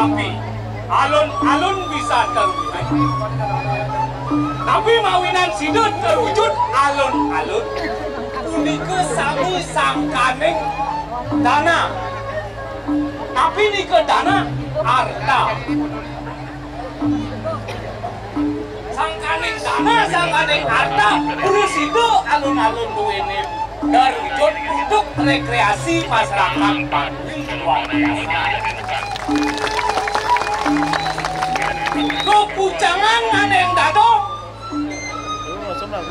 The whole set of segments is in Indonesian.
Tapi alun-alun bisa terwujud. Tapi mawinan sidut terwujud alun-alun. Nike sami sangkaning dana. Tapi nike dana arta. Sangkaning dana, sangkaning arta. Udah situ alun-alun duwene terwujud untuk rekreasi masyarakat paling luar biasa. Kepucangan mana yang dado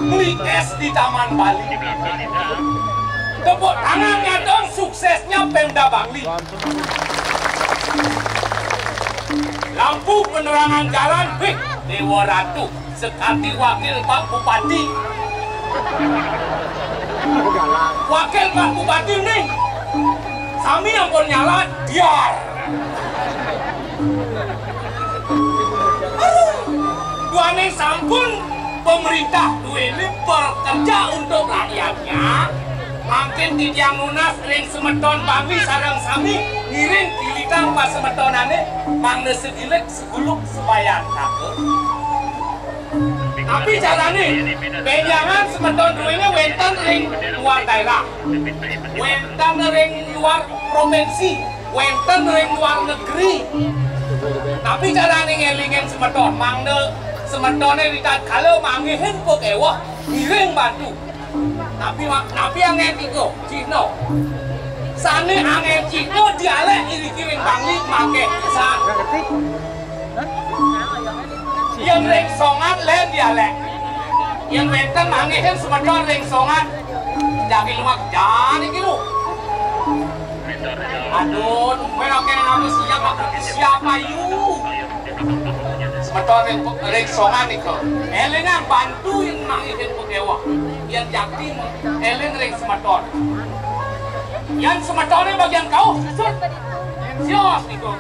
beli es di Taman Bali. Tepuk tangannya dong suksesnya Pemda Bangli. Lampu penerangan jalan, Dewa Ratu sekali wakil Pak Bupati. Wakil Pak Bupati nih, sami yang pun nyala diar. Duane sampun pemerintah ini bekerja untuk rakyatnya. Makin tidiang lunas ring semeton Bangli sarang sami ngiring kilitang pas semetonane mangde sedilek seguluk sebayang take. Tapi carane benjangan semeton duene wenten ring luar daerah. Wenten ring luar provinsi, wenten ring luar negeri. Tapi carane ngelingen semeton mangde semetone ditat kalau mangihin kok ewah ngiring bantu. Tapi angin itu Cino. Sane angin Cino dialek iri kiring Bangli make pisan. Yang rengsongan lain dialek. Yang wenten mangihin semeton rengsongan. Jadi lumak jadi gitu. Aduh, menaken nama siapa you? Semeton rengsongan itu. Elengan bantuin mangihin pekewa. Yang jakti elen reng semeton. Yang semetonnya bagian kau, sud. Sios itu.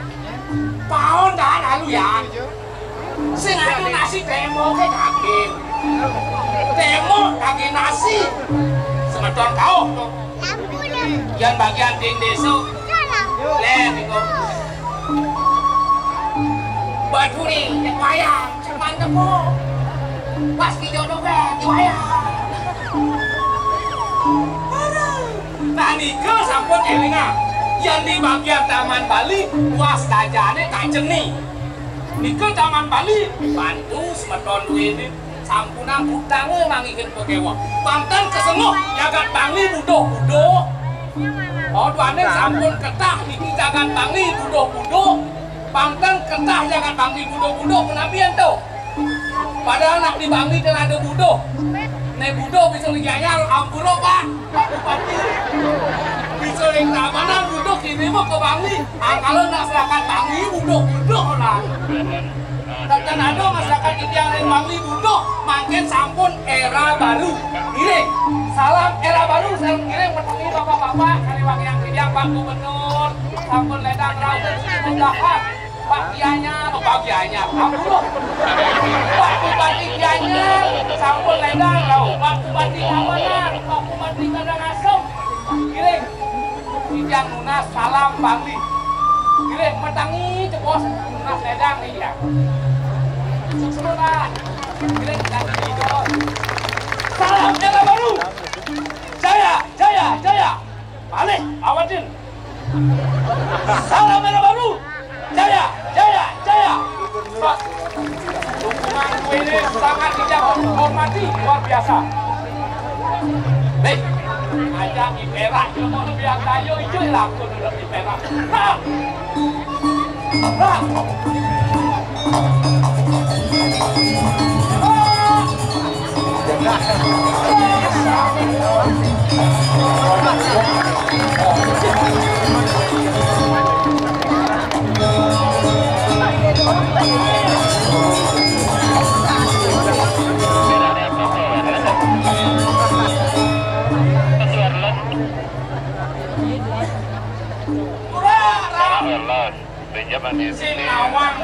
Tahun dah lalu ya. Sing adu nasi temo ke daging. Temo daging nasi. Semeton kau tuh. Yang bagian ding desu. Len itu. Batu nih, yang wayang, cuman temu. Pas di jodoh di wayang. Nah nike sampun elinga yang di bagian Taman Bali luas dajane kajeni. Nike Taman Bali bantu semeton duit sampunan utangnya mangikin pekewa. Pantan kesenguh jagat Bangli budo-budo. Oh duane sampun ketah niki jagat Bangli budo-budo. Pantan ketah jagat Bangli budo-budo kenabian tuh. Padahal nak di Bangli dan ada budo. Nek budo bisa liganya ampuro Pak Bupati. Bisa ling tamanan budo kini mau ke Bangli. Kalau masyarakat Bangli budo lah. Dan ada masyarakat yang ring Bangli budo makin sampun era baru. Ini salam era baru saya kirim bertemu bapak-bapak kali wangi yang tidiang Pak Gubernur sampun ledang rauh sebelahan. Pak Kianya, Pak Kianya, ampun. Pak Bupati Kianya, sampun ledang rauh. Pak Bupati Kawanan, Pak Bupati Karangasem. Kirim tidiang lunas salam Bangli. Kirim metangi cepos lunas ledang nih ya. Suksesan. Kirim lagi cepos. Salam era baru. Jaya, jaya, jaya. Balik, awatin. Salam era baru. Jaya, jaya, jaya. Dukungan ini sangat tidak hormati, luar biasa. Baik, ajak di perak, mau biar tayo itu lah, aku duduk di perak. Nah, sing awang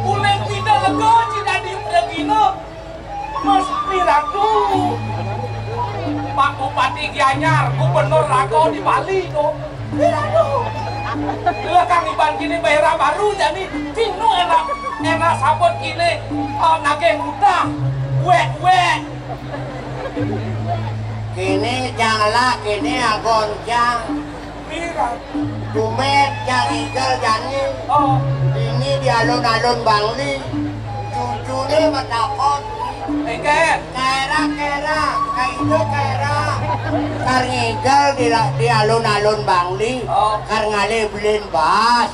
Uleng tidak lego tidak di Regino Mas Piratu Pak Bupati Gianyar, Gubernur Rago di Bali tuh. Lah Kang Iban kini bayar baru jadi tinu enak sabot kini nageh muda wek kini janganlah kini agoncang Mira. Dumet yang igal jani ini di alun-alun Bangli cucunya matakot Eket kera kaitu kera kar ngigal di alun-alun Bangli kar ngale belin bas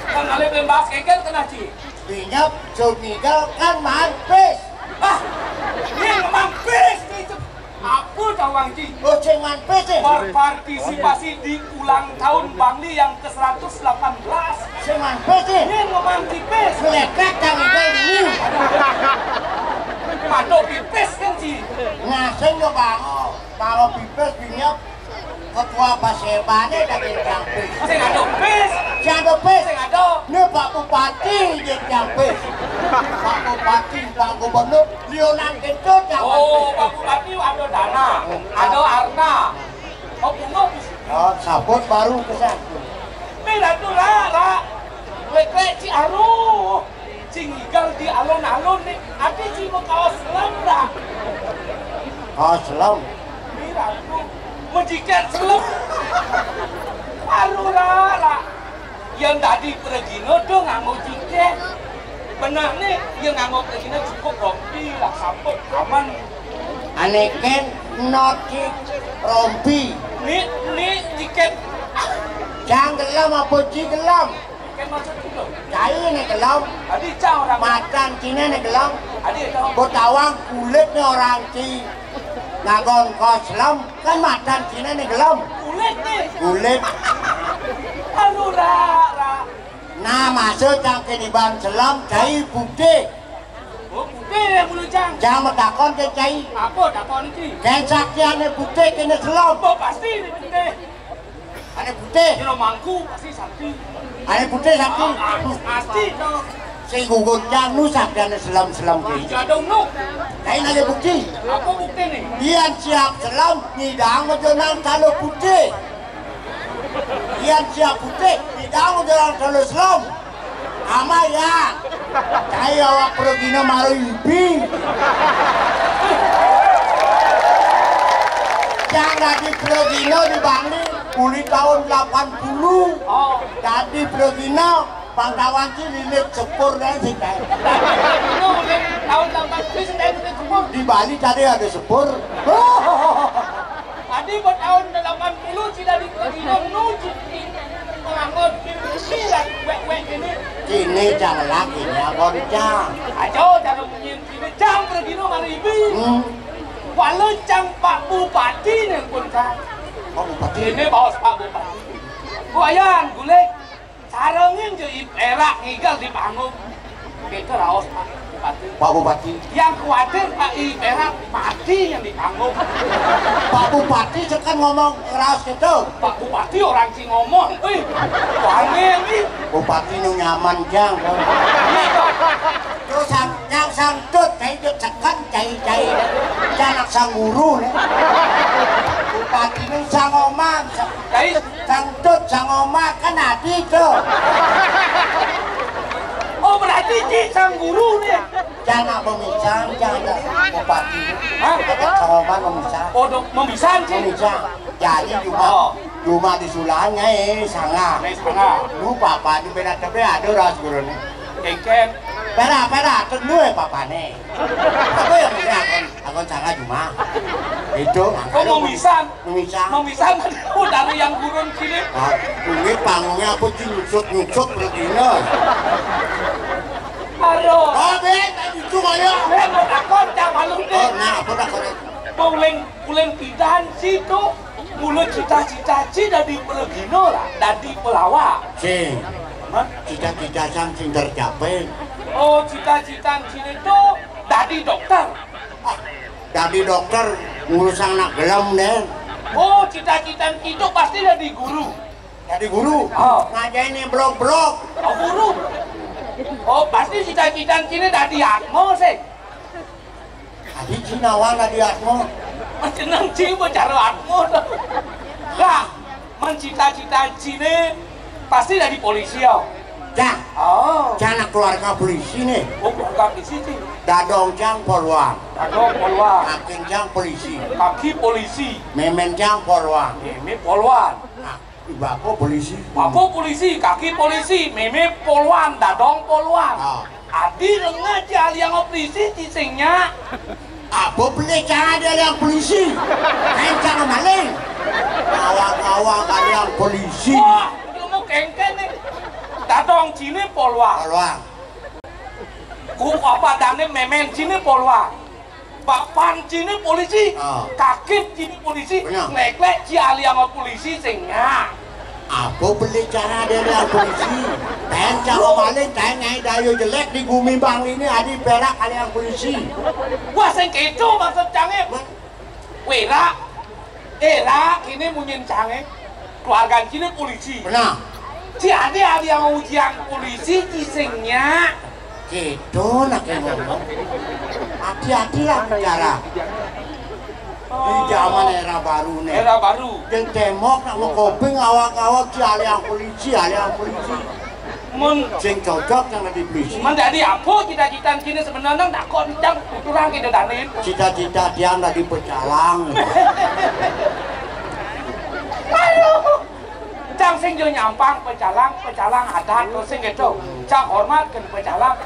Kang Ale bembas Eket kena ci binyap jauh ngigal kan mampis ini mampis itu apa tawang ci Boceng mampis berpartisipasi di ulang tahun Bangli yang ke-118 sing mampis ini ngomong tipis melekat kang igal ini Madok pipis kan ci ngasih yo bango pipis binyap ketua Pasebane dari Campis sing adok pis sing pis sing adok ini Pak Bupati di Campis Pak Bupati Pak Gubernur Lionan Kentut oh Pak Bupati ada dana ada Arna bunga sabut baru kesan Mira tuh lah lek ci aru cing igal di alun-alun nih ati ci mau kaos selam dah selam Mira tuh menjikan selam aru lah yang tadi pergino tuh nganggo jiket benar nih yang nganggo pergino cukup rompi lah samput aman aneken notik rompi nih jiket jangan gelam apa ji gelam kan maksud itu cai nih gelam tadi cah orang macan Cina nih gelam tadi tahu Botawang kulitnya orang Ci ngagon kos selam kan macan Cina nih gelam kulit nih kulit aduh lah nah masuk yang keniban selam cai putih oh putih yang mulut jang jangan takon ke cai apa takon ini kain saktiannya putih kena selam apa pasti ini putih ada putih kira mangku pasti sakti ada putih sakti pasti dong si gugun jang nu saktiannya selam-selam ke jadong nuk kain aja bukti apa bukti nih Ian siap selam ngidang ngejonang talo putih Ian siap putih ngidang ngejonang talo selam ama ya cai awak pergina maru ibi yang lagi pergina di Bangli uli tahun 80 jadi pergina Pangkawan Ci lilit sepur dan sih kayak tahun 80 sedang sepur di Bali tadi ada sepur tadi buat tahun 80 tidak dikira nuji pengangon silat wek ini kini jangan lagi ya goncang ajo jangan menyin kini jam pergi no maribi walau jam Pak Bupati nih pun kan Pak Bupati ini bos Pak Bupati buayan gulek sarangin jadi perak ngigal di panggung kita raos Pak Bupati yang khawatir Pak Perak mati yang di panggung Pak Bupati sekarang ngomong keras gitu Pak Bupati orang sih ngomong wih wangi ini Bupati nu nyaman jang terus yang sangkut kayak itu sekan cai janak sang guru Bupati nu sang omang guys sangkut sang omang kan adik tuh oh berarti di sang guru nih jangan memisah jangan Bupati hah? sang omang memisah oh dok memisah sih memisah jadi cuma di sulanya sangat lupa apa di beda tapi ada ras guru nih kengken pera tentu papa nih aku yang ini akon sangat cuma itu kok memisah memisah dari yang gurun sini ini panggungnya aku nyusut begini aduh oh ben tadi itu kaya mau takut jangan malu deh nah aku tak kaya Pulen pidan situ mulut cita-cita dari Pelegino lah dari Pelawak sing cita-cita sing tercapai oh cita-cita sini itu dari dokter dari dokter ngurus anak gelam deh oh cita-cita itu pasti dari guru ngajain blok-blok oh guru oh pasti cita-cita sini dari Atmo sih tadi Cinawan dari Atmo Menjeneng Ci bercaruanmu. Lah, mencita-cita Cine pasti dari polisi ya. Cang, Oh, cang keluarga polisi nih. oh keluarga polisi sih. Dadong cang polwan, Dadong polwan, akin cang polisi, kaki polisi, memen cang polwan. meme polwan. Nah, ibapo polisi. Bapak polisi, kaki polisi, meme polwan, dadong polwan. Oh. Adi lengah jali yang polisi cisingnya. Apa beli cang ada yang polisi? Main cang maling. Awang-awang ada yang polisi. Wah, ilmu kengken nih. Dadong Cine polwan. Polwan. Ku apa dane memen Cine polwan. Bapan Cine polisi, Oh. kaki Cine polisi, Benar. ngeklek jali yang polisi singnya. Apa beli cara ada yang polisi? Main cang maling, cang ngai dayo jelek di bumi bang ini adi perak ada yang polisi. Wah, sing keco maksud cange. Wera, era ini munyin cange. Keluarga Cine polisi. Benar. Si ade ada yang ujian polisi cisingnya. Gitu nak yang ngomong. Hati-hatilah bicara. Di zaman era baru nih. Era baru. Yang temok nak mau koping awak-awak si ada yang polisi, ada yang polisi. Sing cocok yang ada di polisi. Menjadi apa cita-cita Cine sebenarnya tak koncang kurang kita danin. Cita-cita dia nggak di pecalang. Cang sing yo nyampang pecalang adat terus sing gitu. Cang hormat ke pecalang.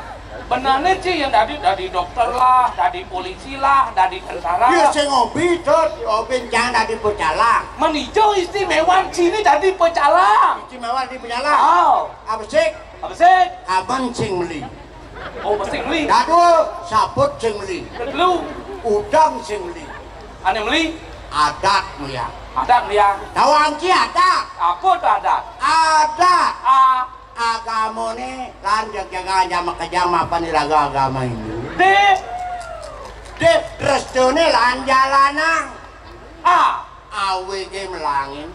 Benarnya sih yang dari dokter lah, dari polisi lah, dari tentara. Dia sing ngopi tot, ngopi jangan di pecalang. Menuju istimewa Cine dari pecalang. Istimewa di pecalang. Oh, Apa sih? apa sih? Kapan sing meli? Oh, mesti beli. Dadu saput sing meli. Kedua, Udang sing meli. ane beli. Adat mulia. Ada dia. Tawang ki adat. Apa tuh ada? Adat. A, Agama nih lan jaga jama kejama paniraga agama ini. D, De restune lan jalanang. A, Awe ge melangin.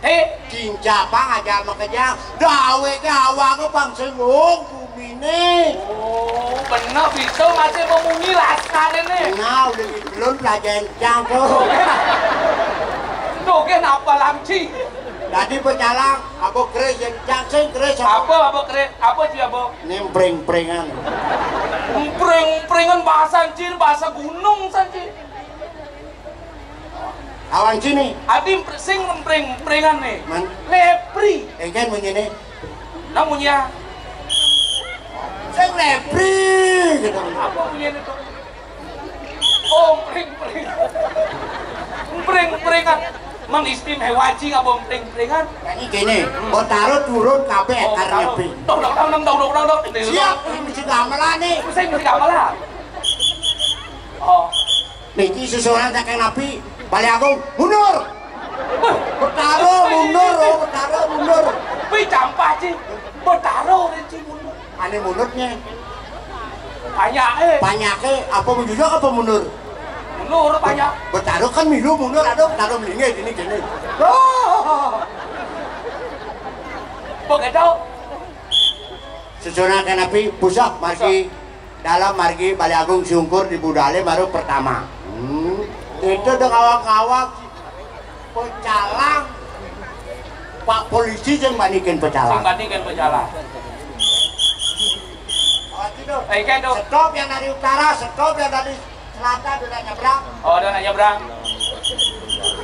T, Cinca pang agama kejam. Dawe ge awang pang senggung bumine. oh, benar bisa masih memuni laskar ini. Nah udah belum pelajaran campur. Tuh kenapa lamci? Tadi penyalang apa keres yang jangseng keres Apa keren? Apa sih apa? Nempring-pringan. Pring-pringan bahasa Cina, bahasa gunung saja. Awan sini. Adi sing pring-pringan nih. Man. Lepri. Engken menjene. Namanya Sing lepri gitu. apa punya itu? Oh, pring-pring. Pring-pringan. Mengistimewa cing apa pring-pringan? Ini gini, kau taruh turun kabeh karena lepri. Dok. Siap, mesti gamelan nih. Saya mesti gamelan. Oh. Niki seseorang takkan napi, balik aku mundur. Bertaruh mundur, oh bertaruh mundur. Pi campah cing. Bertaruh cing mundur. Aneh mundurnya. Banyak Banyaknya apa menjujur apa mundur? Mundur banyak. Bertaruh kan milu mundur, aduh bertaruh melingit ini gini. Oh. Begitu. Seseorang takkan napi, pusat margi dalam margi balik agung siungkur di budale baru pertama. Itu udah kawak-kawak pecalang. Pak polisi yang bandingin pecalang. Bandingkan berjalan. Kan tuh. Stop yang dari utara, stop yang dari selatan udah nyebrang. Oh, udah nyebrang.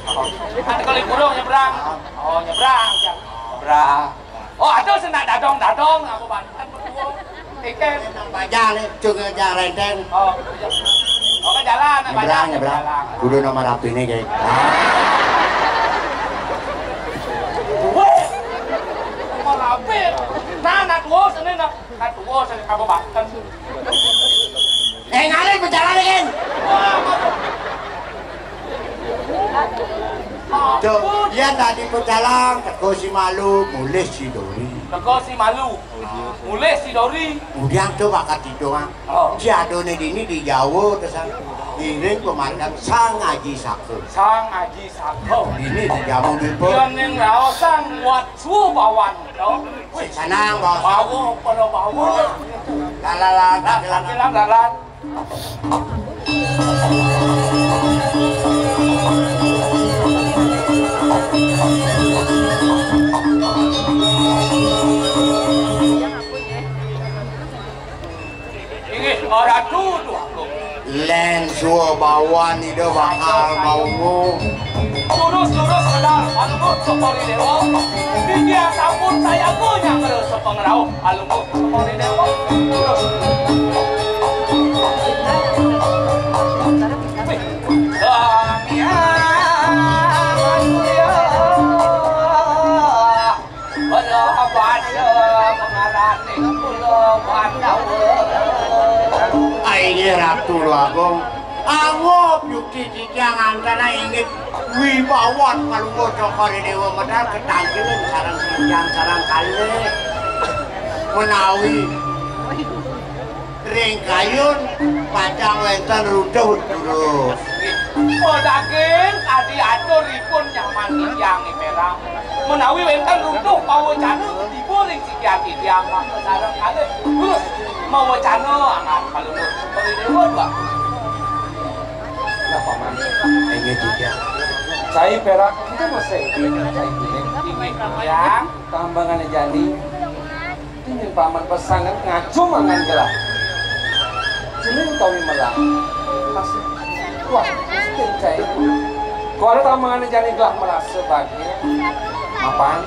Oh. Ada kali burung nyebrang. Oh, nyebrang. Nyebrang. Oh, ada senak dadong aku bantan berdua. Ikan. Baca nih, juga jalan renteng. Oh, oh kan jalan, Nyebrang, nyebrang. Kudu nomor rapi nih guys. Weh, mau lapir. Nah, dua sini nak dua sini kamu bantan. Ngalih berjalan nih. Tuh, dia tadi berjalan, teko si malu, mulai si dori. Teko si malu, mulai si dori. Kemudian tuh bakat itu kan. Si adone ini di Jawa terus iring pemandan sang Haji Sako. Sang Haji Sako. Ini di Jawa Bilbo. Yang nengau sang wat su bawan. Si sanang bawa. Bawa pada bawa. Lalalan, Lalan. Suwa bawan ide bakal mau lurus sedar alumut Cokori Dewo dia sampun saya punya terus pengerau alumut Cokori Dewo lurus ini Ratu Lagong angop yuki jika ngantana ingin wibawan Palunggo Cokori Dewa medal ketangkilan sarang sinjang sarang kali menawi ring kayun pacang lenten rudut terus daging tadi atur ripun nyaman tiang merah menawi wenten ruduk mau cana diboring sikiati tiang sarang kali terus mau cana angan Palunggo Cokori Dewa Pak nah paman ini juga cai perak kita masih cai gini yang tambangan jadi ini paman pesangan ngaco mangan gelah jadi tahu melah masih wah mesti cai kalau tambangan jadi gelah melah sebagai apaan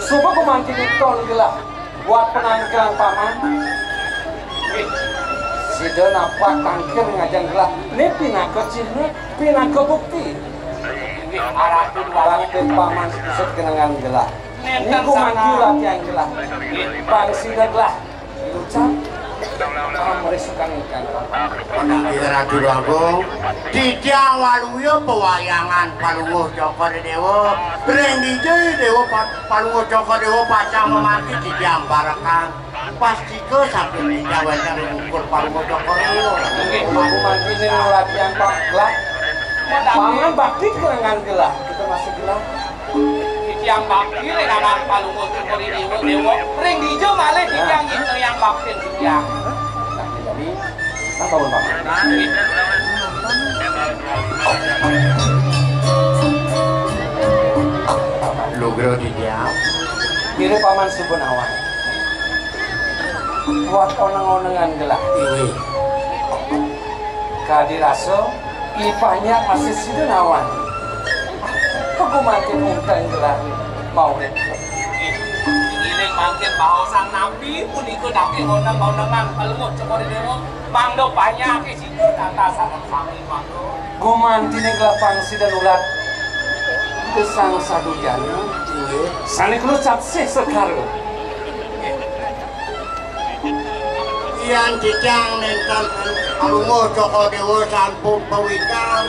coba kumantin ton gelah buat penangkalan paman Sida nampak tangkir ngajang gelah ini pina kecilnya pina kebukti Bakti paman sekenangan gelah ini kumanti latihan gelah bang sida gelah diucap kamu merisukan ikan Pada Ratu Lagong tidak waluyo pewayangan Palunggo Cokori Dewa ring dijai Dewa Palunggo Cokori Dewa pacang memati tidak barakan pasti ke sampai tidak wajar mengukur Palunggo Cokori Dewa aku manti ini latihan pak gelah paman bakti kenangan gelah kita masuk gelah yang bakti dengan Palunggo Cokori Dewa ring dijo malih yang itu yang bakti yang nah jadi apa pun paman Lugro dijawab kira paman Subunawan buat oneng-onengan gelah ini kadiraso ipahnya masih Subunawan aku makin ungkang gelah mau ini makin bahwa sang nabi pun ikut daki oneng-onengan Palunggo Cokori Dewa mangdo banyak ke situ tata sangat sami mangdo gumanti ning lapang sidan ulat besang sadu jana sani kelucat sih sekarang yang jejang nenten Palunggo Cokori Dewa sampun pewikan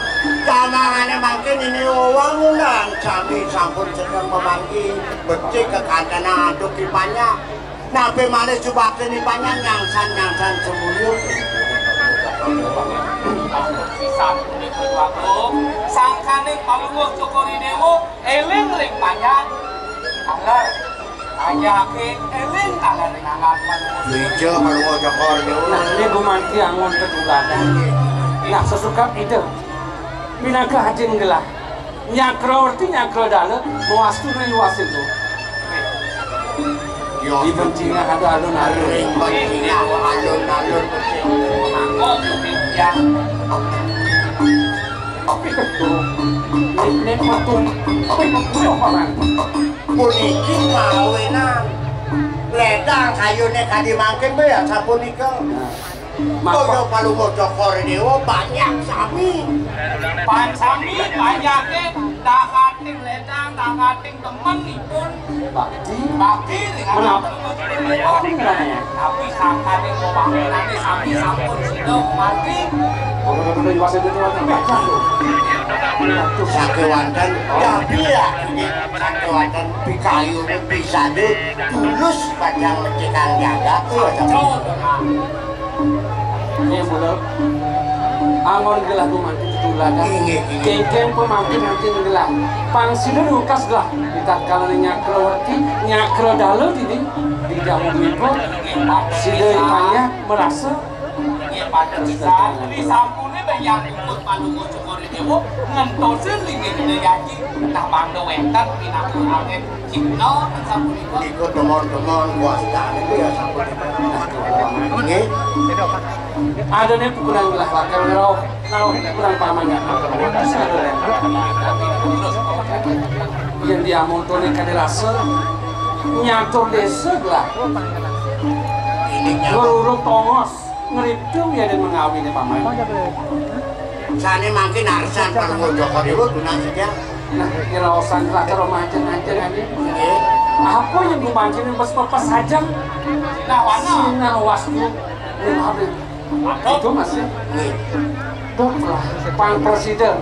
jamangannya makin ini wangunan kami sampun sedang memanggi becik ke kandana aduk ipanya nabi malih subakin ipanya nyangsan semuyuk bisa ikut waktu sangkane Palunggo Cokori Dewa eling ring panjang alar ayake eling alar nangan Palunggo Lijo Palunggo Cokori Dewa nah ini gumanti angon ketuladan nah sesukap itu Minaka hajin gelah nyakro arti nyakro dana mewastu nih luas itu dibencinya ada alun-alun ring bencinya alun-alun mangkok ya ini matung paman puniki mawenan ledang kayune kadimangkin be ya sapunika Koyo Palunggo Cokori Dewa banyak sami pansami banyake dakating ledang dakating temen ipun bakti dengan Palunggo Cokori Dewa tapi sangkane pembangunane sami sampun sida mati sakewanten ya sakewanten pikayu bisa tulus padang mecikan jaga ini budak angon gelah gumanti tutuladan kengkeng pemangkin gelah pangsidu lukas gelah ditatkala nyakro werti nyakro dalu ini tidak mengikut sido ipanya merasa pada bisa di sampune yang umur Palungo Cokori Dewo ngentosin linggih gede gaji entah bangda wentan pinaku angin cipno dan sampuriko ikut teman-teman wasta itu ya sampuriko ini ada nih kurang gelah lakar kurang pamannya yang dia montone kaderase nyatur desa lah ini ngeluruk tongos ngeritung ya dan mengawini paman sana makin arisan Palungo Cokori itu tunang saja nah ngerausan lakar remaja-remaja ini ini apa yang gue mancinin pas saja sinawas tuh itu masih dok lah Pak Presiden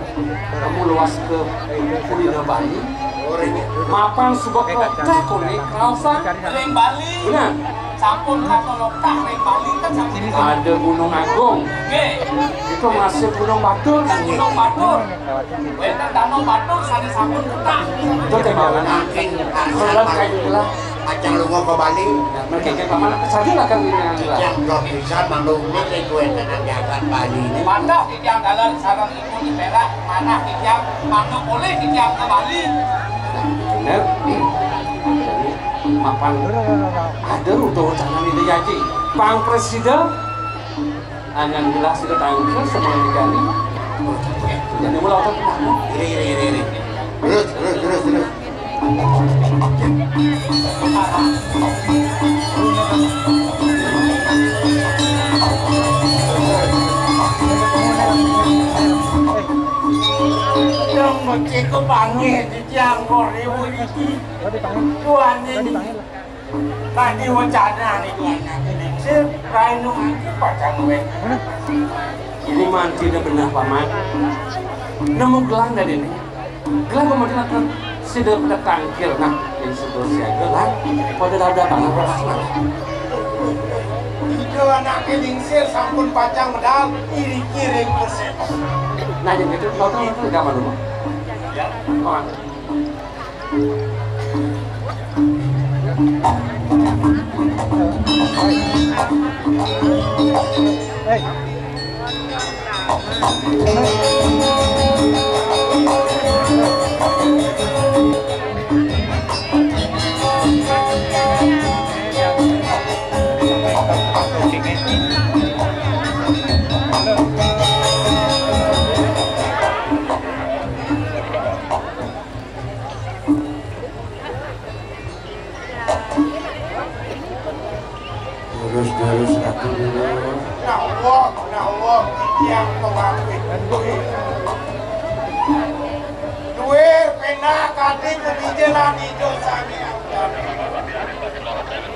kamu luas ke Kulina Bali mapan subak lokah kuning kausan Ring Bali benar sampun katolokah Ring Bali kan sampun ada Gunung Agung oke itu masih Gunung Batur kan Gunung Batur wentan Danau Batur sana sampun ketah itu tembakan makin arisan kalau kayak gitulah Acang lungo ke Bali mereka kayak paman saja lah kan ini yang belum bisa manungnya itu yang diangkat Bali ini mana kijang dalam sarang ibu di Perak mana kijang mana boleh kijang ke Bali bener jadi mapan ada untuk jangan dijaji Pak Presiden angan gelas sudah tangkil semua digali jadi mulai otot kenapa ini terus Yang mesti ku panggil di tiang koribu ini Tuhan ini tadi wacana nih Tuhan ini Rainu mati pacang gue ini manti udah benar paman nemu gelang dari ini gelang kemudian akan sudah pada tangkil nah yang seterusnya gelang pada datang itu anak kelingsir sampun pacang medal iri kirim persen nah yang itu kau tahu itu gak malu ya terus aku Allah yang pengabdi duwe pena kadi kebijalan itu sami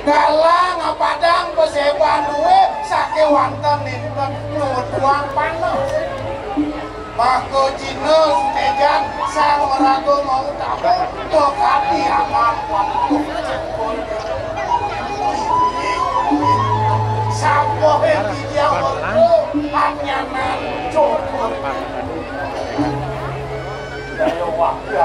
galang padang peseban duwe sake wanten ninten nuwun tuang panas mako jinus tejan sang rago mau tahu to kadi aman wantu Sapo dia waktu anyanan cukup daya waktu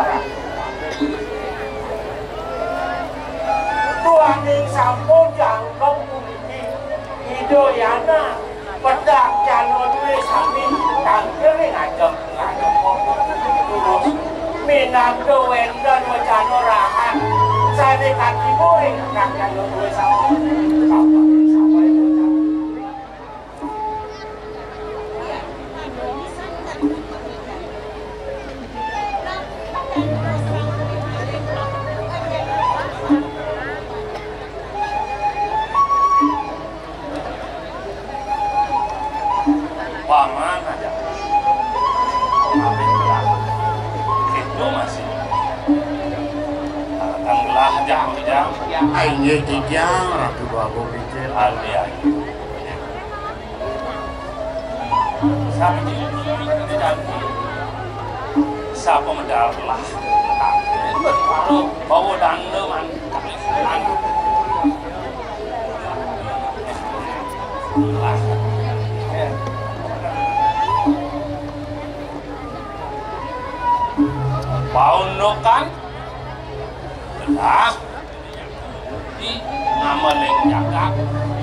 Tuhan yang sampun jangkau kunci Hidoyana pedak jalur duwe sami tangkil ngajak terus minangke wendan wacana rahan sane kaki boy ngajak jalur duwe sami paman aja itu masih akan gelah jam aingnya kijang ratu babu pikir alia sampai tidak siapa medal lah bawa danda man Paunokan belah di nama leng jaga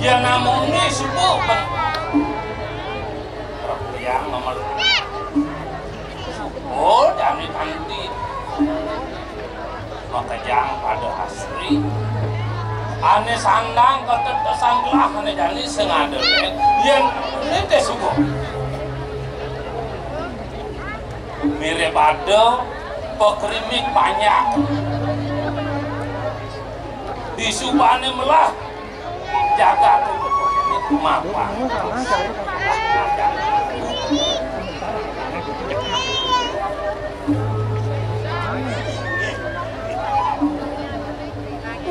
ya namanya subuh yang nomor makajang pada asri ane sandang ketetesan gelah ane jani sengaja yang ini suku mirip ada pekrimik banyak di subane melah jaga tuh mapa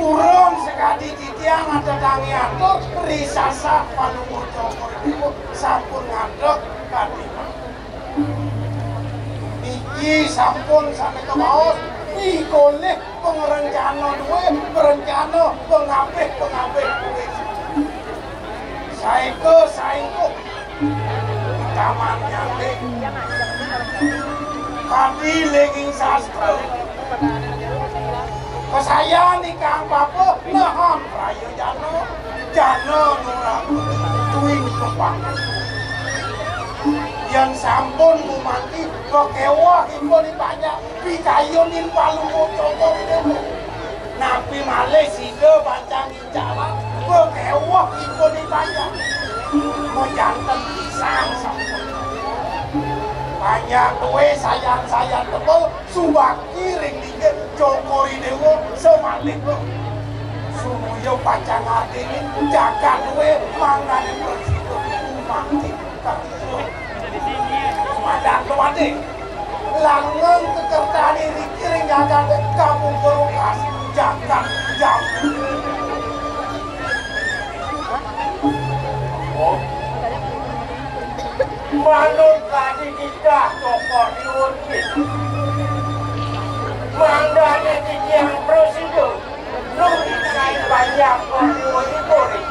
urung sekali di tiang ada tangi atur risasa palungur cokor itu sampun ngadok kadima iki sampun sampai ke bawah iki goleh pengerencana duwe berencana pengapih duwe saiko tamannya kami leging sastra Kesaya nih Kang Papa, nahan rayo jano nurang tuing kepangan. Yang sampun mumati kekewah impun banyak pikayunin palung cokor itu. Nabi malih sida pancangin jalan kekewah impun banyak. Mau jantan pisang sampun. Banyak duwe sayang-sayang tebel subaki ring dikit cokori dewa semalik lo sumuyo pacang hati ini jaga duwe mangani bersitu mati kakito madan lo mati langgeng kekertani ring jaga kampung berukas jaga jam manut tadi kita cokor diuntit mandane yang prosedur lu dikai banyak diuntit bori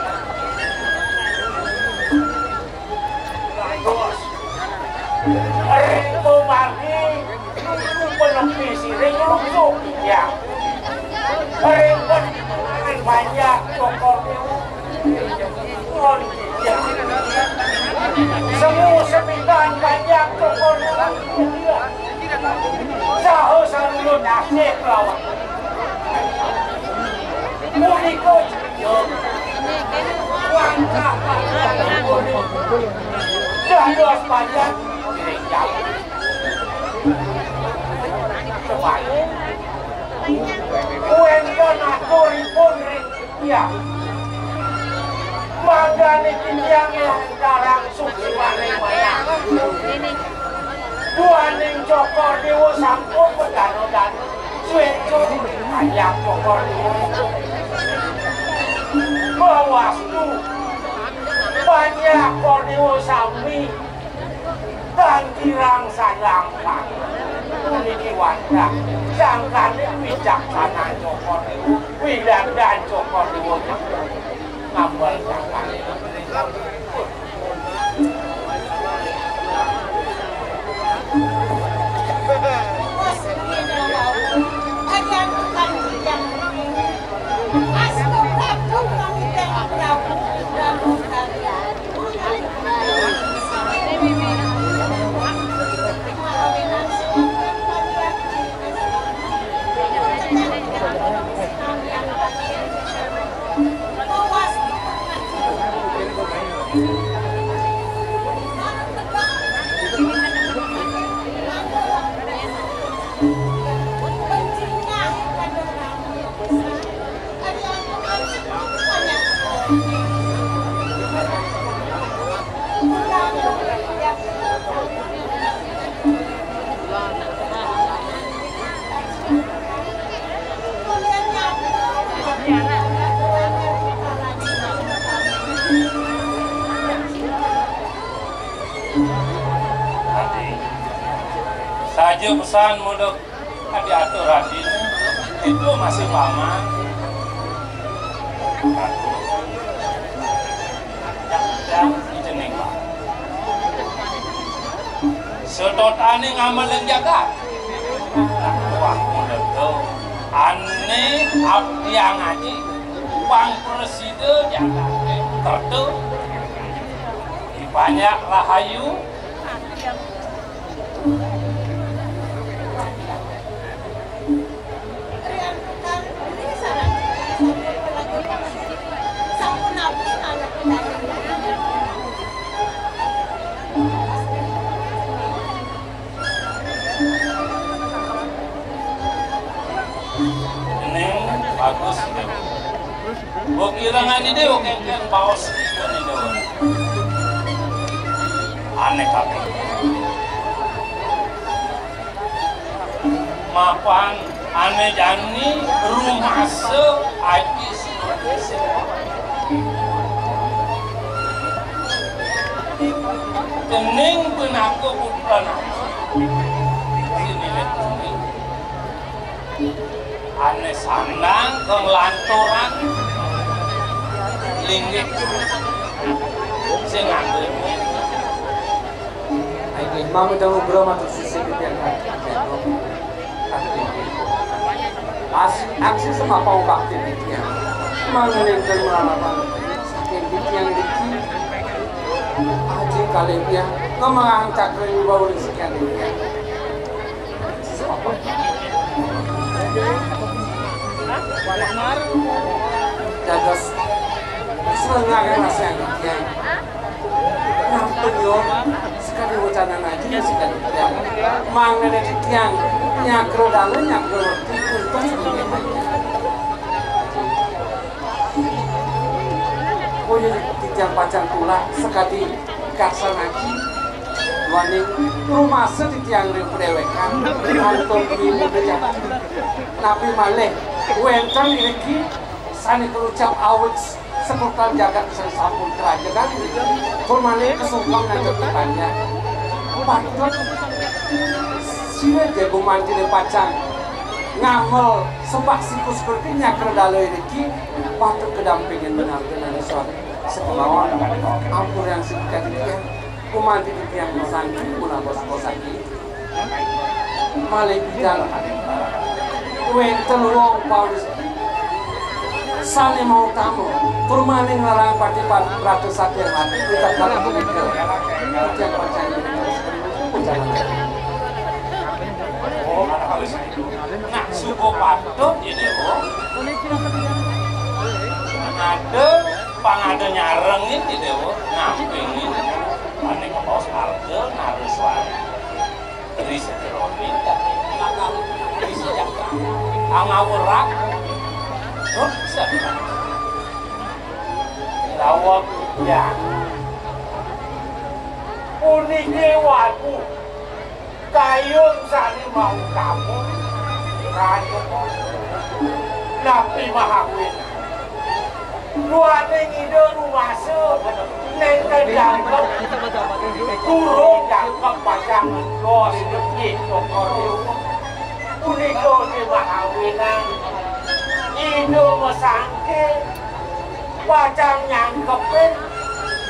lantos rindu bagi penepisi rindu ya rindu banyak cokor diuntit ya semua sembilan banyak tokohnya sahu selalu nasib lawan muliko wangkah dados banyak jauh sebaik kuenkan aku ripun ya manggane tiang yang darang suci mana buaning cokor dewa sampun pedano-dano suenco ayam cokor dewa bawastu banyak kordewa sami dan kirang sayang pak uniki wanda sangkane wijaksana cokor dewa wilandan cokor dewa ngambal sangkane saja pesan modok diatur Radin itu masih paman yang dijeneng pak sedotane ngamal yang jaga wah modok tuh aneh abdi yang ngaji uang presiden jaga tertu banyak rahayu Wong ilangan ini wong yang baos ini dewa. Aneh kabeh. Mapan aneh jani rumah se IPC. Kening pun aku bukan sini letuni aneh sandang kelanturan linggih saya ngambil Ayo mama udah ngobrol sama sisi yang aksi sama pau bakti dia mengenai kelelapan saking yang diki aji kalian dia ngomong cakri bau sekian dia jaga senang rasanya dia nampak yo sekali wacana ngaji sekali dia mengenai tiang nyakro dalam nyakro untung sebagai punya tiang pacar pula sekali kasar ngaji waning rumah setiang rewekan kantor ibu kerja tapi maleh wenten ini sani kerucap awet seputar jagat sesampun kerajaan kan maleh kesumpang nanti depannya patut sila jago mandi di pacang ngamel sepak sikus kertinya kerdalo ini patut kedampingin benar-benar suatu sekebawah ampun yang sedikit dia kumanti di tiang bersangki pula bos-bosaki malih bidang wenten wong paulis sani mau tamu turmaning larang patipat ratu sakit mati ucap kali begitu tiang percaya nah suku patut ini ada pangada nyareng ini dewa ngamping ini panik kos harga naruswan risa teroni makam risa jaka angawurak bisa lawak ya uniknya waktu kayun sani mau kamu raja nabi mahawin luane ngide rumah se neng dianggap turun dianggap pacangan los lebih dokoriu uniko di mahawinan ide mesangke pacang nyangkepin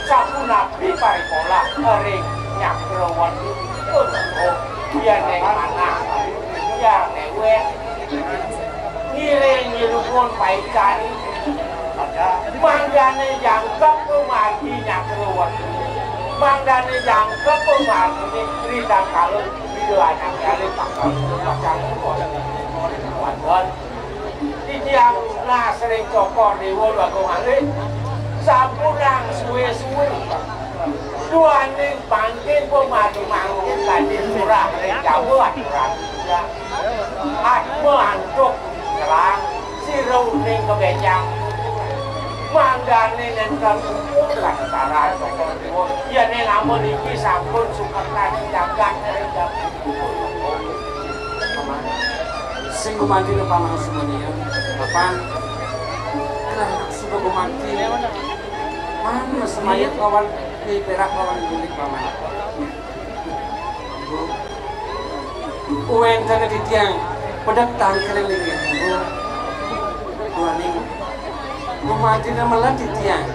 sapu nabi parikola kering nyakrowan itu dia neng mana dia neng wen ngiring nyirupun paikan manggane jangkep pemarginya keluar manggane jangkep pemarginya cerita kalau video anak kali pakal pacang wadon di tiang lah sering cokor di wol bagongan sampurang suwe-suwe duaning bangkin pemargi mangkin tadi surah jauh aturan mengantuk selang si rauning kebejang manggane nentang lantaran tokon dewa ya ning amun iki sampun sukertan jagat jam sing gumanti le paman semuanya kapan kena suka gumanti mana semayat kawan di perak kawan gulik paman uwen tanda di tiang pedak tangkring lagi dua ning gumanti na melatih tiang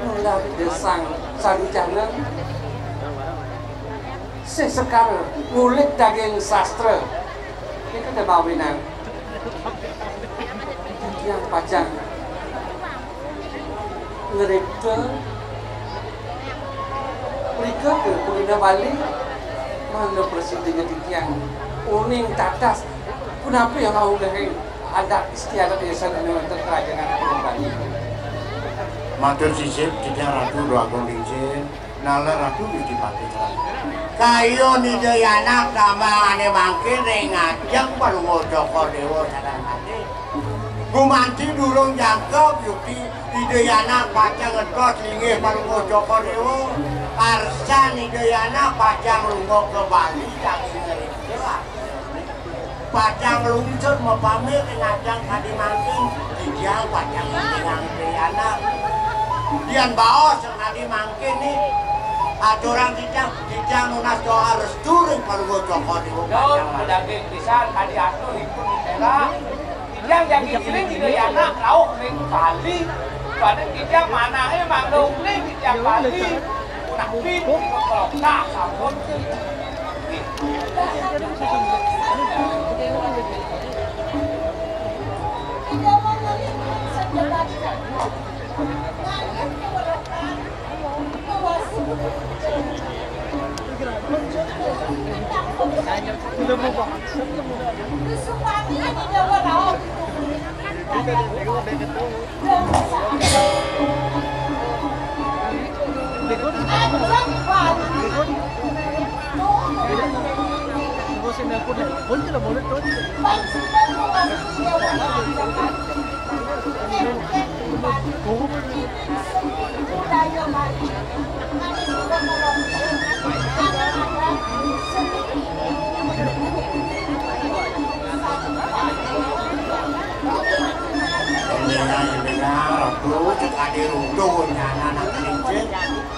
nulak desang sarujana sesekar ngulik daging sastra ini kan mawinan tiang pajang ngerikte mereka ke Kulina Bali mana presidennya di tiang uning tatas kenapa yang kau leheng ada istiadat desa di negara kerajaan Bali. Matur sisip tidak ratu dua kondisi, nala ratu di pati. Kayo ni Jayana kama ane bangkit ngajeng perlu joko dewa sadang hati. Gumanti durung jangkep yuki Ideyana pacang ngedot linggih Palunggo Joko Dewo Arsan Ideyana pacang lungo ke Bali yang ini jelas pacang luncur mempamir ngajang kadi mangking dijang pacang dengan Ideyana dian baos yang kadi mangking nih aturan dijang lunas doa restu ring Palunggo Joko Dewo Daun pedaging pisan kadi atur hipun ditera yang jadi giling Ideyana lauk ning Bali pada kita mana emang dong nih kita Bali tapi kalau tak sabun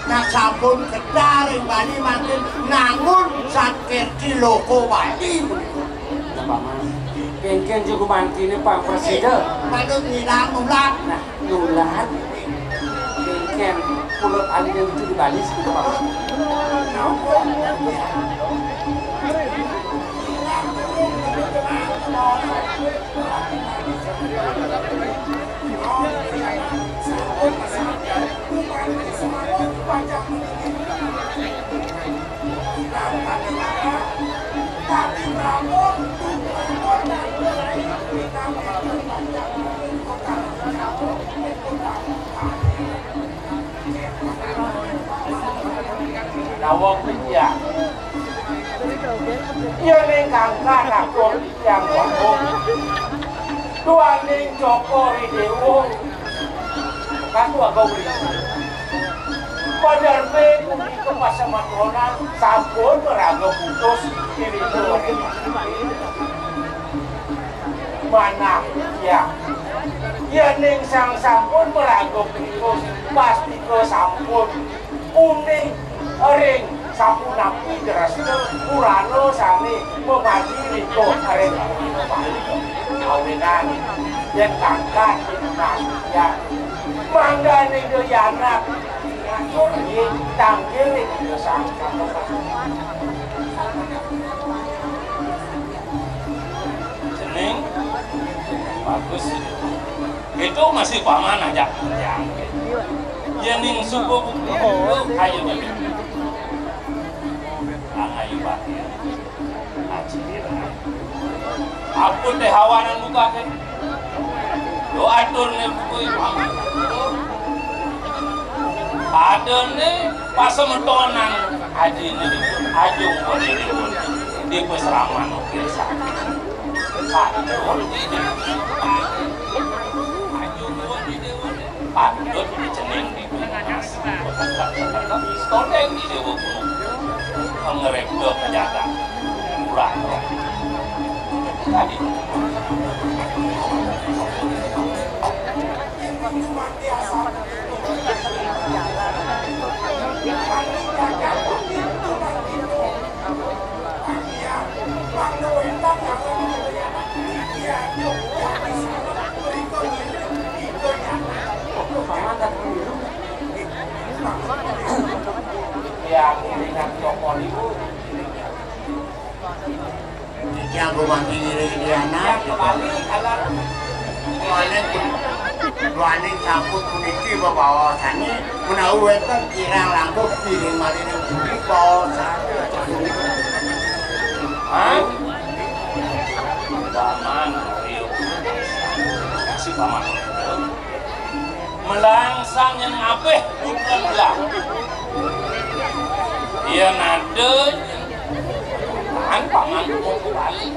nak sampun kedaring Bali makin nangun sakit di loko Bali Kengken juga mantine Pak Presiden. Padahal ngilang nulat. Nah, nulat. Kengken pulut alih yang itu di Bali segitu Pak. Nawang Pinja Ia ning kangka nakon yang wabung Tuan ning Joko Widewo Katua Gauri Padarme kumi ke pasamatonan sampun meraga putus kiri tuan Mana ya Ia ning sang sampun meraga putus pasti ke sampun Uning ring sampun napi derasnya Purano sami memati riko ring awinan yang kangkat ya mangga ning Ideyana ngatur ing tanggil ning desa jeneng bagus itu masih paman aja ya ning suku ayo babi ayo babi acir ampun teh hawanan buka kan do atur nih buku paman ada nih pas mentonan aji nih ajung boleh di peseraman ukir sakit atur ini ajung boleh atur di ceneng di stondeng di dewa mengerek do penjaga kurang tadi yang dengan Joko Dewo yang gumanti Ideyana yang kembali kalau Waning sampun puniki bebawasane menawi wonten kirang langkung piring malih pundi bawasane. Paman riuk kasih paman melangsang yang apeh bukan belah dia nade kan paman mau kembali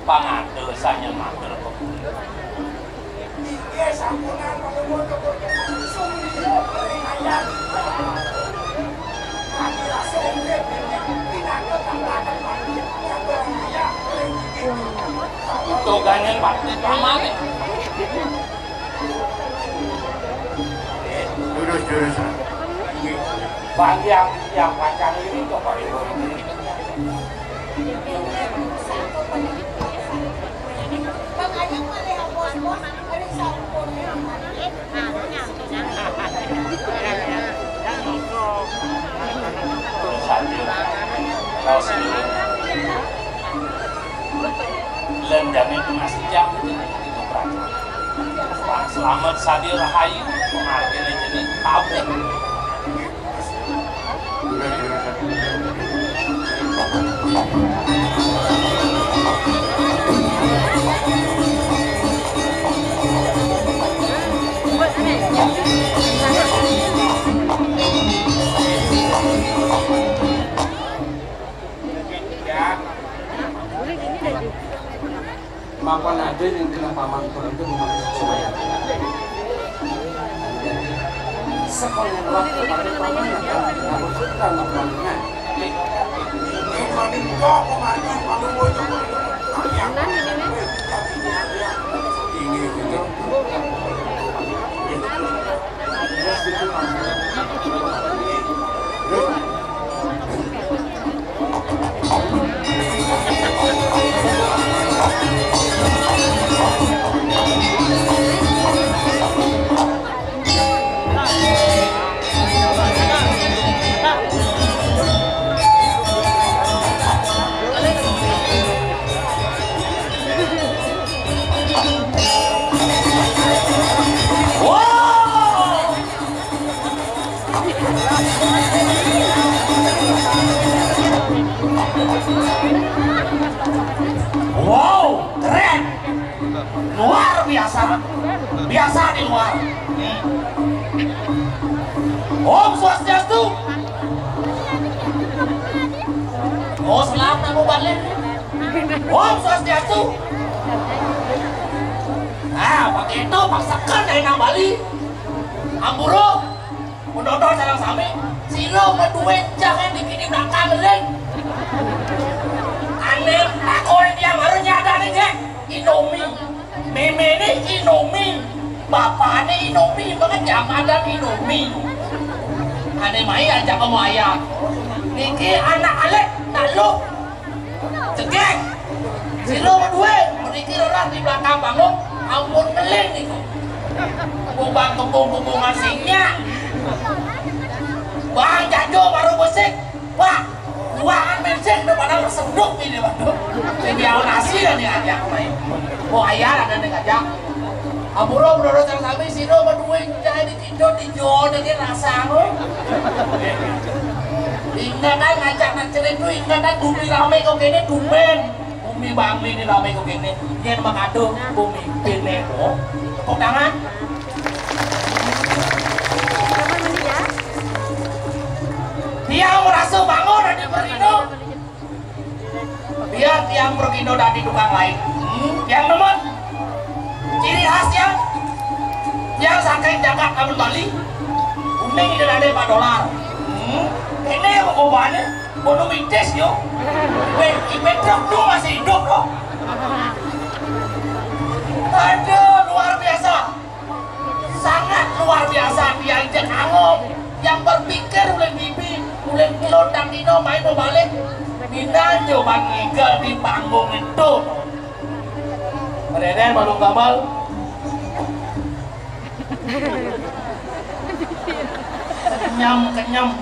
pangade sanya mater Iki sampunan pengemudi langsung ring ayam. Kami langsung pindah tambahan balik yang beraya ring iki. Itu ganyan pasti paman. Jurus. Bang yang panjang ini coba itu. Bang Ayang mana yang bos-bos ada sampurnya. Lendang itu masih jam itu berapa? Selamat Sadir Rahayu menghargai ini kabeh. Mapan ada yang kena paman itu memakai semaya. Sekolah waktu pada paman akan melakukan makannya. Ini kami kok mati kalau mau coba yang ini gitu. Wow, keren. Luar biasa. Biasa di luar. Om Swastiastu. Oh, selamat aku balik. Om Swastiastu. Nah, pakai itu paksakan dari nang Bali. Amburo, mendodor sarang sami. Silo meduwe jangan dikini belakang leng. Aneh, aku yang harus nyadar nih, Jack. Indomie, meme ini Indomie, bapak ini Indomie, banget jangan ada Indomie. Aneh mai aja kamu ayah. Niki anak alek, lalu cegek. Silo berdua, meniki orang di belakang bangun, ampun meleng nih. Bubang kebung asingnya. Bang Jajo baru musik, Pak. Ruangan bensin udah pada berseduk ini waduh. Jadi awal nasi dan diajak main. Oh ayah ada yang ngajak. Amuro menurut yang kami sino berdua jadi tidur di jodoh dengan rasa lo. Ingat kan ngajak nak cerita tuh ingat kan bumi ramai kau gini dumen. Bumi bangli ini ramai kau gini. Dia mengadu bumi bineko. Tepuk tangan. Dia merasa bangun dan berindo. Biar tiang berindo dan di tukang lain. Yang teman, ciri khasnya yang saking jagat kabel Bali, kuning ini ada $4. Ini obatnya, bodoh mintes yo. Ipetrok tuh masih hidup loh. Aduh, luar biasa. Sangat luar biasa diajak angop yang berpikir oleh bibi. Mulai kelodang dino main mau balik Minda coba ngigal di panggung itu Mereden malu gamal Kenyam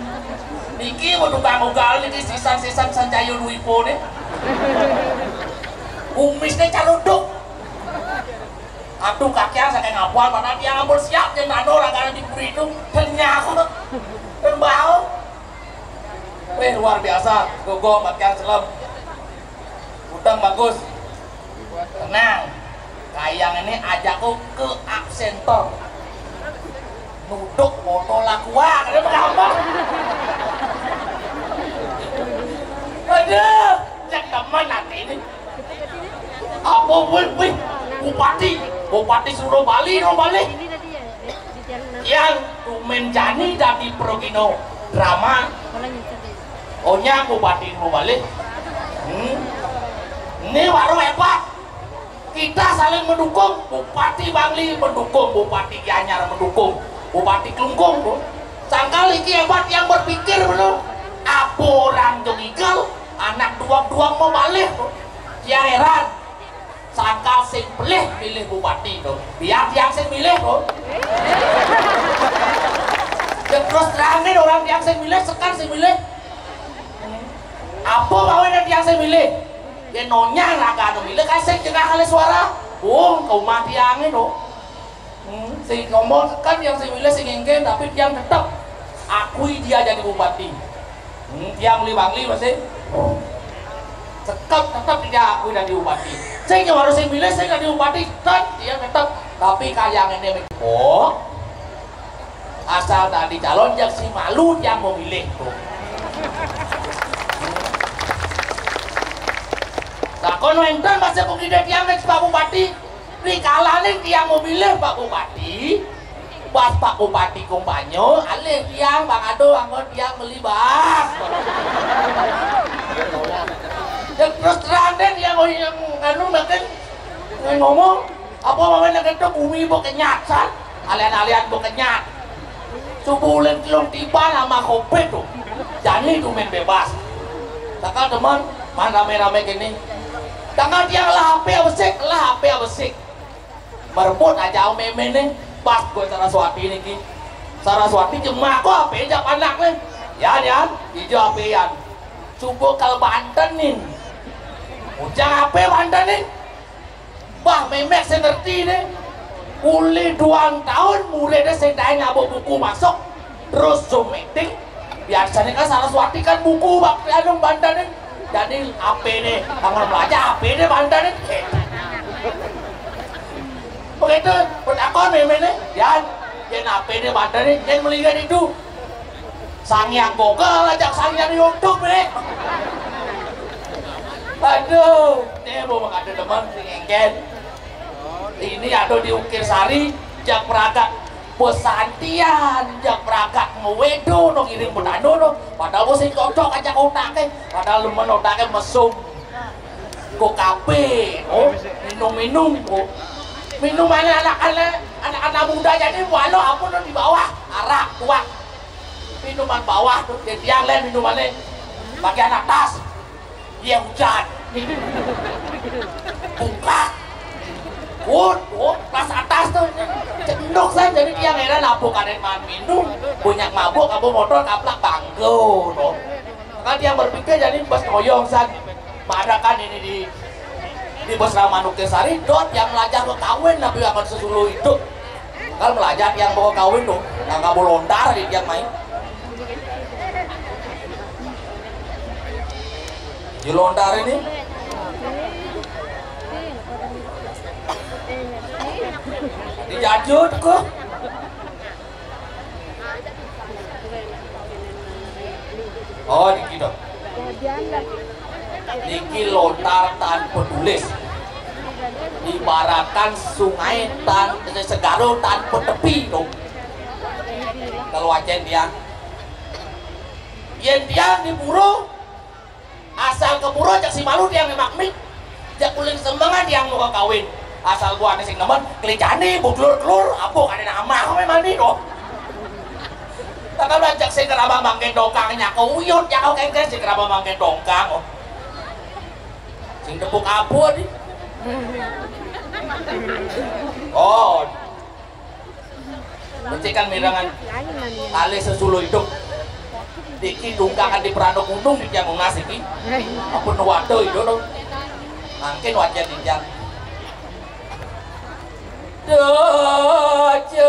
Niki mau tukang ugal niki sisan-sisan sanjayo luipo nih Umisnya caluduk Aduh kakian saya ngapuan padahal dia ngapul siap yang nano orang di Beritung Ternyata aku dan bau luar biasa, gogo makan selam udang bagus tenang kayang ini ajakku ke absentor nuduk foto lakua ada berapa aduh cek teman nanti ini apa wih Bupati suruh Bali yang tumen jani dari progino drama ohnya Bupati suruh Bali ini baru hebat, kita saling mendukung. Bupati Bangli mendukung, Bupati Gianyar mendukung, Bupati Klungkung tuh sangkal iki hebat yang berpikir bener apa orang jengikal anak duang-duang mau balik tuh yang heran sangkal sing pilih bupati tuh biar yang sing milih tuh ya terus terangin orang yang sing milih sekarang sing milih apa mau yang sing milih ya nonya raga milih kan sing jengah kali suara kau mati angin tuh si ngomong kan yang sing milih sing ingin tapi yang tetap akui dia jadi bupati yang Bangli masih tetap tidak akui jadi bupati saya harus yang milih saya jadi bupati dia tetap tapi kayak ini asal tadi calon yang si malu yang memilih tuh nah kalau enten masih mungkin dia Pak Bupati di kalahin yang memilih Pak Bupati pas Pak Bupati kumpanyo alih tiang Bang Ado anggot tiang melibas ya terus terang deh yang anu makin ngomong apa mamanya itu bumi bo kenyat san alian-alian bo kenyat subuhin kilong tiba sama kopi tuh jadi tuh main bebas takal teman mana rame-rame gini takal tiang lah HP abesik berebut aja meme nih pas gue Saraswati ini ki Saraswati cuma aku apa aja anak nih ya hijau apian subuh kalau Banten nih ujang apa Banten nih bah memek saya ngerti nih uli 2 tahun muridnya saya tanya buku masuk terus zoom meeting biasanya kan Saraswati kan buku waktu anu Banten nih jadi apa nih tangan belajar apa nih Banten nih begitu bertakon memangnya ya apa ini Banten nih yang melihat itu sangyang gogel ajak sangyang YouTube nih aduh ini mau ada teman ngengken ini ada di Ukir Sari jak peragak pesantian jak peragak ngewedo no ngiring penado no padahal bos cocok ajak otaknya padahal lumayan otaknya mesum kok kape minum minuman anak-anak muda jadi walau apa tuh di bawah arak tua minuman bawah tuh jadi yang lain minumannya bagian atas dia hujan buka pas atas tuh cendok saya jadi dia heran apa kalian main minum banyak mabuk apa motor kaplak banggo tuh kan dia berpikir jadi bos ngoyong san madakan ini di bos Ramanuk Kesari dot yang belajar ke kawin tapi akan sesuluh hidup kan belajar yang mau kawin tuh yang gak boleh lontar yang main di lontar ini dijajut kok oh diki dong niki lontar tanpa tulis ibaratkan sungai segaro tanpa tepi dong kalau wajan dia yang dia diburu asal keburu jak si malu dia ngemakmik jak kuling sembangan yang mau kawin asal gua ada sing nemen kelicani buklur-klur apa ada nama kau mandi dong tak kalau jak sing keraba mangke dongkangnya kau uyut ya kau kengkes sing keraba mangke dongkang oh sing tepuk abu nih oh mencikan mirangan kali sesuluh hidup diki dungkangan di Perano Gunung di yang ngasih ki apa nuwado itu dong mungkin wajan di yang Dajabani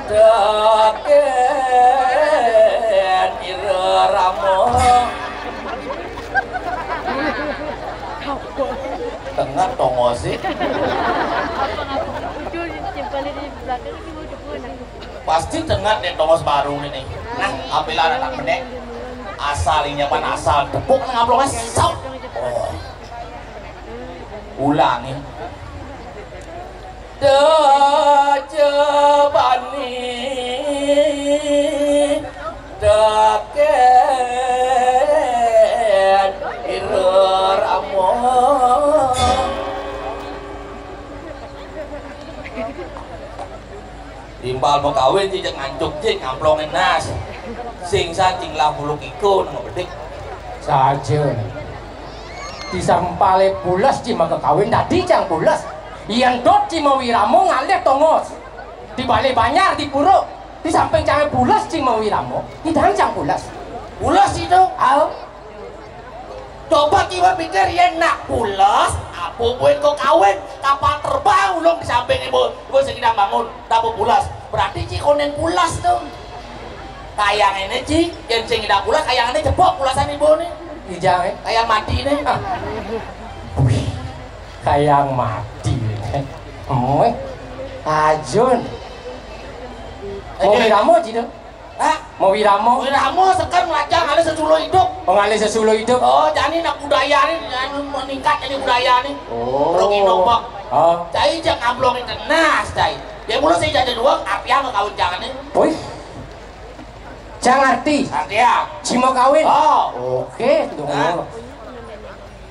Daken iramo tengah tongo sih pasti tengah deh tongos baru ini nah apabila anak menek asalinya pan asal tepuk ngablongnya sok ulangi dajabani daken iramo timbal mau kawin jejak ngancuk jek ngamplongin nas sing saking lahuluk iku nang bedik saja disampale bulas di maka kawin tadi cang bulas yang dot cima wiramo ngalih tongos di balik banyak di puruk di samping cang bulas cima wiramo di cang bulas itu al coba kita pikir ya nak bulas apa buat kau kawin kapal terbang ulung di samping ibu sedang bangun dapur bulas berarti cikonen bulas tuh kayang ini ci yang sedang bulas kayang ini jebok bulasan ibu nih hijau kayang mati nih kayang mati nih Ajun mau wiramo ci tuh mau wiramo sekarang ngajak ngalih sesulo hidup ngalih sesulo hidup oh jadi nak budaya nih meningkat jadi budaya nih belum hidup pak jadi jangan ngamblongin tenas jadi ya mulu sih jadi dua api yang kawin jangan nih wih jangan arti ya si mau kawin oke tunggu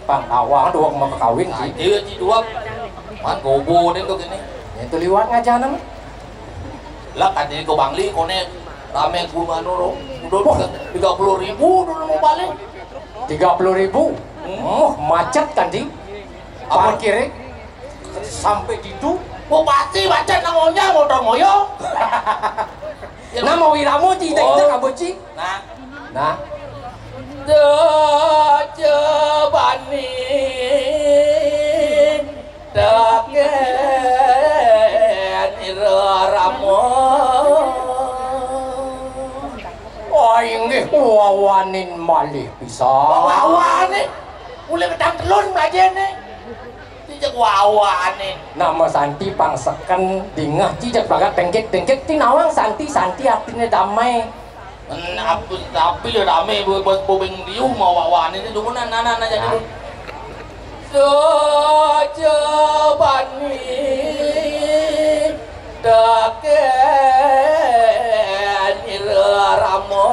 Bang awang dua mau kawin sih iya si dua man gobo deh tuh gini itu liwat ngajak nama lah kan jadi kau bangli kau nih rame gua udah 30.000 dulu mau balik 30.000 macet kan di parkirnya sampai gitu oh pasti macet namanya motor moyo nama wiramo cita itu kabuci nah dajabani daken iramo ini wawanin malih bisa wawanin mulai pedang telur aja nih cicak wawanin nama Santi pangseken dingah cicak banget tengkek tinawang Santi artinya damai tapi ya damai buat bobeng liu mau wawanin itu dulu nana jadi dajabani daken iramo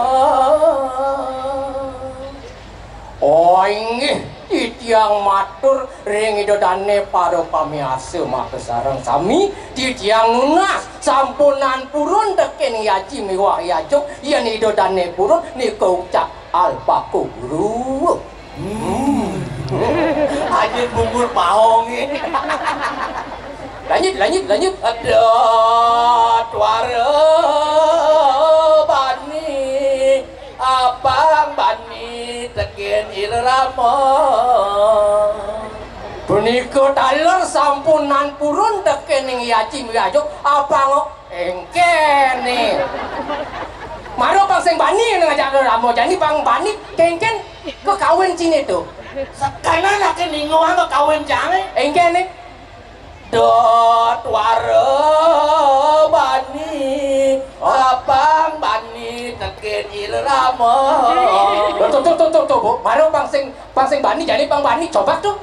inggih titiang matur ring idodane para pamiase maka sareng sami titiang nunas sampunan purun deken yaji miwah yajuk yen idodane purun nika ucap alpaku guru aja bubur paong lanjut ada tuara bani abang bani teken irama punika taler sampunan purun teken ing yaci miyajuk abang engkene maro bang sing bani ngajak ramo jani bang bani kengken ke kawin cine tuh sekarang laki ningo ke kawin jange engkene dot waro bani abang bani teken irama tuh bu maro bang sing bani jadi bang bani coba tuh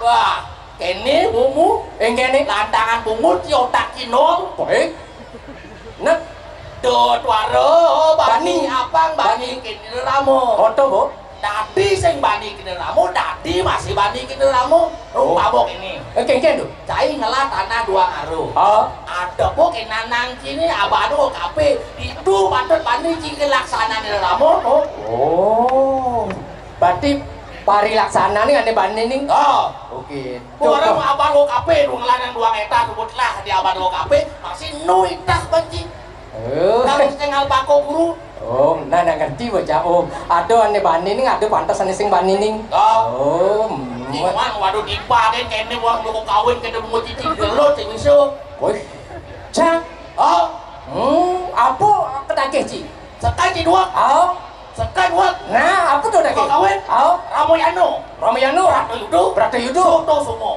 wah kene bumu kene lantangan bungut otak kinong nek dot waro bani abang bani teken irama foto bu dadi sing bani kene ramu dadi masih bani kene ramu mabok ini kengken tuh cai ngelah tanah dua ngaruh ada po kena nang kini abado kape itu patut bani cingke laksana kene ramu berarti pari laksana nih ane bani nih oke orang abado kape dua ngelanang dua ngeta sebutlah di abado kape masih nuitah banci harus tinggal bako guru nah ngerti bocah ada ane bani ning ada pantas ane sing bani ning Iman waduh dipaden kene wong lu kawin kene mau cicing gelut sing iso woi cang apa kedake ci sekai ci dua sekai dua nah apa tuh dake kawin Ramayano Ratu Yudo Soto Sumo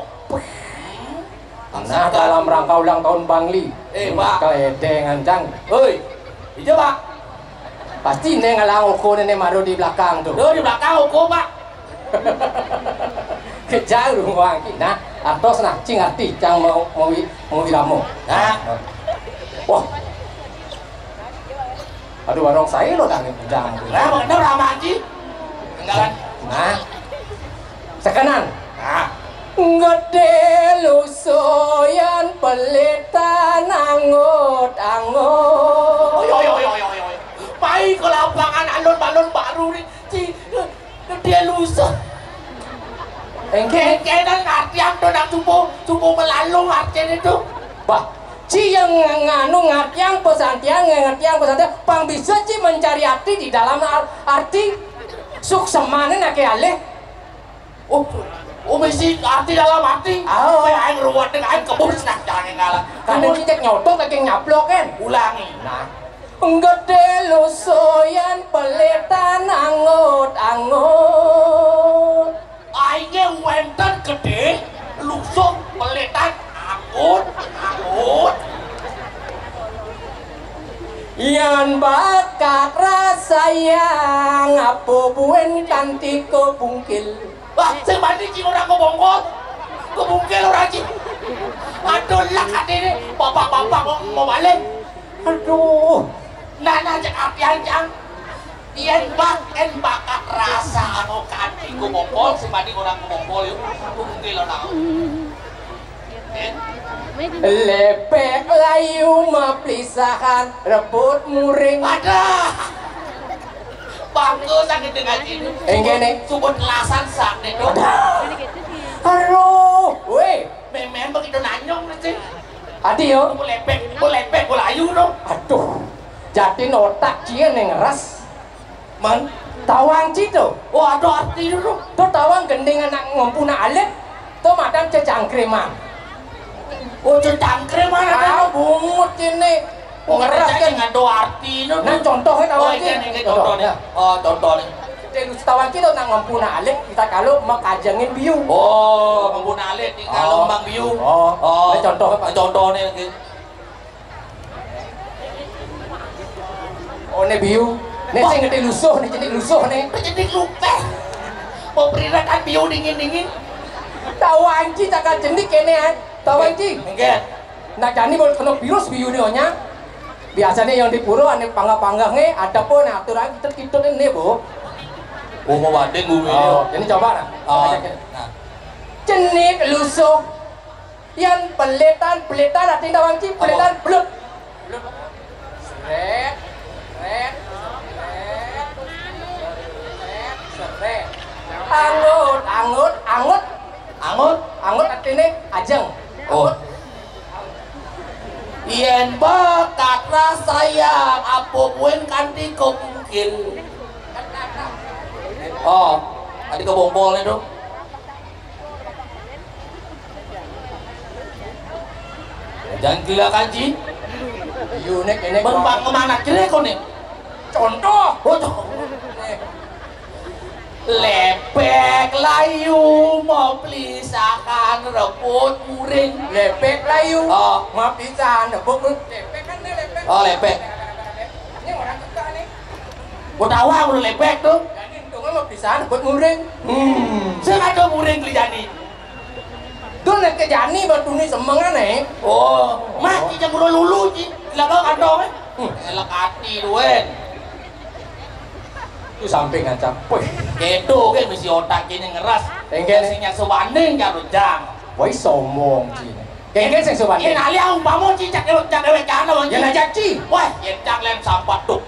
nah dalam rangka ulang tahun Bangli Pak keledeng ancang hijau Pak pasti neng ngalang uko nene maru di belakang tuh di belakang uko Pak Kejar rumah iki. Nah, atos nah cing arti cang mau wiramo. Nah. Wah. Aduh warung saya lo dah udang. Lah bener sama Haji. Tinggalan. Nah. Sekenan. Nah. Gede lusoyan pelitan angut-angut. Yo. Pai ke lapangan alun-alun baru nih. Dia lusuh. Engkenan artian tuh nak cupu melalung artian itu. Bah, ci yang nganu ngartiang pesantian pang bisa ci mencari arti di dalam arti suksemane nak aleh. Mesti arti dalam arti. Kayak aing ruwet dengan aing kebun nak jangan ngalah. Karena cicek nyotok kayak nyaplok kan. Ulangi. Nah. Gede lusoyan pelitan angut-angut. Aingnya wenten gede, lusuk pelitan angut. Yan bakat rasa yang apa buen kanti ko bungkil. Wah, sing mandi cing orang kebongkot. Kebungkil orang cing. Aduh lah katanya, bapak-bapak mau balik. Aduh. Nana cek artian cang. Yen bakat rasa anu kanti ku bongkol, sing mandi orang kebongkol yuk. Kebungkil orang. Lepek layu maplisahan rebut muring. Ada. Bangku sakit dengan ini. Enggene. Subut kelasan sakit itu. Aduh, weh. Memang begitu nanyong sih. Adi yo. Boleh lepek, boleh ayu dong. Aduh. Jadi otak cia yang ngeras. Man, Tawang cito. oh ada arti dulu. Tuh tawang gending anak ngumpuna alit. Tuh madam cecangkreman. Oh cecangkre mana kan? Ah, bungut ini. Ngeras Ngeras kan. kan ada arti dulu. Nah contohnya Oh tawang ini contohnya. Oh contohnya. Terus tawang kita nak ngumpuna alit. Kita kalau makajangin biu. Oh pengguna alit tinggal lembang biu. Oh. Nah, contohnya gitu. Oh ne biu. Ne sing ngeti lusuh, ne jenik lusuh ne. Jadi lupa. Mau perirakan biu dingin-dingin. Tawang ci tak jenik kene. Tawang ci. Enggak. Nak jani boleh kena virus biu ni onya. Biasanya yang di pura ane panggang-panggangnya ada pun aturan kita ini bu. Oh mau wadeng gue. Oh, jadi coba nah. Jenik lusuh. Yang peletan artinya tawang ci peletan bluk. Seret. Angut artinya ajeng. Oh. Yen bakat rasa yang apa buen kanti kau mungkin. Oh, tadi ke bompolnya dong. Jangan gila kanji. Unik ini. Bembang kemana kira kau nih? Contoh. Lepek layu mau pelisahan rebut muring. Lepek layu. Oh, Maaf pisan, rebut lepek kan nih lepek. oh lepek. Ini orang suka nih. Gua tahu udah lepek tuh. Jadi untungnya maaf pisan rebut muring. Saya ada muring beli jadi. Tuh nek ke jani batu ni semangan nih. Oh, mah kita buru lulu ji. Lalu kandong elak hati duen. Itu samping aja. Wih, Gitu kan mesti otak ini ngeras. Tenggen. Sinya sebanding karo jam. woi sombong cina. Kengke sing sowan. Yen ali umpama cicak dewek kana wong. Yen ajak ci. Wah, yen cak lem sampah tuh.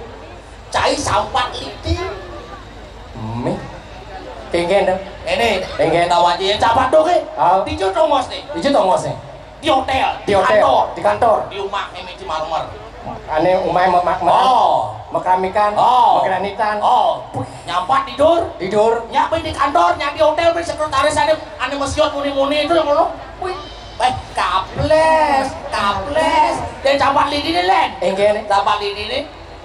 Cai sampah liti. Mi. Kengke dah. Ini Tenggen. tahu aja yen sampah tuh ke. Ah. Di Jotongos nih. Itu tongos nih. Di hotel, Di hotel, kantor, di kantor. di rumah ini di marmer. Ane umay Oh. makramikan, Oh. makranitan. Oh, nyampat tidur. Tidur. Nyampe di kantor, nyampe di hotel, di sekretaris ane mesiot muni-muni itu yang ngono. Wih, baik kaples. Dan campak lidi nih len. Kengke nih. Campak lidi nih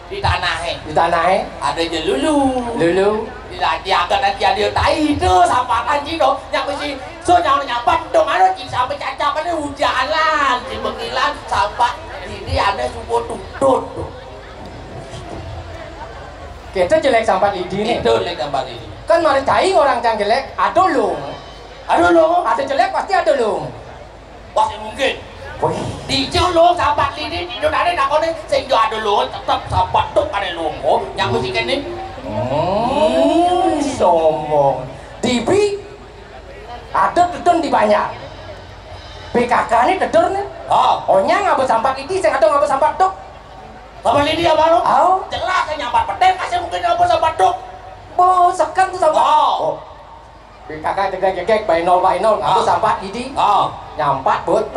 di tanahnya. Di tanahnya. Ada aja lulu. Lulu. Tidak diagak nanti ada tai itu sampahan cino. Nyampe si so nyampat dong ada cing sampai cacapannya hujanan, si bengilan sampah ini ada subuh tutut. Kita jelek sampai lidi nih. Itu lek campak lidi. Kan mari cai orang cang jelek, aduh lu. Ada lo, ada jelek pasti ada lo. Pasti mungkin. Di lo sahabat ini, di ada nakone sehingga ada lo tetap sahabat tuh ada lo. Oh, yang mesti kene. Sombong. Dibi ada dedon di banyak. PKK ini dedon nih. Oh, nya ngabut sampah ini, saya ada ngabut sampah tuh. Sampah ini apa lo? Oh, jelas kan nyampat petek, kasih mungkin ngabut sampah tuh. Oh, sekan tuh sampah. Oh. Kakak gegek by nol ngabut sampah ini. Oh. Nyampat buat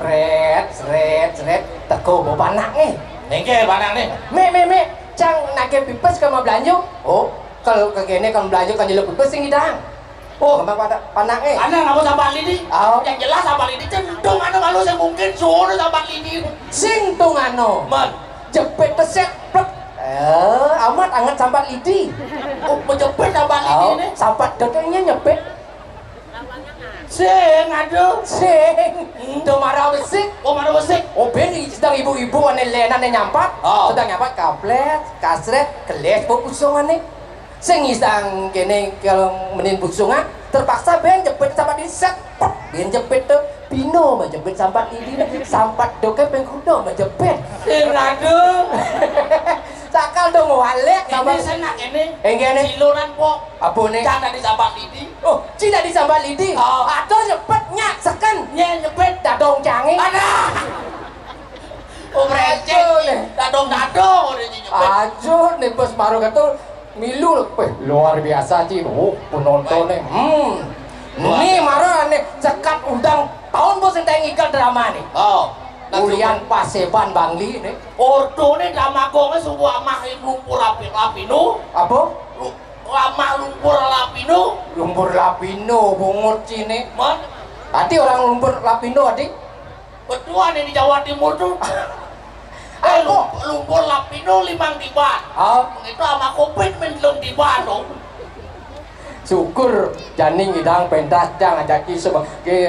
seret teko bawa panak nih. Nengke panak nih. Me cang nake pipes ke mau belanja. Oh, kalau kegene kan belanja kan jelek pipes sing idang. Oh, panak nih. Ana ngabut sampah ini. Oh. Yang jelas sampah ini centung anu kalau saya mungkin suruh sampah ini. Sing tung anu. Man, jepit peset plek. Amat anget sampah lidi. Oh, menjepit sampah lidi ini. Sampah dekenya nyepit. Sing, aduh, sing. Tuh marah besik. Oh, marah besik. Oh, beni sedang ibu-ibu ane lenan nyampat. Oh. Sedang nyampat kaplet, kasret, keles pusungan. Sing sedang kene kalau menin pusungan terpaksa ben jepit sampai di set. Ben jepit tuh pino menjepit sampai ini sampai doke pengkudo menjepit. Sing, aduh. Sakal dong walek sama senak ini. Engene siluran po. Apa nih? Cina di sambat lidi. Oh, Cina di sambat lidi. Oh. Atau nyepet nyak seken. Nyak nyepet dadong canggih. Ada. Oh receh. Dadong udah nyepet. Aduh, nih bos baru kata milu. Luar biasa sih. Oh, penontonnya. Nih marah nih sekat undang tahun bos yang ikut drama nih. Oh. Ulian Paseban Bangli nih. Ordo nih drama gongnya sebuah mahin lumpur lapino. Apa? Lama lumpur lapino bungut cine. Man? Tadi orang lumpur lapino adik. Betul nih di Jawa Timur tuh. Lumpur lapino limang tiban. Itu sama kopit menjelung tiban dong. Syukur janing idang pentas jang ajaki sebagai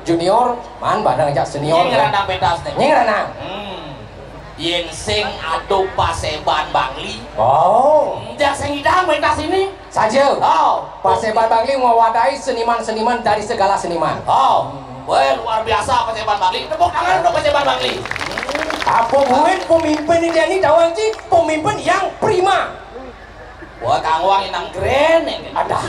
junior man badang ajak senior. Nyeng ranang pentas nih. Nyeng ranang. Yen sing adu Paseban Bangli. Oh. Jak sing idang pentas ini saja. Oh. Paseban Bangli mewadahi seniman-seniman dari segala seniman. Oh. Wah, luar biasa Paseban Bangli. Tepuk tangan untuk Paseban Bangli. Apa buin pemimpin ini dawang ci pemimpin yang prima. Wah, Kang Wang inang keren ada.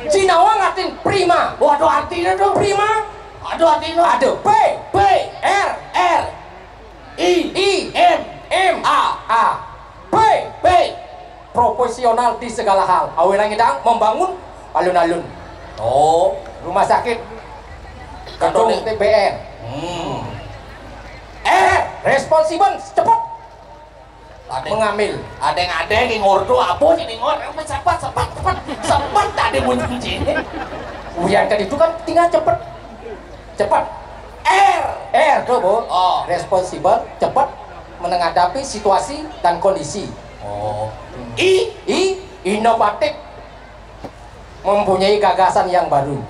Cina Wang artin prima. Waduh artinya tuh prima. Aduh artinya. Aduh P R I M A P profesional di segala hal. Awenang idang membangun alun-alun. Oh, rumah sakit. Gedung TPR. Responsibel cepat. Mengambil ada yang ngordo apa sih ngor cepat tadi muncul sini yang tadi itu kan tinggal cepat R tuh bu. Oh. Responsibel cepat menghadapi situasi dan kondisi. Oh. I inovatif mempunyai gagasan yang baru.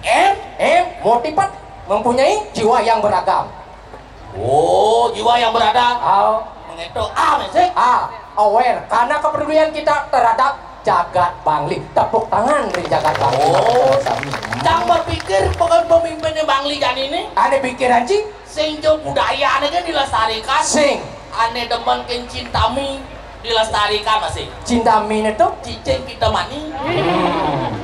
M motivat mempunyai jiwa yang beragam. Oh, jiwa yang beragam. Oh. Itu aware karena kepedulian kita terhadap jagat Bangli. Tepuk tangan dari jagat Bangli. Oh, jangan berpikir pemimpinnya Bangli kan ini. Ada pikiran sih. Sing jo budaya ane kan dilestarikan. Sing ane demen ken cintami dilestarikan masih. Cintami itu cicing kita mani.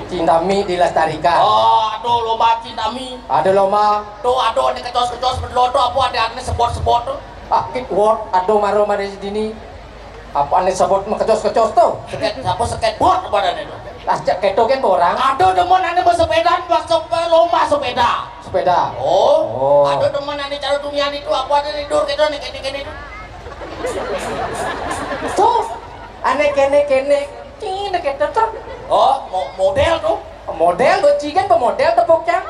Cintami dilestarikan. Oh, aduh lomba cintami. Ada lomba. Tuh aduh ane kecos-kecos berloto apa ada ane sebot-sebot tuh. Akit word ado maro mari dini apa ane sabot makecos-kecos tuh skateboard badannya tuh ajak keto kan orang ado demen ane bersepeda masuk lomba sepeda oh ado demen ane cara dunia itu aku ada tidur keto nih kene tuh ane kene ini keto tuh oh model tuh model becikan pemodel tepuk cang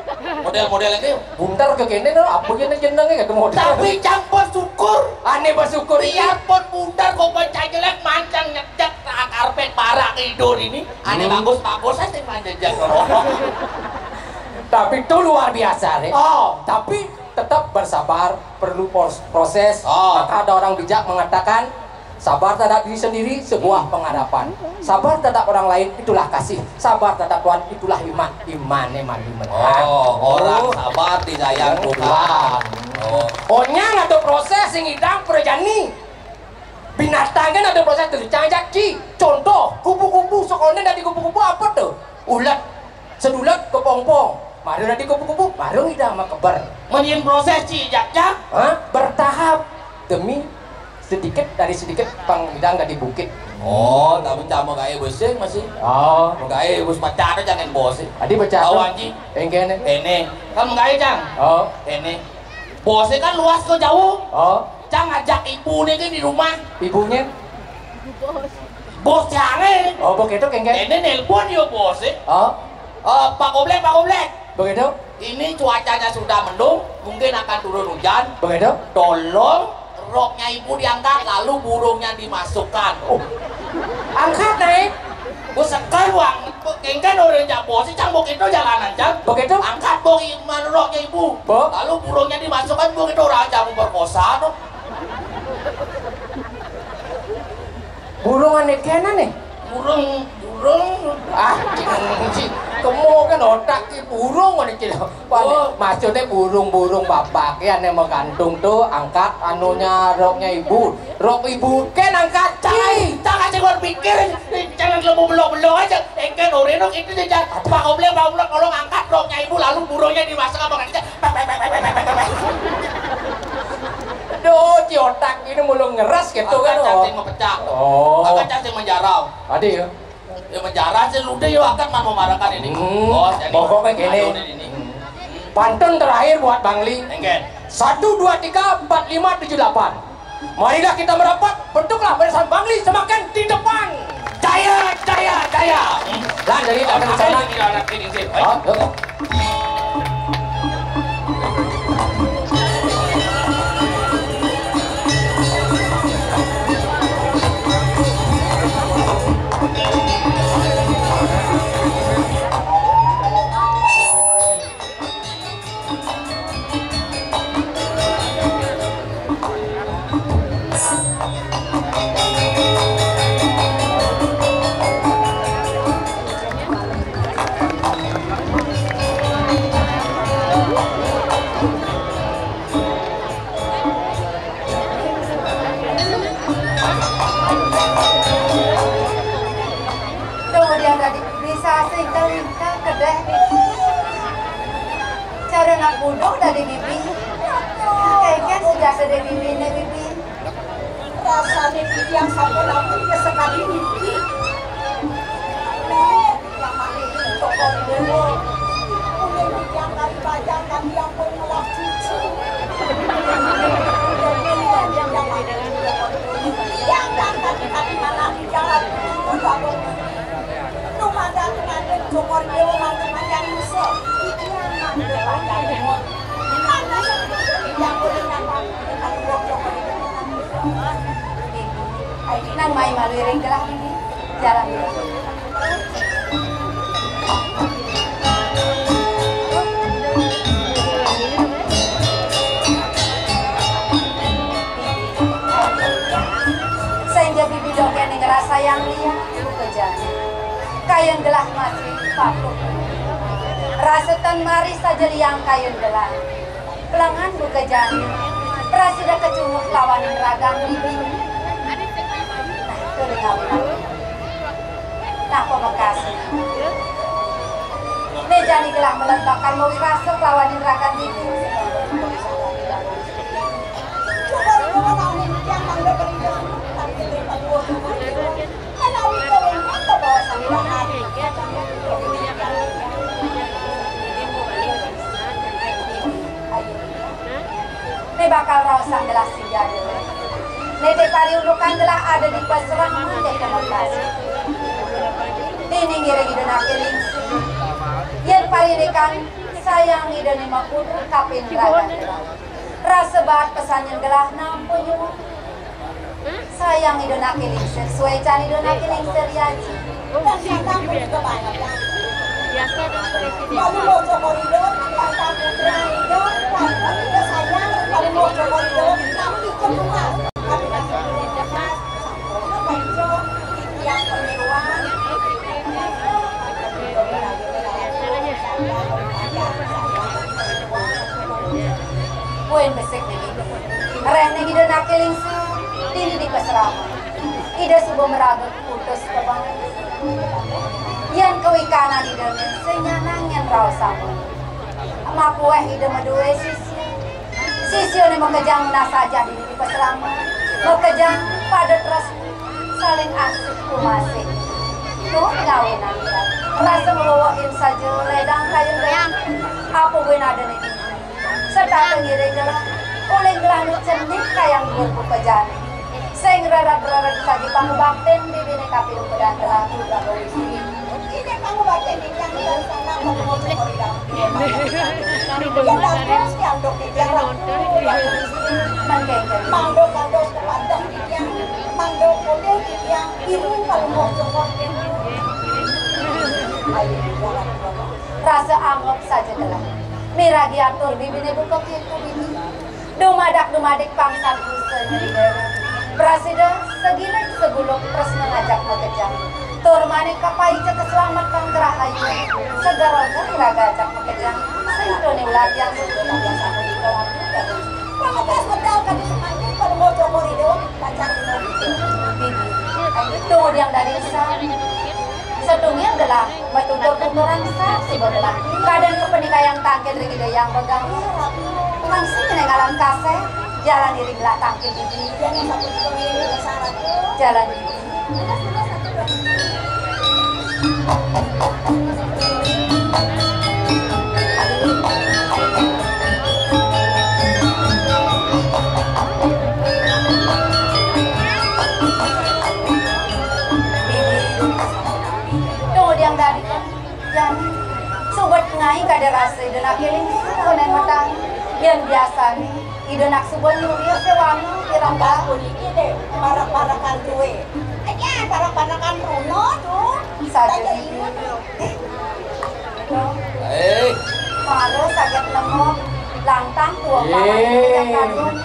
model itu buntar ke kene no apa yang jenengnya gitu model tapi cang bersyukur aneh bersyukur biarpun buntar kok baca jelek mancang nyecek karpet parah tidur ini aneh bagus saya manjang tapi itu luar biasa deh tapi tetap bersabar perlu proses maka ada orang bijak mengatakan Sabar terhadap diri sendiri sebuah pengharapan. Sabar terhadap orang lain itulah kasih. Sabar terhadap Tuhan itulah iman. Iman menang. Orang sabar disayang Tuhan. Onyang ada proses yang hidang perjani. Binatang kan ada proses tuh. Canjaki. Contoh kupu-kupu sekolah dari kupu-kupu apa tuh? Ulat, sedulat, kepompong. Baru dari kupu-kupu, baru hidang makebar. Menyin proses cijaknya. Bertahap demi sedikit dari sedikit panghidang dari bukit. Oh, tapi camu kayak bosing masih. Oh, Kayak bos pacar jangan bos. tadi baca Awan ji. Engkene. Ini kan kayak cang. Oh, Ini bosnya kan luas ke jauh. oh, Cang ngajak ibu nih di rumah. ibunya. Bos jangan. Oh, begitu engkene. Ini nelpon yo bosnya. Oh, Pak Goblek, Pak Goblek. begitu. Ini cuacanya sudah mendung, mungkin akan turun hujan. Begitu. Tolong roknya ibu diangkat, lalu burungnya dimasukkan. Angkat naik. Bos sekarang, kengken orang jak bos, cang bok itu jalanan cang. Begitu. Angkat bok mana roknya ibu. Bo. Lalu burungnya dimasukkan, bok itu orang jamu berkosa no. Burung aneh kena nih. Burung. Kamu kan otak ki burung ngene iki lho. Maksudnya burung-burung bapak ki ane menggantung tuh angkat anunya roknya ibu. Rok ibu kan angkat cai. Jangan jangan pikir, jangan belok aja. Engken orang itu saja. Pak Goblek, tolong angkat roknya ibu, lalu burungnya dimasukkan makan aja. Aduh, ci otak ini mulu ngeras gitu kan. Cacing mempecah. Oh. Akan cacing menjarau. Adi ya. Ya menjarah sih ludah yo akan mau marahkan ini. Bos, jadi Pokoknya gini. Pantun terakhir buat Bang Li. Engken. 1, 2, 3, 4, 5, 7, 8. Marilah kita merapat, bentuklah barisan Bang Li semakin di depan. Jaya, jaya, jaya. Lah jadi akan di sana. Oh, yuk. Cara nak budok dari bibi, kayaknya sudah ada bibi nih bibi. Rasanya bibi yang sampai lampunya sekali bibi. Yang mana itu cokol dulu. Mungkin bibi yang kali bajang kami yang pun ngelak cucu. Yang kali malah di jalan rumah dan dengan cokol dulu manteman yang musuh. Nang may maliring gelah ini jalan sehingga bibi dok yang ngerasa yang lihat kejadian kain gelah masih patut rasutan mari saja liang kain gelah pelangan buka jani prasudah kecumuk lawan ragang bibi nah itu dengan nah pemekasih mejani gelah meletakkan mau rasuk lawan ragang bibi Ini bakal rausang gelas singgah dulu. Nete pariulukan gelah ada di pasrah mandek demokrasi. Ini ngira ide nakiling. Yang parilikan sayang ide lima kudu kapin raga gelah. Rasa bahat pesannya gelah nampun yuk. Sayang ide nakiling sesuai can ide nakiling seriaji. Dan yang nampun juga banyak ya. Kalau mau cokor ide, pantang putra ide, pantang ide sayang. Kalau mau cokor ide, kamu ikut rumah. Kami kasih Poin besek nih. Rene ide nakeling su, dini di peseraman. Ide subuh meragut putus kebang. Yang kewikanan ide senyanang yang raw sama. Mapueh ide medue sisi. Sisi ini mekejang saja di peseraman. Mekejang pada terus saling asik kumasik. Tuh ngawinan. Rasa membawain saja ledang kayu dan apa gue nada nih. Serta tenggiri gelah, oleh gelah nu cendik kayang berpukajani. Seng rara-rara saja pangubakten di bini kapilu kedan gelah juga berisi. Ini pangubakten di yang dan sana mau koridang. Ya langsung yang dok di jalan. Mangdo kandos kepadang di yang, mangdo kode di yang biru kalau mau cokot. Rasa anggap saja telah. Mira diatur bibine buka kitu bibi. Dumadak-dumadik pangsan usaha nyeri dewa. Prasida segilek seguluk terus mengajak mekejang. Tur manik kapai je keselamat kang gerah ayu. Segara raga ajak mekejang. Seintone ulajan sesudah biasa di kawan. Pamakas medal kadi semanjing pada mau cokori dewa pacar bibi. Itu yang dari sana. Sedungnya adalah betul-betul saksi adalah keadaan kepenikahan tangkil ringida yang pegang langsung menenggalan kase jalan diri belah tangkil gigi jalan gigi sobat ngai kada rasa ide nak keling konen matang yang biasa nih ide nak subon nuria sewanu kirang aku niki deh para-parakan duwe aja para-parakan runo tuh saja ini malu sakit nemu lantang tua banget yang kandung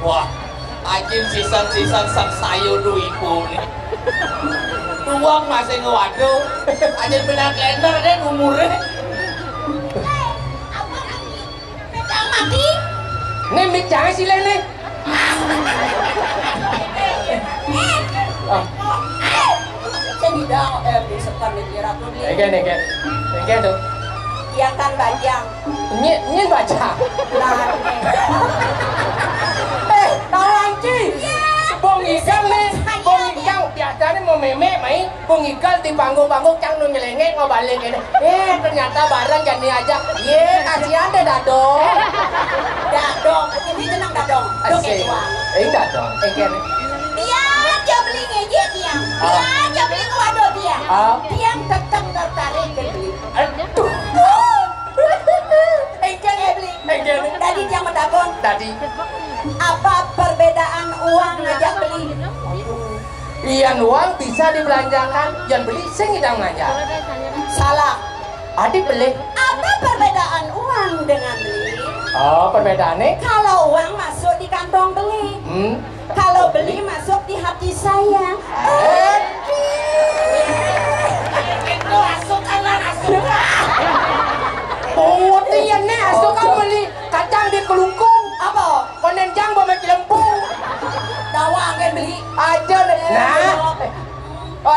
wah, ajin sisan-sisan sang sayo duiku nih. Tuang masih ngewaduh, ajin benar kalender deh umurnya. Apa lagi? Pedang mati? Nih mik jangan sih lene. Cenidang disekan dikira tuh dia. Egen tuh. Iya kan bajang. Nyen baca. Talanci. Bong ikan nih, bong ikan biasanya mau meme main, bong ikan di panggung-panggung cang nu ngelengek ngobalik ini. Ternyata barang jadi aja. Kasihan deh dadong. Dadong, ini tenang dadong. Asik. Dadong, egen. Dia aja beli ngejek dia. Dia aja beli ke waduh dia. Dia tetap tertarik ke beli. Aduh. Egen. Tadi dia mendagon. Tadi. Apa perbedaan uang ngajak beli? Iyan uang bisa dibelanjakan, yang beli sing idang ngajak. Salah. Adik beli. Apa perbedaan uang dengan beli? Oh, perbedaannya? Kalau uang masuk di kantong beli. Kalau beli masuk di hati saya. Itu asukanlah asukan. Oh, dia nih asukan beli kacang di kelungkung. Apa? Konenjang bawa lempung. Dawang kan beli. Aja deh. Nah,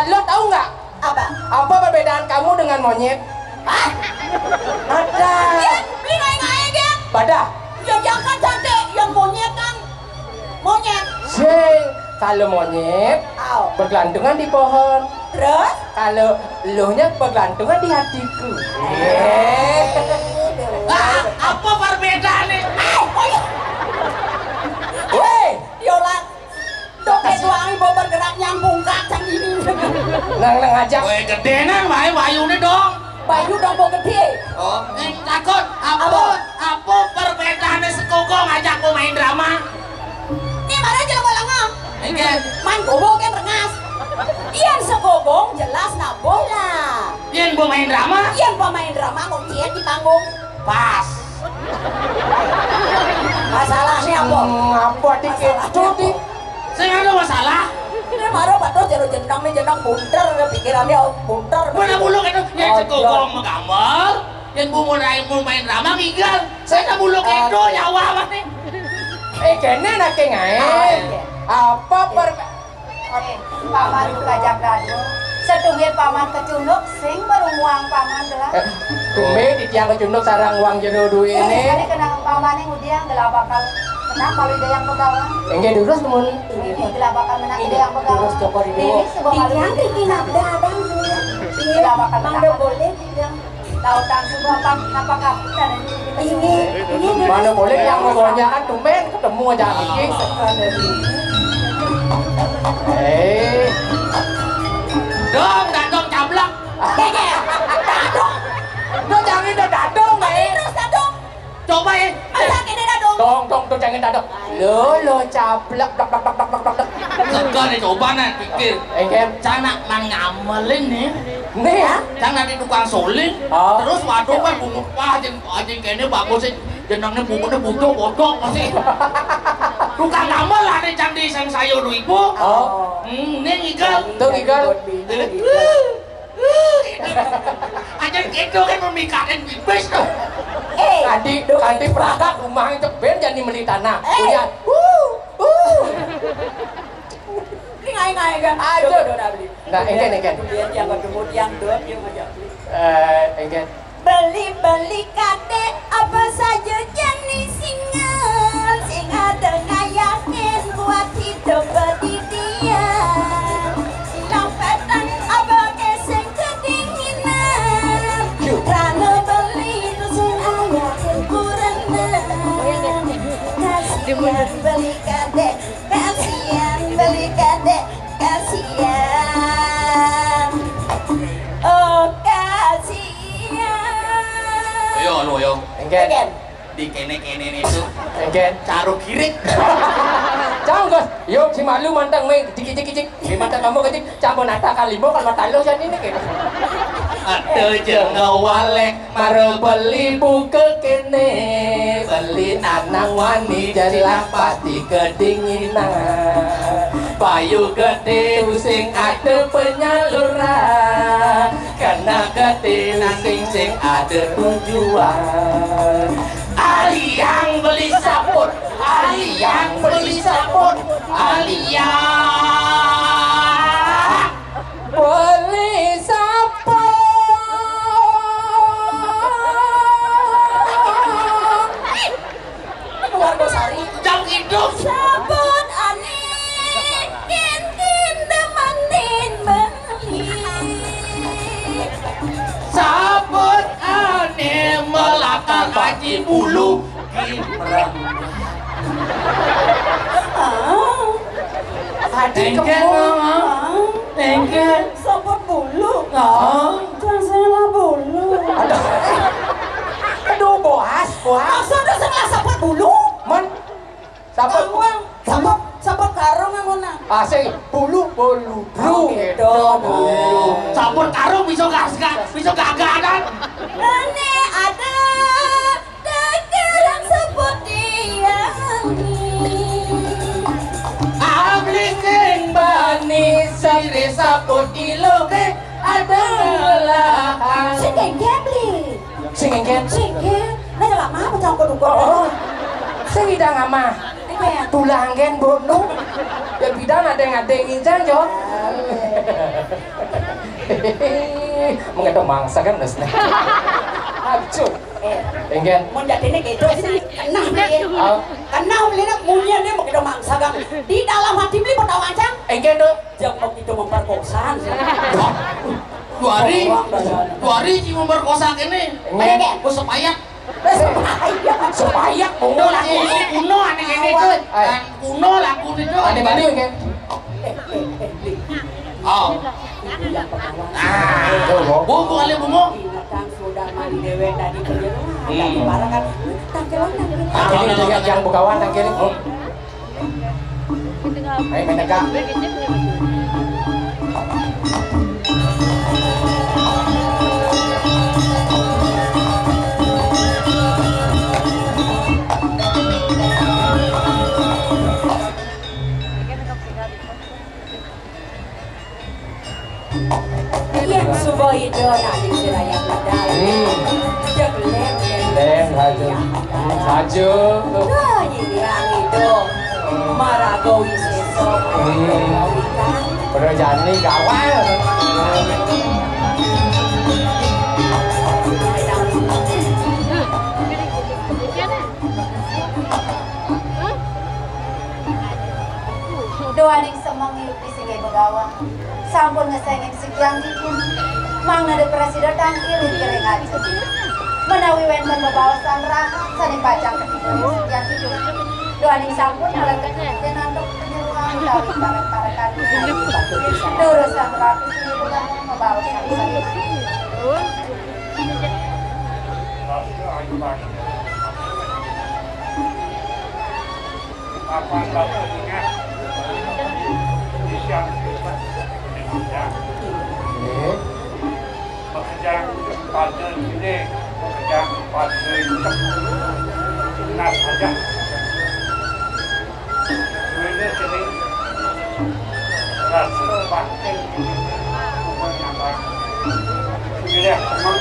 lo tahu nggak? Apa? Apa perbedaan kamu dengan monyet? Hah? Ada. Ya, beli naik-naik dia. Pada. Ya jangan cantik, yang monyet kan monyet. Sing, kalau monyet bergelantungan di pohon. Terus? Kalau eluhnya bergelantungan di hatiku. Apa perbedaannya? Weh, Yola, doket wangi bawa bergerak nyambung kacang ini. nang aja. Weh gede nang wae wayune dong. Bayu dong bawa gede. Oh, takut apa perbedaannya sekongkong ngajakku main drama? Ini mana aja lo langam? Egen. Main gobok kan rengas. Iyan segobong jelas nak bola. Yen gua main drama? Iyan pemain drama mau ciet di panggung. Pas. Masalahnya apa? Apa dikit? Cuti. Saya ada masalah. Ini marah bato jero jendang nih jendang bunter lebih pikirannya putar. Mana buluk itu? Yang sekogong menggambar, yang mau main drama gigal. Saya tak buluk itu nyawa mas nih. Kene nak kengai. Apa per? Paman buka jagado. Setungir paman kecunduk, sing beruang paman gelah. Tumbe di tiang kecunduk sarang uang jero duit ini. Jadi kena paman yang udiang gelah bakal menang kalau ide yang pegawan. Enggak terus temun. Ini gelah bakal menang ide yang pegawan. Ini sebuah malu. Yang bikin ada abang dulu. Gelah bakal menang. Mana boleh bilang. Lautan sebuah apa kapitan ini. Mana boleh yang ngomongnya kan tumben ketemu aja ini. Dong, dadong cablak. Nó jangan dah dadong mai. Coba ya. Dong jangan dadong. Lo caplak blak. Segar nih coba nih pikir. Engkem. Cana nang ngamelin nih. Nih ya. Cana di tukang solin. Terus waduh kan bungut wah anjing kayaknya bagus sih. Jenangnya bungutnya butuh bodok masih. Tukang ngamel lah nih candi sang sayur ibu. Ini igal. Tuh igal. Aja itu kan memikirkan bibis tuh. Kanti perangkat rumah itu ben jadi beli tanah. Punya. Ini ngai kan. Aduh. Nah, engken. Kemudian dot yang ngajak beli. Engken. Beli kade apa saja jenis sing ada ngayakin buat hidup berdirian. Lampetan abang eseng kedinginan. Rana beli itu sing ayakin kurenan. Kasian beli kade, kasian. Oh kasian. Yo. Engken. Di kene itu. Engken. Caru kirik. Jangan guys, yuk si malu mantang main cik. Mantang kamu kecik, campur nata kalimo kalau mata lo jadi ini kayak. Ada jeung walek mare beli buke kene, beli nanang wani dari lapati kedinginan. Payu gede sing ada penyaluran, karena gede sing ada tujuan. Ali yang beli sabun, Ali yang beli sabun, Ali yang beli sabun. Keluarga Sari. Jam hidup. Sabun aneh, kin demenin beli. Sabun aneh melakar haji bulu. Engken. Sabun bulu. Kan salah bulu. Aduh, boas. Maksudnya salah sabun bulu? Sabun karung yang mana? Asik, bulu. Gitu. Sabun karung bisa gagadan. Aneh ada dagang seperti Ablikin bani siri sabut iloke adalah Singengken. Nah jangan mah macam kodok. Sing idang ama. Tulanggen bono. Ya bidan ada insan jo. Mengetok mangsa kan nesne. Acuh. Engken. Mau jadinya gitu sih. Kenah beli nak munyan dia mau kita mangsa gang. Di dalam hati beli mau wancang. Engken tuh. Jangan mau kita memperkosa. Dua hari sih memperkosa kene. Aku sepayak. Supaya Kuno aneh kene tuh. Kuno laku itu. Ane Bali engken. Oh. Bungo kali bungo. Sudah mandi dewe tadi kerja rumah. Parah kan. Tangkilan yang bukawan tangkilan. Ayo menegak. Yang subuh itu nanti sirayang padal. Jeglem Leng haju. Haju. Nah, yang itu maragowi seso. Berjani kawal. Doa ning semang yuk di sige begawa. Sampun ngesengeng sekian dikun. Mang nade presiden tangkil kering aja. Menawi wenten bebawasan rahat saling pacang ketiga sekian dikun. Doa ning sampun malah dan nantuk penyeruan utawi parek-parekan. Durusan ratus ini begawa membawasan saling. Apa bapak ingat siang pekerjaan pada ini pekerjaan pada nas saja ini jadi rasa pakai menambah ini semang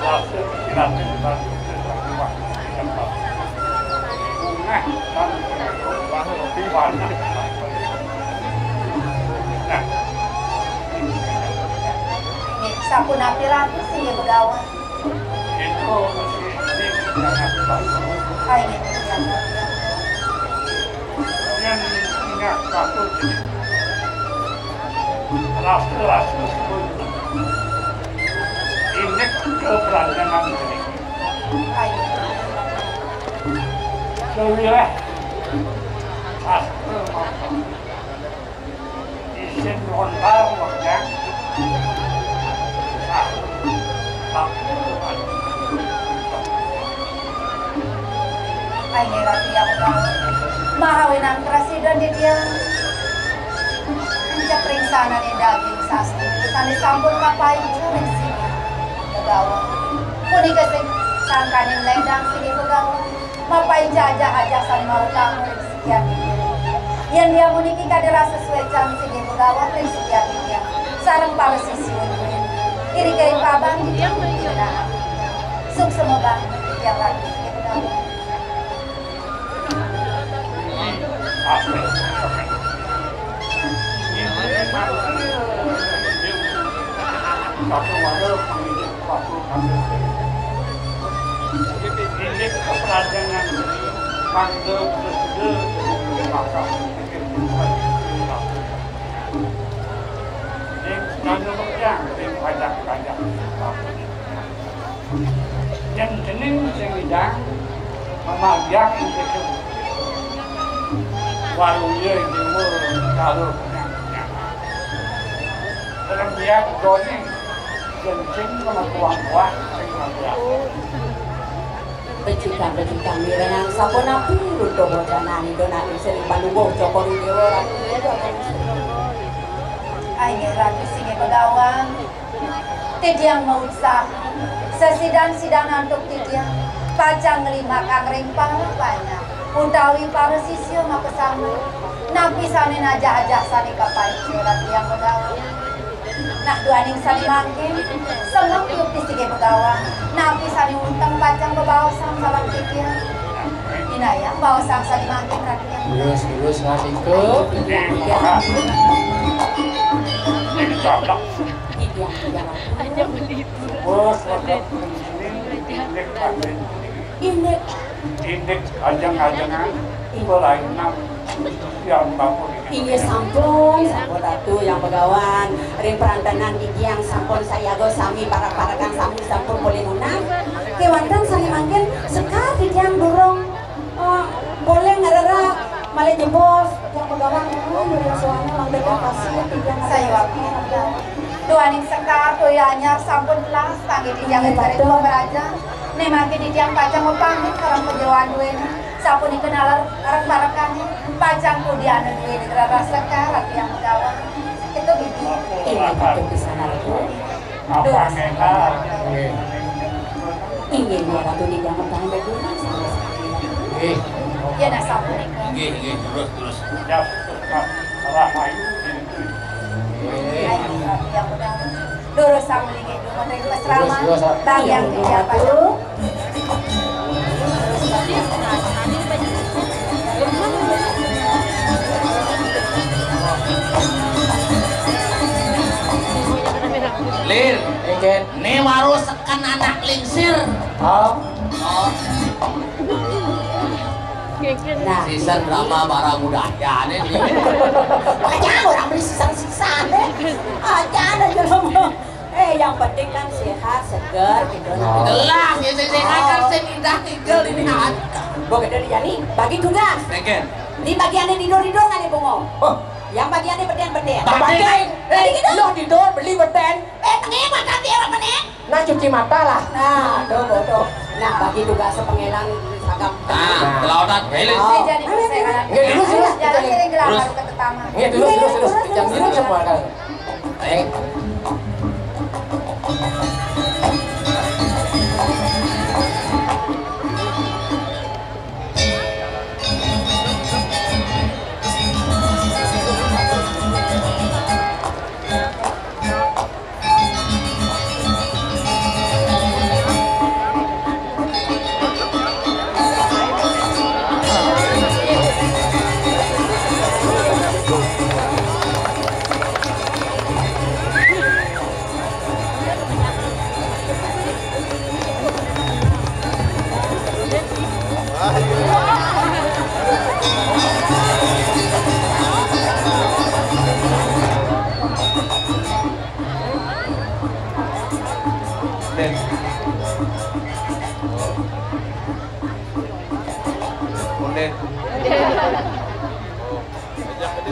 rasa dilatih Sampun api ratus sih ya begawa. itu ini sangat bagus. Kayak Yang ingat satu rasu ini keberanian ini. Sewilah isin hontar waknya ay ngerti yang mahawinang presiden di dia mencap ringsanan di daging sasti sani sambut kapai jaring sini begawa puni kesing sangkanin ledang sini begawa mapai jajah aja sani mau tamu sekian yang dia muniki kadera sesuai jam sini begawa sekian dia sarang para sisi iri-kiri pabang di dia suk semoga yang lagi sini begawa satu wadah pemilik satu kami ini keperanjangan panggil presiden maka ini kami berjang di pajak-pajak yang jenis yang hidang memajak itu walunya timur kalau dalam dia doni kencing sama tuang-tuang Becika mirenang sampun api rudo bocanani donani sering pandugo Joko Widodo ay ratu singe begawang tidiang mau usaha sesidang-sidang nantuk tidiang pacang lima kang rimpang banyak utawi para sisyo makasama napi sani najah-ajah sani kapai surat yang begawang nah duaning sani mangkin semang tiup disige begawang napi sani untang pacang bebawasan salam tidiang inayang bawasang sani mangkin rakyat Lulus ngasih ke ini cocok bos ini indeks ajang-ajangan kelainan yang bapak Iya sampun ratu yang begawan ring perantanan di yang sampun saya go sami para-parakan sami sampun boleh nunang kewantan sami mangkin sekali yang dorong boleh ngarara malah jebos yang begawan yang suami memberikan pasir saya wapi doaning sekar doyanya sampun belas tangi di yang dari tua beraja nih makin di yang pacang pamit orang penjauhan duena sampun dikenal orang parakannya pacang kudian duwe di gerabah sekar yang begawan itu bibi ini betul di sana apa mengal ingin dia ratu di yang bertahan berguna sama sekali ya nah sampun terus ya Lurus sama lagi dulu dari pesrama bagian kerja padu. Lir, Ini baru sekan anak lingsir. oh, Nah, Season drama para budaya nih. jangan orang beli sisa-sisa deh. Jangan aja lo. Yang penting kan sehat, segar, gitu. Jelas ya saya kan senidah tinggal ini ada. Gue gede Jani, bagi tugas. Negen. Di bagiannya tidur-tidur nggak nih bungo? oh, Yang bagiannya beden-beden. beden, lo tidur beli beden, Pengen makan dia apa nih? nah cuci mata lah. Nah, bodoh. Nah, bagi tugas pengelang sagam. Nah, kelautan belis. Jadi persekan. Nggak, terus. Jalan kiring gelar baru ke tetangga. Nggak, terus, jam biru semua kan.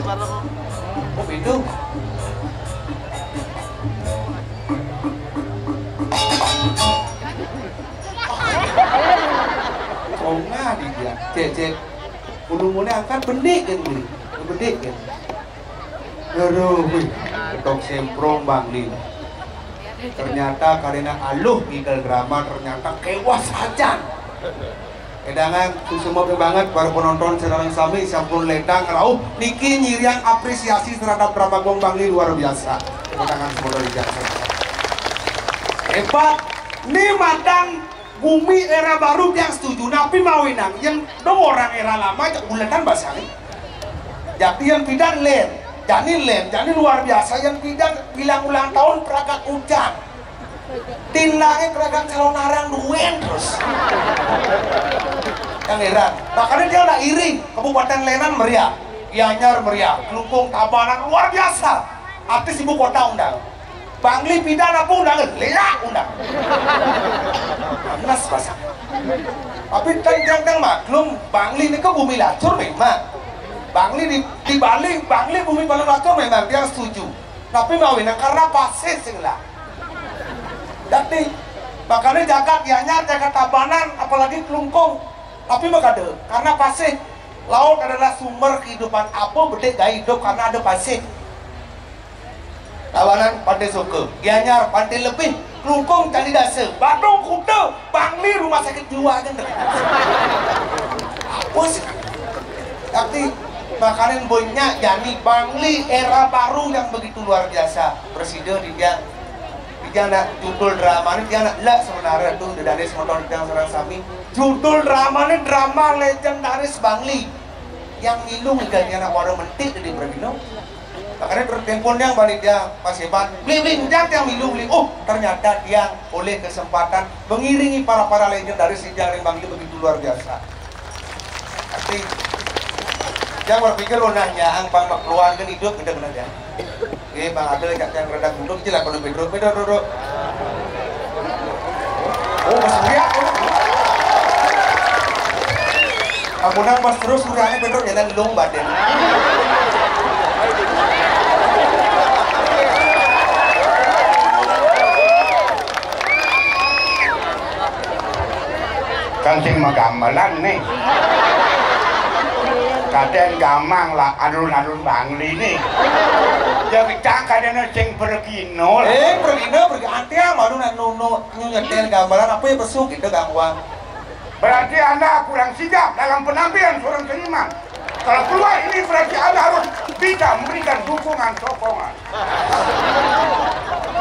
Oh, bidung. Oh, ngadi dia. Cek. Ulumune angkat benik kan beli. Benik kan. Aduh, tok semprong Bang Lin. Ternyata karena aluh ngidal drama ternyata kewas aja. Edangan semua banget para penonton sekarang sami sampun ledang rauh niki nyiriang apresiasi terhadap drama Gong Bang Lin luar biasa. Tepuk tangan semua dari Jakarta. Hebat. Ini madang bumi era baru yang setuju napi mawinang yang dong orang era lama buletan bahasa ini. Jadi yang tidak len. Jadi luar biasa yang tidak bilang ulang tahun peragak hujan. Tinlangnya peragak calon narang duen terus. Yang heran, makanya dia udah iri. Kabupaten Lenan meriah, Gianyar meriah, Kelungkung, Tabanan luar biasa. Artis ibu kota undang. Bangli pidana pun undang, leak undang. Panas bahasa. Tapi teng maklum, Bangli ini ke bumi lacur memang. Bangli di Bali, Bangli bumi paling lacur memang dia setuju. Tapi mawinang karena pasir sing lah. Jadi makanya jaga Gianyar, jaga Tabanan, apalagi Kelungkung. Tapi makanya karena pasir, laut adalah sumber kehidupan. Apa bedek gaya hidup karena ada pasir. Tabanan pantai suka, Gianyar pantai lebih, Kelungkung candi dasar, Badung kuda, Bangli rumah sakit jiwa aja. Apa sih? Tapi makanan boynya Yani Bangli era baru yang begitu luar biasa. Presiden dia nak judul drama ini dia nak lah sebenarnya tuh dari nonton yang serang sami. Judul drama ini drama legendaris Bangli yang ngilu dan dia nak warung mentik di Berbino. Makanya tertempon yang balik dia pas hebat beli yang milu beli. Oh ternyata dia oleh kesempatan mengiringi para legendaris yang Bangli begitu luar biasa. Tapi jangan berpikir lo nanya bang keluarga hidup kita benar ya. Bang Adel yang rada gundung jelas kalau bedro. Oh masih lihat. Amunang mas terus urangnya bedro jalan long badan. Kancing magamalan nih. Kaden gamang lah alun-alun Bangli nih. Jadi cak kadang sing bergino. Pergi antia malu nak nyetel gambaran apa ya besuk gitu gangguan. Berarti Anda kurang sigap dalam penampilan seorang seniman. Kalau keluar ini berarti Anda harus bisa memberikan dukungan sokongan.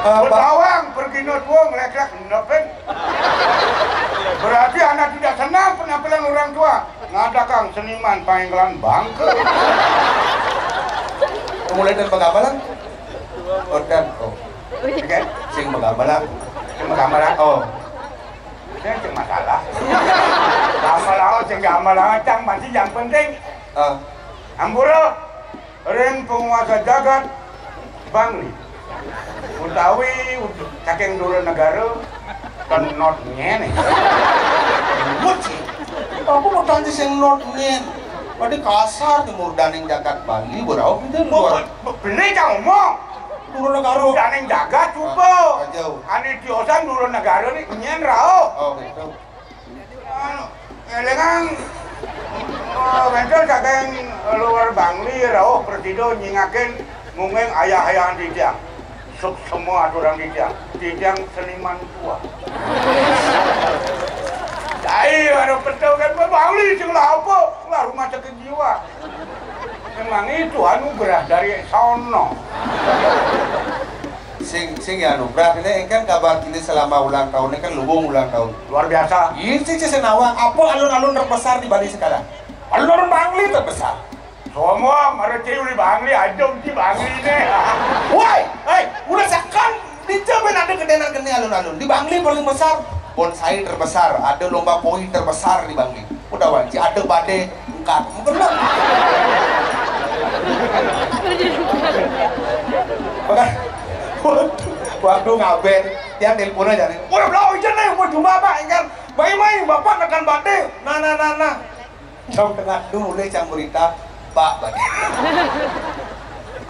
Betawang pergi notwong lek-lek nopen. Berarti anak tidak senang penampilan orang tua. Ngadakan seniman panggilan bangke. Mulai dari penggambaran? Order. Oh. Oke, Sing penggambaran. gambaran. Oh. Ini cuma masalah. Gambaran sing gambaran cang masih yang penting. Ampura, rem penguasa jagat Bangli. Utawi saking dulu negara kan notnya nih. Muci. Aku mau tanya sing notnya. Pada kasar timur daning jagat Bali berapa itu luar. Bener cang ngomong. Dulu negara. Daning jagat coba. Jauh. Ani diosan dulu negara nih nyen rao. Oh gitu. Elengan Wentel saking luar Bangli rao pertido nyingakin ngungeng ayah-ayahan dijang. Semua aturan dijang seniman tua. Jadi ada betul kan Bangli sing lah apa? Lah rumah sakit jiwa. Memang itu anugerah dari sono. Sing ya anugerah ini kan kabar ini selama ulang tahun ini kan lubung ulang tahun. Luar biasa. Ini sih senawang apa alun-alun terbesar di Bali sekarang? Alun-alun Bangli terbesar. Semua mereka di Bangli aja di Bangli ini. Woi, udah sekan dijamin ada gede alun-alun. Di Bangli paling besar, bonsai terbesar, ada lomba koi terbesar di Bangli. Udah wanci, ada badai engkat, mungkin lah. Waduh ngaben, tiap telepon aja nih. Udah belau aja nih, mau jumpa apa? Ingat, main bapak nekan badai. Nah. Jam tengah dulu deh cang berita, Pak badai.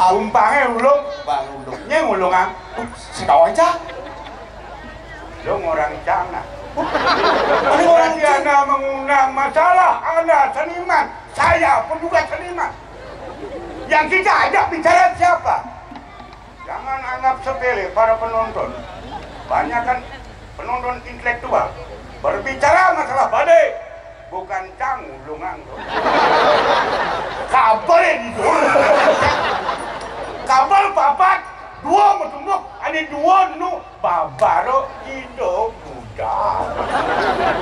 Umpangnya ulung, Bang ulung. nyeng ulung ah. Si tahu aja. Lo orang cana. Ini orang Berarti Anda mengundang masalah, Anda seniman, saya pun juga seniman. Yang kita ajak bicara siapa? Jangan anggap sepele para penonton. Banyak kan penonton intelektual. Berbicara masalah badai, bukan cangulungan. Kabel itu. Kabel papat, dua metumbuk, ada dua nu babaro hidup muda.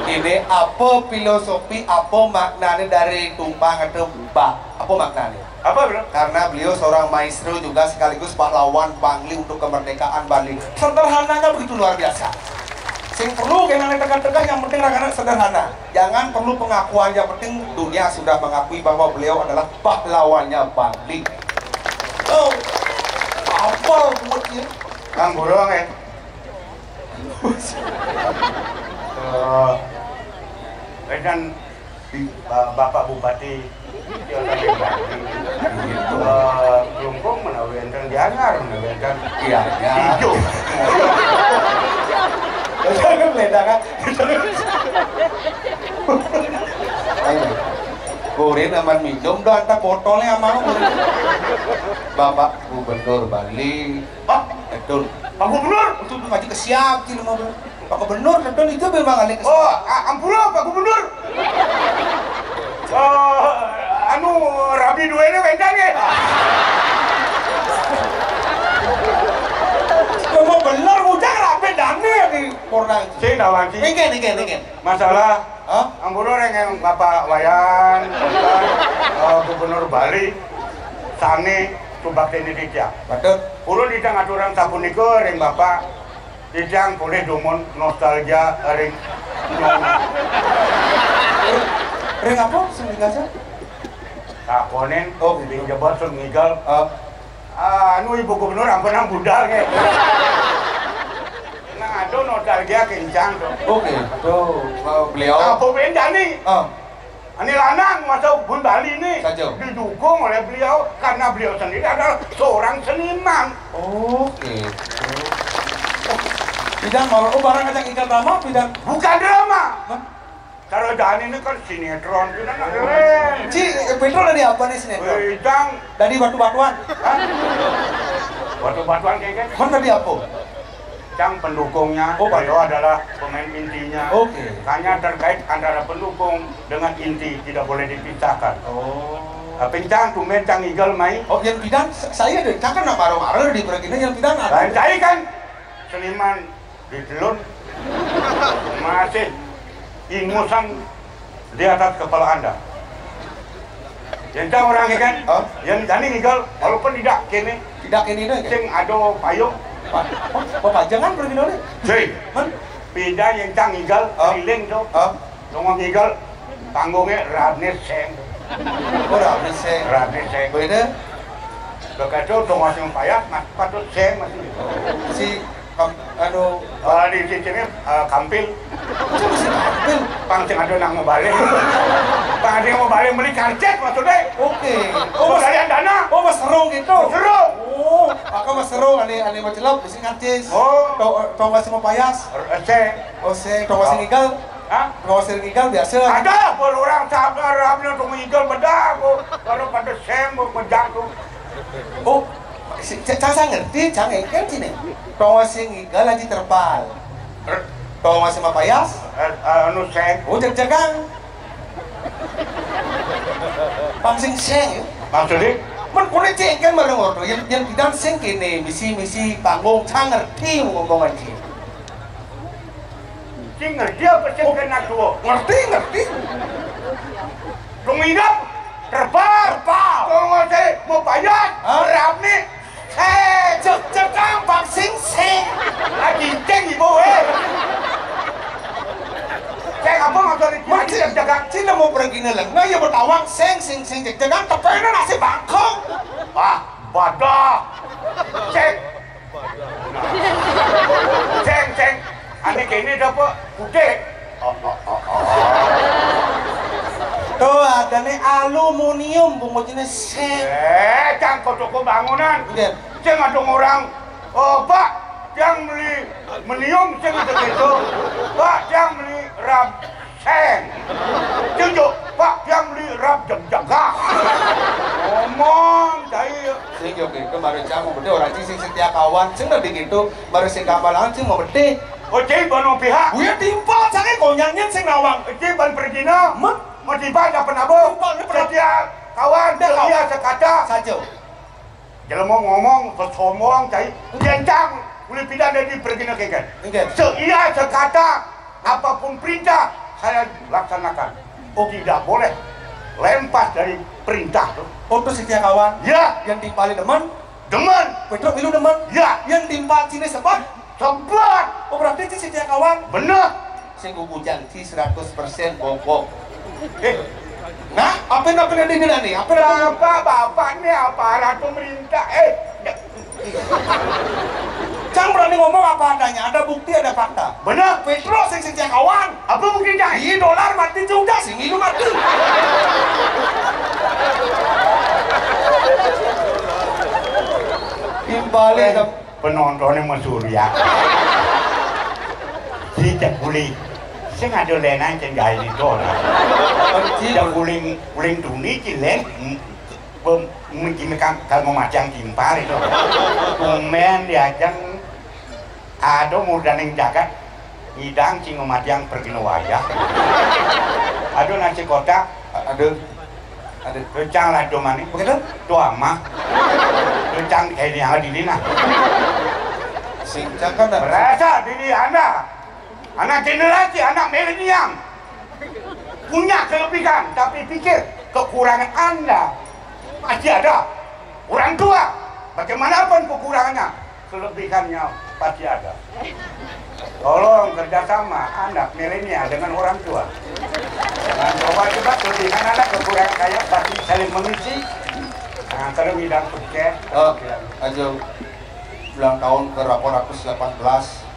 Ini apa filosofi, apa maknanya dari tumpang atau bak? Apa maknanya? Apa bro? Karena beliau seorang maestro juga sekaligus pahlawan Bangli untuk kemerdekaan Bali. Sederhananya begitu luar biasa. Sing perlu kena tekan-tekan yang penting rakyat sederhana. Jangan perlu pengakuan, yang penting dunia sudah mengakui bahwa beliau adalah pahlawannya Bangli. Oh, apa buatnya? Kang Burung ya. Kan Bapak Bupati Kelungkung menawarkan Gianyar, menawarkan Iya, ya. hijau. Jangan beda kan? Kurin aman minum dah antar botolnya aman. Bapak Gubernur Bali. Betul. Pak Gubernur? Itu ngaji ke siap di rumah Pak Gubernur, betul itu memang alik ke Oh, ampura Pak Gubernur. Anu Rabi dua ini wedan ya. Memang benar bujang rapi dani di Pornang. Cik Dawanci. Ngen. Masalah ampura yang Bapak Wayan, Gubernur Bali, Sani, Subak Indonesia. Betul. Ulun dijang aturan sapunika ring Bapak dijang boleh domon nostalgia ring Ring apa? Sehingga saya? saponen di jabat semigal anu Ibu Gubernur ampunang budal ke. Nah ada nostalgia kencang tuh. Oke, tuh beliau. Apa bedani? Ini lanang masa Bun Bali ini Saja. didukung oleh beliau karena beliau sendiri adalah seorang seniman. Oke. Bidang malu barang kacang ikan drama bidang Bukan drama. Kalau Dani ini kan sinetron, kita nggak keren. Ci, Pedro dari apa nih sinetron? Bidang Dari batu-batuan. batu-batuan kayak gitu. Mana dari apa? Yang pendukungnya, Oh, beliau adalah pemain intinya. Oke. Hanya terkait antara pendukung dengan inti tidak boleh dipisahkan. Oh. Pencang tumben cang igal mai. Oh, yang bidang saya deh, kan nak baru-baru di perginya yang bidang ada. Dan saya kan seniman di Delun masih ingusan di atas kepala Anda. Yang cang orang kan, yang jani igal walaupun tidak kene deh. Sing ado payung. Oh, jangan pergi dulu. Cuy, beda yang cang igal keliling tuh. Tongong igal panggungnya Radnes Seng. Oh, Radnes Seng. Beda. Begitu tongong sing payah, mas patut Seng masih. Si di sini kampil. Cuma si kampil. Pang sing ado nang mau balik. Pang ada yang mau balik beli karcet maksudnya. Oke. Oh, kalian dana. Oh, Mas Serung gitu. Serung. Oh, aku Mas Serung, ane macelap, bisi karcis. Oh. Tong masih mau payas. Seng. Oh, seng. Tong masih ngigal. Hah? Tong masih ngigal biasa. Ada pun orang sabar ramnya tong igal bedak. Kalau pada Seng mau bedak tuh. Oh, Cang saya ngerti, Cang kan sini. Tong masih ngigal lagi terbal. Tong masih mau payas. Seng. Oh, jagang. Pangsing seng. Maksudnya? Men kulit ceng kan bareng ordo yang bidang seng kene misi panggung Cang ngerti ngomongan sih. Cing ngerti apa sih kena tuh? Ngerti. Tong igal terbal. Tong masih mau payas. Rame. Jagang pangsing seng. Lagi ceng ibu Ceng apa maksudnya? Macam jagang Cina mau pergi neleng, nah ya bertawang seng jagang tapi ini nasi bangkong. Badah. Ceng. Ceng. Ane kini dapat putih. Tuh ada nih aluminium bungkusnya seng. Cang kau toko bangunan. Iya. Ceng ada orang. Oh Pak, yang beli menium ceng itu gitu. Pak, yang beli rap seng. Tunjuk Pak, yang beli rap jaga. Ngomong cai. Sing yo kemarin Cang mau berde orang sing setia kawan, sing udah gitu baru sing kapalan sing mau berde. Oh cai bano pihak. Wih timpal Cangnya konyangnya sing nawang. Cai ban pergina. Mau tiba ada penabung. Setia kawan, setia sekata. Saja. Kalau mau ngomong, ngomong cai. Jencang, boleh pindah dari pergina kekan. Seia sekata, apapun perintah saya laksanakan. Oh tidak boleh lempas dari perintah. Oh itu setia kawan. Ya. Yang timpalin demen. Petro milu demen. Ya. Yang timpal sini sebat. Oh berarti itu setia kawan. Bener. Saya gugu janji 100% bongkok. Nah, apa yang ada nih? Bapak nih aparat pemerintah. Cang berani ngomong apa adanya, ada bukti, ada fakta. Bener. Petro sing kawan. Apa buktinya? Iya dolar mati juga, sing itu mati. Timbalik penontonnya Surya. Tidak boleh. Saya ngadu lena yang gaya di dolar. Tidak boleh dunia cilek. Mungkin kalau macam timpar itu. Kemudian diajang ada muda yang jagat. Hidang cing macam pergi wajah. Ada nasi kotak. Ada rencang lah domani. Begitu? Doa mah. Rencang kayak ini ada di dina. Singcang kan berasa diri Anda. Anak generasi, anak milenial punya kelebihan, tapi pikir kekurangan Anda masih ada. Orang tua, bagaimanapun kekurangannya, kelebihannya pasti ada. Tolong kerjasama anak milenial dengan orang tua. Jangan coba-coba kelebihan Anda, kekurangan saya pasti saling mengisi. Nah, kalau bidang sukses. Aja ulang tahun ke rapor aku 18.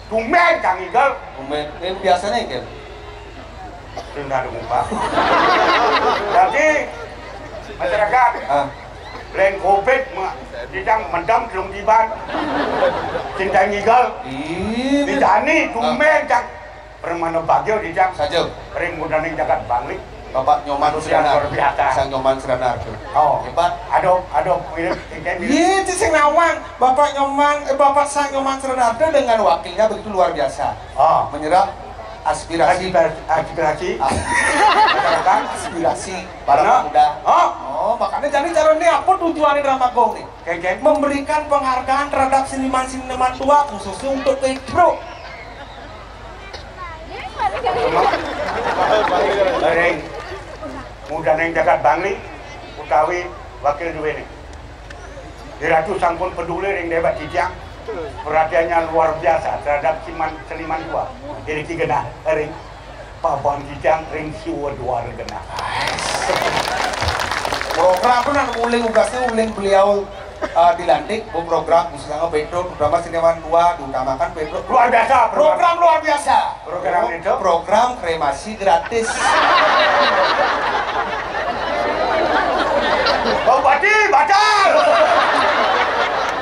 Tumben Kang Igal. Tumben, ini biasanya kan? Tinggal di muka. Jadi masyarakat lain COVID dijang mendam belum tiban. Cinta Igal. Dijani tumben Kang. Permana bagio dijang saja. Ring muda ning jagat banglik. Bapak Nyoman Seranar. Sang Nyoman Seranar. Oh, hebat. Aduh, iya, sing nawang. Bapak Sang Nyoman Seranar dengan wakilnya begitu luar biasa. Oh, menyerap aspirasi masyarakat, aspirasi para pemuda. Oh, makanya jadi cara ini apa tujuannya drama gong nih? Kayak memberikan penghargaan terhadap seniman-seniman tua khususnya untuk Pedro. Bareng muda neng jagat Bangli utawi wakil duwe nih. Diratu sampun peduli ring debat Cijang. Perhatiannya luar biasa terhadap seniman tua. Jadi kigena ring Pabon Cijang ring siwa dua regena. Program pun anu uling ugasnya uling beliau dilantik program khususnya Pedro, terutama seniman tua diutamakan Pedro. Luar biasa Program luar biasa. Program itu program kremasi gratis. Bau Bati batal.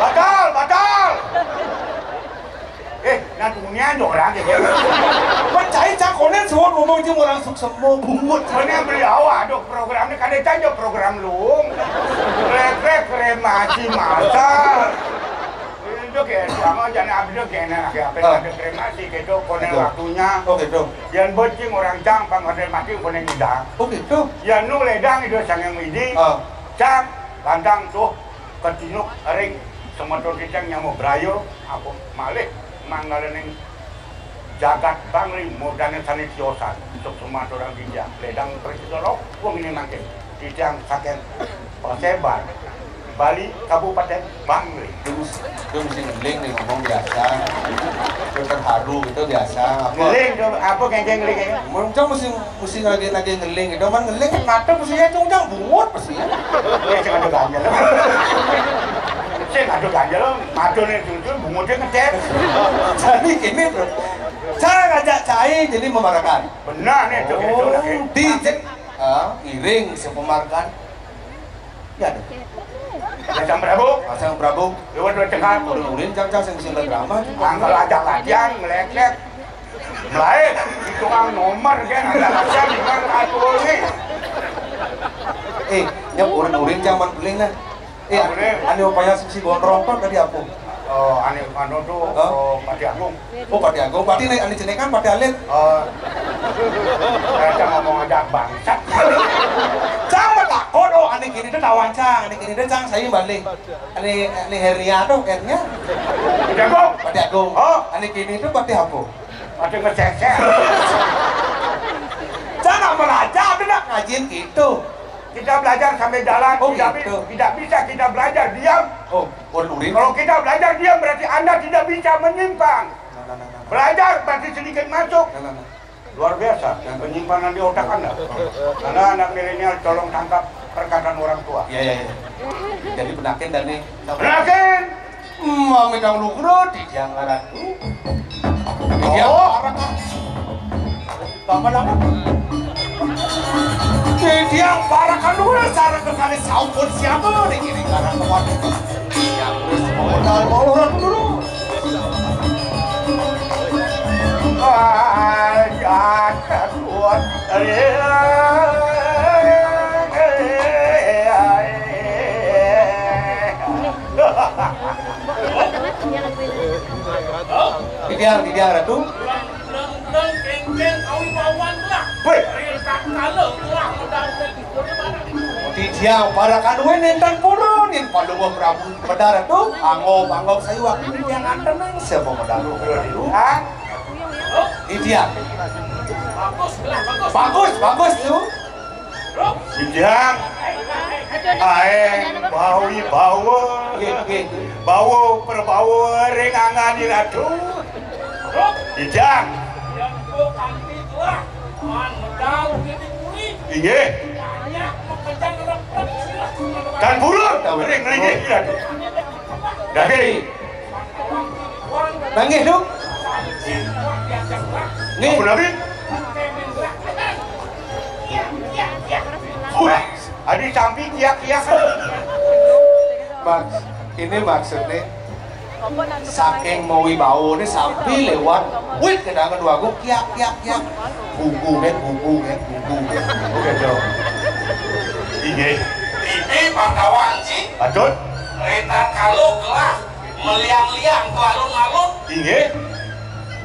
Batal. Nanti punya orang gitu. Mencari cakonen semua ngomong cuma orang semua bungut. Soalnya beliau ada programnya kan ada program lung. Kremasi masal. Itu kayak sama jangan abis kena apa ada kremasi gitu konen waktunya. Oh gitu. Yang bocing orang cang pangkatnya mati konen hidang. Oh gitu. Yang nu ledang itu sangat midi. Cang landang tuh ketinuk ring semotor kita nyamuk brayo aku malih manggaleneng jagat Bangli modane sanit yosan untuk semua orang bijak ledang persidolok wong ini makin dijang saken Paseban Bali Kabupaten Bangli itu mesti ngeling nih ngomong biasa itu terharu itu biasa ngeling apa kengkeng ngeling Cang mesti lagi ngeling itu man ngeling mata mestinya Cang bungut mestinya ya jangan ada ganjel saya ngadu ganjel madu nih tuntun bungutnya ngecek jadi gini bro cara ngajak cai jadi memarakan benar nih itu di ngiring sepemarakan ya deh Masang Prabu lewat dua tengah ulin Cang sing drama angkel ajak latihan ngelek-lek mulai hitungan nomor kan ada latihan dengan atur nih nyap ulin Cang man beling nah ane upaya si gondrong kan tadi apa? Oh, ane anu tuh Pati Agung. Oh, Pati Agung. Pati ane cenekan Pati Alit. Saya ngomong aja bangsat. Cang takut ane kini tuh tawan Cang, ane kini tuh Cang saya balik. Ane Hernia tuh Hernia. Pati Agung. Pati Agung. Oh, ane kini tuh Pati apa? Pati ngecek. Cang nak belajar tuh nak ngajin gitu. Kita belajar sampai jalan, tidak bisa kita belajar diam. Kalau kita belajar diam berarti Anda tidak bisa menyimpang. Belajar berarti sedikit masuk. Luar biasa, penyimpangan di otak Anda. Karena anak milenial tolong tangkap perkataan orang tua. Iya. Jadi penakin dan nih. Penakin! Mami dang lukro di jangaran. Lama-lama. Dia parakan dulu cara kekali saupun siapa nih kiri kanan tempat itu yang modal orang dulu Jangan kuat Didiang Ratu Didiang para kaduwe nentan purun yang paluwa Prabu Bedara tuh anggop saya waktu Didiang anten nang siapa medalu Didiang bagus tuh Didiang aeng bau perbau rengangan di Ratu Didiang iya dan burung ring dari nangis dong nih Nabi ada samping kiak-kiak Mas ini maksudnya saking mau wibau ini sampai lewat wih kedang kedua gue kiak buku oke jauh ini Pandawan Ci betul Reta kalau gelah meliang-liang ke alun-alun ini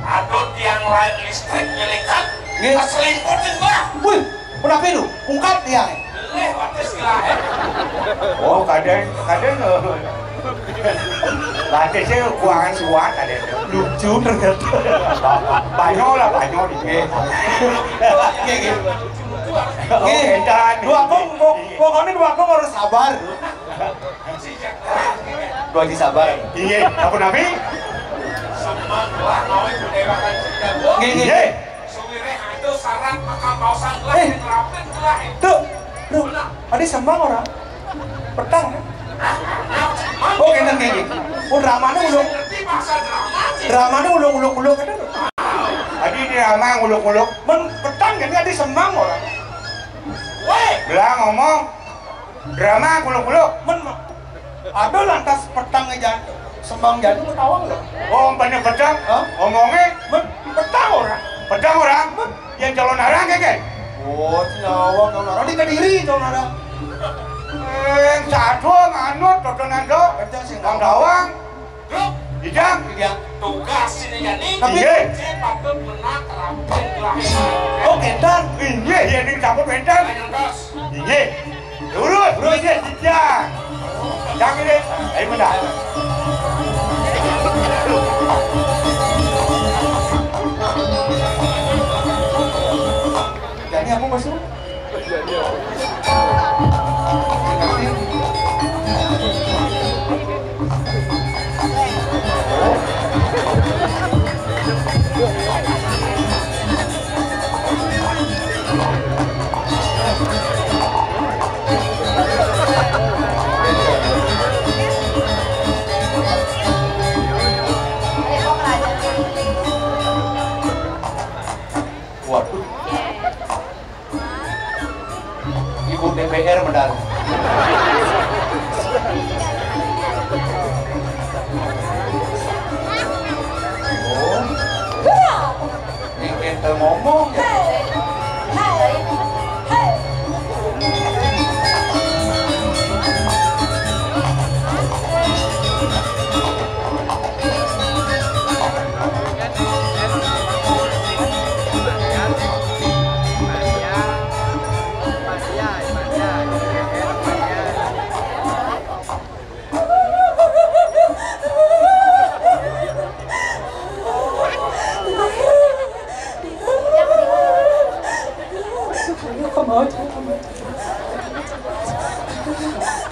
Aduh tiang lain listrik nyelikat. Keselingkuhin lah. Wih, kenapa itu? Ungkap dia. Watis kelahin. Oh, kadang batisnya keuangan suat ada lucu ternyata. Banyak lah banyak nih. Dua pokoknya dua kong harus sabar. Dua di sabar. Iya, apa nabi? Semang lah ngawin budewakan cidago. Iya. Suwire ado saran makam pausan lah diterapkan kelahin. Tuh, ada semang orang. Petang. Oh, kena kayak gitu. Oh, dramanya ulung. Ngerti bahasa drama. Dramanya ulung kan? Adi drama ulung. Men petang kan ada semang orang. Weh, Lah ngomong drama ulung. Men ada lantas petang aja. Semang jadi ketawang loh. Oh, umpamanya petang, ngomongnya men petang orang. Yang calon arang kayak. Oh, nyawa calon arang di Kediri calon arang. Satu manut totonan do, Bang Dawang, Ijang, tugas ini jadi. Tapi saya patut menang terampil kelahiran. oh edan, iya ini campur edan, iya, lurus ya Ijang, Ijang ini, ayo menang. Jadi aku masuk. Waduh. Ibu DPR medal. Oh. Ini kita ngomong.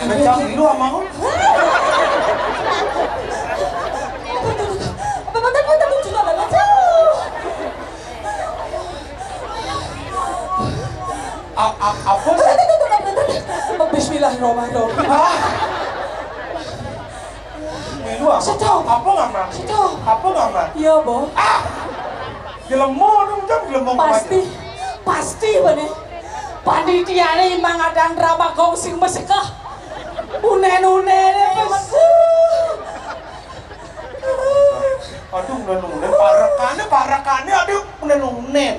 Mencang dulu mau? Apa? Bismillahirrahmanirrahim. Milu apa? Stop. Apa ngamar? Stop. Apa ngamar? Iya, Bo. Gelemo dong, jam gelemo Pasti bener. Panitiane imang adang drama gong sing mesekah. Unen-unen. Aduh, unen-unen, parakannya, aduh, unen-unen.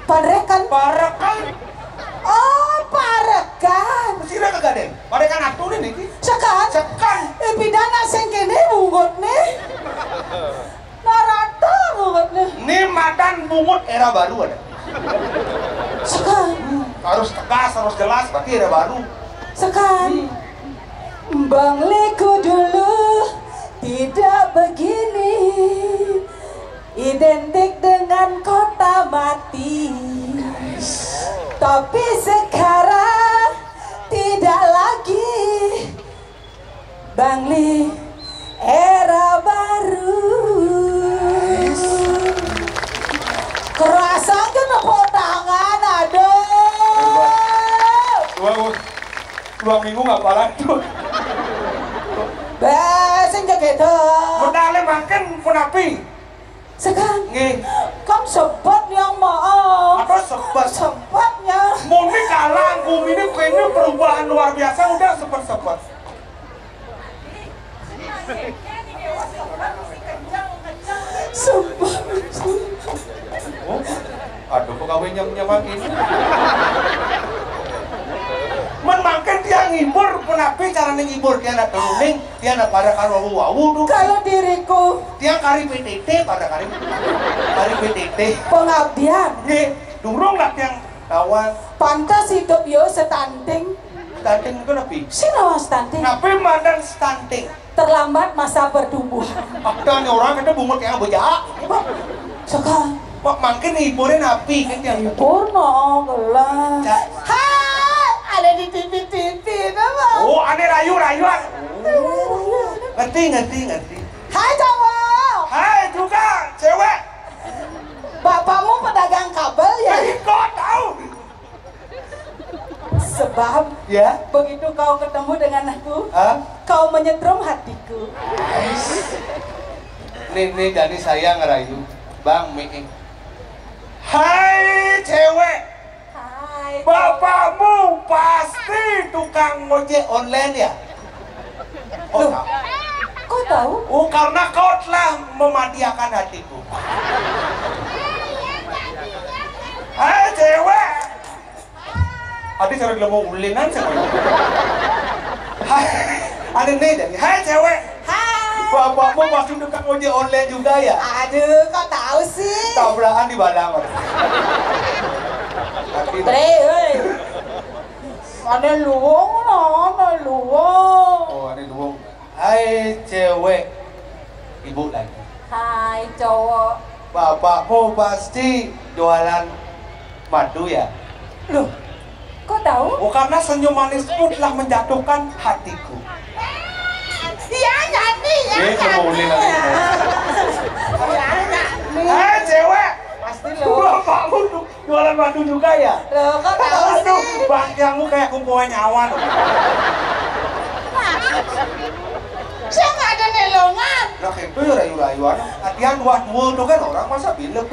Parekan. Parakan. Oh, parekan. Mesti ada kagak deh? Parekan aturin nih. Sekan. Pidana sing kene bungut nih. Narata bungut nih. Ini madan bungut era baru ada. Sekan. Harus tegas, harus jelas, tapi era baru. Sekan. Bang Leko dulu tidak begini, identik dengan kota mati. Tapi sekarang tidak lagi, Bang Li, era baru. Kerasa kenapa tangan, aduh. Dua minggu nggak balik tuh. Beseng jaket. Medali makan pun api. Sekarang, Nih, kan sempat yang maaf. apa sempat? Sempatnya. Mumi kalah, Mumi ini kayaknya perubahan luar biasa udah sempat. Sempat. Oh, aduh, kok kawin nyam-nyam ini. Men makan tiang ngibur penapi cara ngibur dia nak teruning dia nak pada karo wawu tuh Kalau diriku dia kari PTT pada kari PTT pengabdian, nih durung lah yang kawan pantas hidup yo stunting. stunting itu napi Sino stunting? napi mandan stunting Terlambat masa pertumbuhan. akta nih orang itu bungut yang bejak Suka kok makin hiburin napi kan yang Purno gelas. Hai, ada di TV nama. oh aneh rayuan ngerti Hai cowok. hai juga cewek Bapakmu pedagang kabel ya? kok tahu Sebab ya begitu kau ketemu dengan aku, Hah? kau menyetrum hatiku. Nih jadi saya ngerayu Bang Miing. Hai cewek, Hai. bapakmu pasti tukang ojek online ya? Oh, Loh, tahu. kau tahu? Oh karena kau telah memadiakan hatiku. Hai cewek, adik cara dia mau ulinan sama. Hai, ada nih jadi. Hai cewek. Hai. Bapakmu pasti tukang ojek online juga ya? Aduh, kau tahu sih. Tabrakan di Balang. Tre, hei. Ada luang lah, ada luang. Oh, ini luang. Hai cewek, ibu lagi. Hai cowok. Bapakmu pasti jualan madu ya? Loh, kau tahu? Oh, karena senyum manismu telah menjatuhkan hatiku. Iya, jadi ya. Kamu boleh lagi. Hai cewek, Pasti lo. bapakmu jualan madu juga ya? Loh, kau tahu Aduh, sih. bangkangmu kayak kumpulan nyawan. Saya nggak ada nelongan. Nah itu ya rayu-rayuan. Hatian dua tuh kan orang masa bilep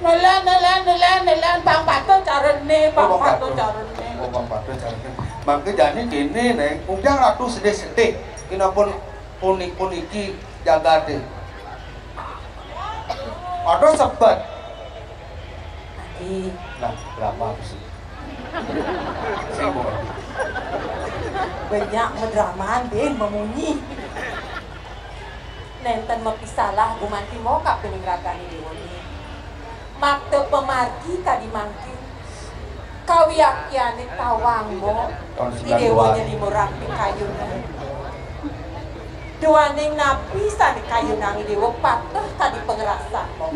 Nelan, Bang Pato carane, Bang Pato carane. Oh Bang Pato carane. Mangke jane kene neng, ujang ratu sedih-sedih. Kinapun pun iki jaga deh. Ada sebat. Adi, Nah, berapa sih? Saya mau. banyak medramaan din memunyi. Nenten mepisalah gumanti moka peningrakani diwoni. Makte pemargi kadi mangki. Kau yakiane tawangmo. Tahun Di dewanya 92. di murapi kayuna. Duaning napisa di kayuna ngi dewa patah tadi pengerasa mo.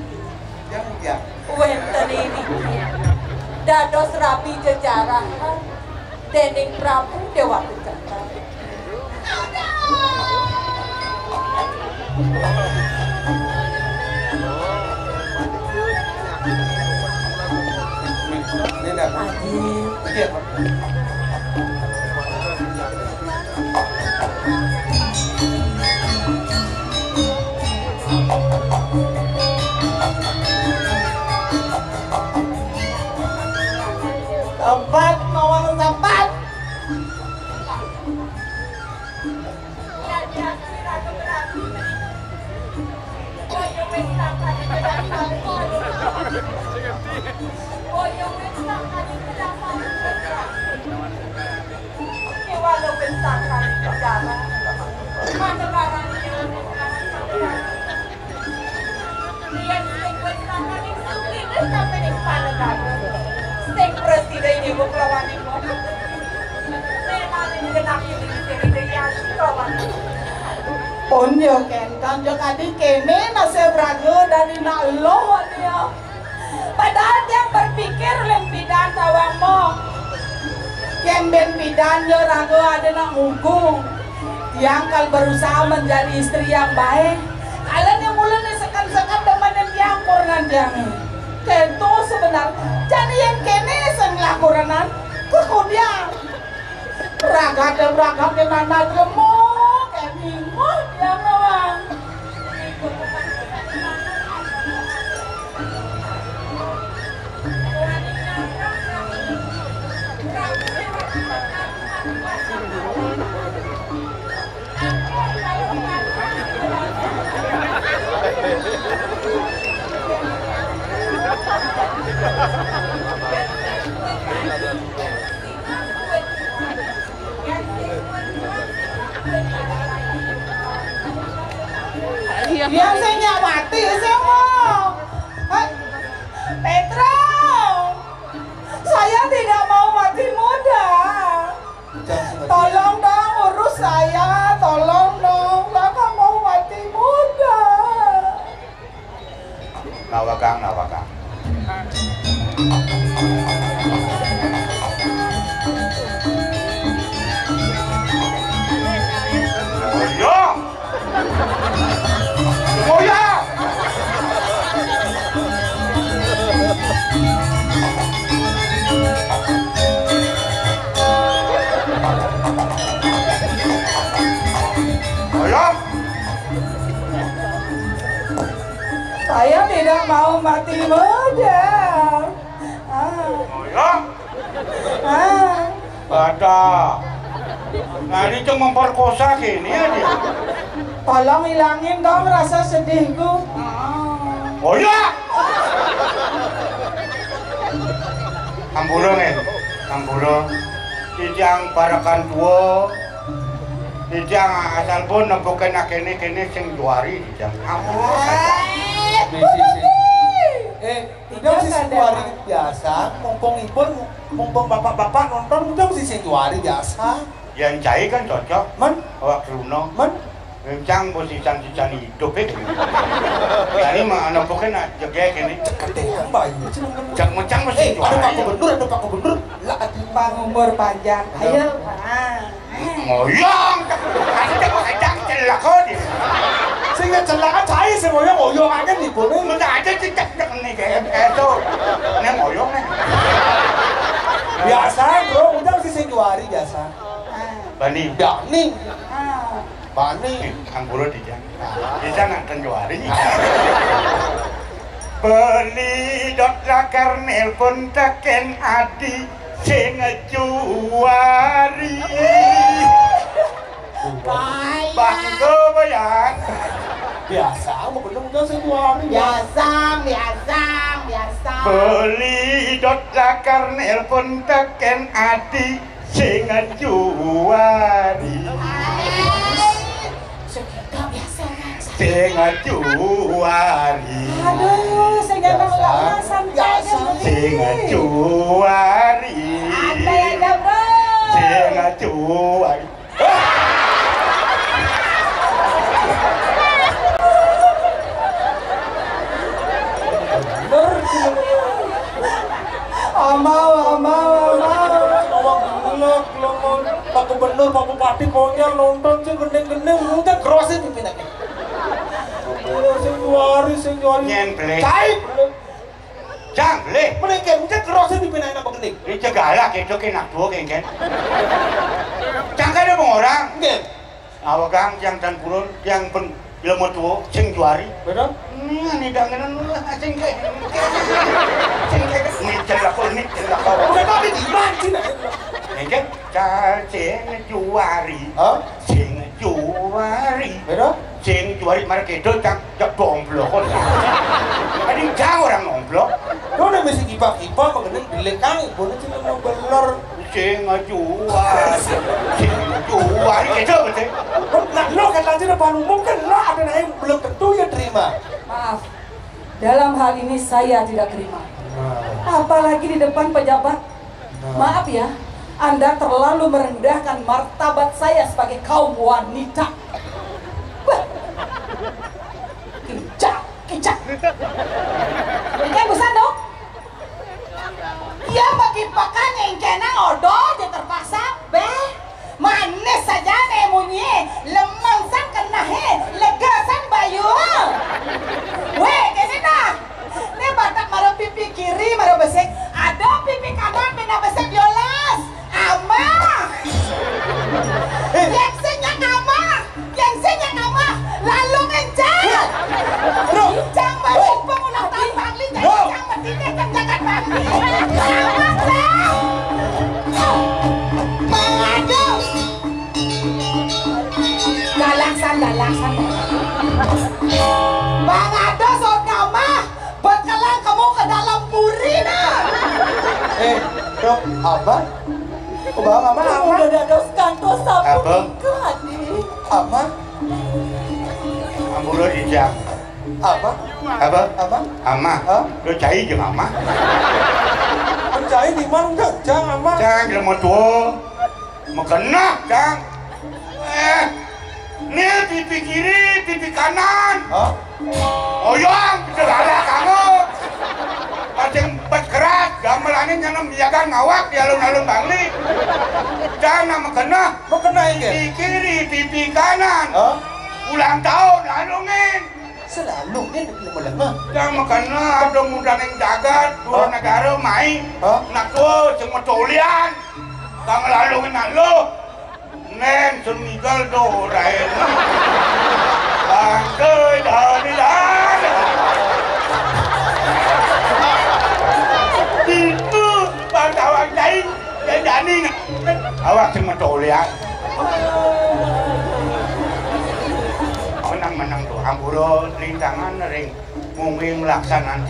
Yang ya. Wenten ini dados rapi jejarahan dening Prabu Dewa Tugata. Ini dah. Adi, Iya. tempat mawang tempat. Sing presiden ibu kelawan ibu. Memang ini genap ini yang kelawan. Pun yo ken kanjo kadi kene nase braga dari nak lo dia. Padahal dia berpikir lem bidan tawangmo. Yang ben bidan yo rago ada nak mungkung. Tiang kal berusaha menjadi istri yang baik. Kalian yang mulai sekan-sekan demanen tiang korangan tiang. Kento sebenarnya jadi yang kene sen lakuranan kemudian raga di mana gemuk kayak bingung ya mawang. Yang saya mati semua. Petra, saya tidak mau mati muda. Tolong dong urus saya, tolong dong. Saya mau mati muda. Nawakang. Saya tidak mau mati muda. Pada. Nah ini cuma memperkosa gini aja. Tolong hilangin dong rasa sedihku. Oh ya. Amburo. Dijang barakan tua. Dijang asal pun nembukin kene sing juari dijang. Tidak sih juari biasa, mumpung bapak-bapak nonton udah sih juari biasa. Yang cai kan cocok. Men, Awak Bruno. men, Rencang posisan hidup itu. Jadi mah nembukin jege kene. keteang bayi. Cak mencang mesti juari. Ada Pak Gubernur. Lah Bang umur panjang. Ayo. Ngoyong. Ada kok celak kok. sehingga celaka cai semuanya ngoyong aja nih boleh. Enggak ada cicak nih kayak itu. Ini ngoyong nih. Biasa bro, udah sih juari biasa. Bani. Bani. Angguro dijang. Dijang akan juari. Beli dot lakar nelpon teken adi sing juari. Bangga bayang. Biasa, mau bener udah sih juari. Biasa. Beli dot lakar nelpon teken adi sing juari. Sing juari. Aduh, saya nggak tahu biasa. Sing juari. Ada bro. Sing juari. Amal. Awak gelok, Pak Gubernur, Pak Bupati, konyol nonton sih gendeng-gendeng, udah krosin dipindahin. Sing juari. Nyen Cai. Jang le. Mereka udah krosin dipindahin apa gendeng? Ini segala gitu kena dua kan. Jang ada orang. Nggak. Awagang yang dan kurun yang pen ilmu tua sing juari. Benar? Ini dangan lu sing kayak. Ini celak. Udah tapi di mana sih? Ini kan sing juari. Hah? Sing juari. Benar? Sing juari mereka itu jang domblok kon. Ada jang orang domblok. Lo udah mesti kipak-kipak mengenai dilekang, boleh cuma mau beler. Sing juari itu betul. Nah lo kan lanjut depan umum kan lo ada yang belum tentu ya terima. Maaf, dalam hal ini saya tidak terima. Apalagi di depan pejabat. Maaf ya, Anda terlalu merendahkan martabat saya sebagai kaum wanita. Kicak. Ikan besar dong. Ya bagi pakan yang kena odol dia terpaksa. Beh, manis saja nih munyi. Lemang sang kena he, lega sang bayu. Weh, kesini dah. Ini batak marah pipi kiri, marah besek. Ada pipi kanan, bina besek diolas. Amah. Yang senyak amah. Lalu ngejar. Jang balik pengulang tahun Bangli. Jang berdiri kerjakan Bangli. Mengadu. Galaksan. Mengadu saudama. Bekalan kamu ke dalam puri nah. Dok, apa? Bang, apa? Udah dadoskan dosa Apa? pernikahan nih. Apa? Amburo dijang. Dijang. Apa? Apa? Ama. Lo cai jeung ama. Mencari di mana enggak? Jangan ama. Jang jelema tua. Makena jang. Ini pipi kiri, pipi kanan. Oyong, segala kamu. Paceng bergerak, gamelannya nyanam dijaga ngawak di alun-alun Bangli. Jangan makena. Makena ini. Pipi kiri, pipi kanan. Ulang tahun lalungin. Selalu ini belum. Jangan makena ada muda yang jagat dua negara main. Nako cuma tolian. Kang lalungin lo. Neng semigal do rain. Bangkai dari dan. Itu bangkawang lain jadi awak cuma tolian. Menang tuh hampura rintangan ring munging laksanaan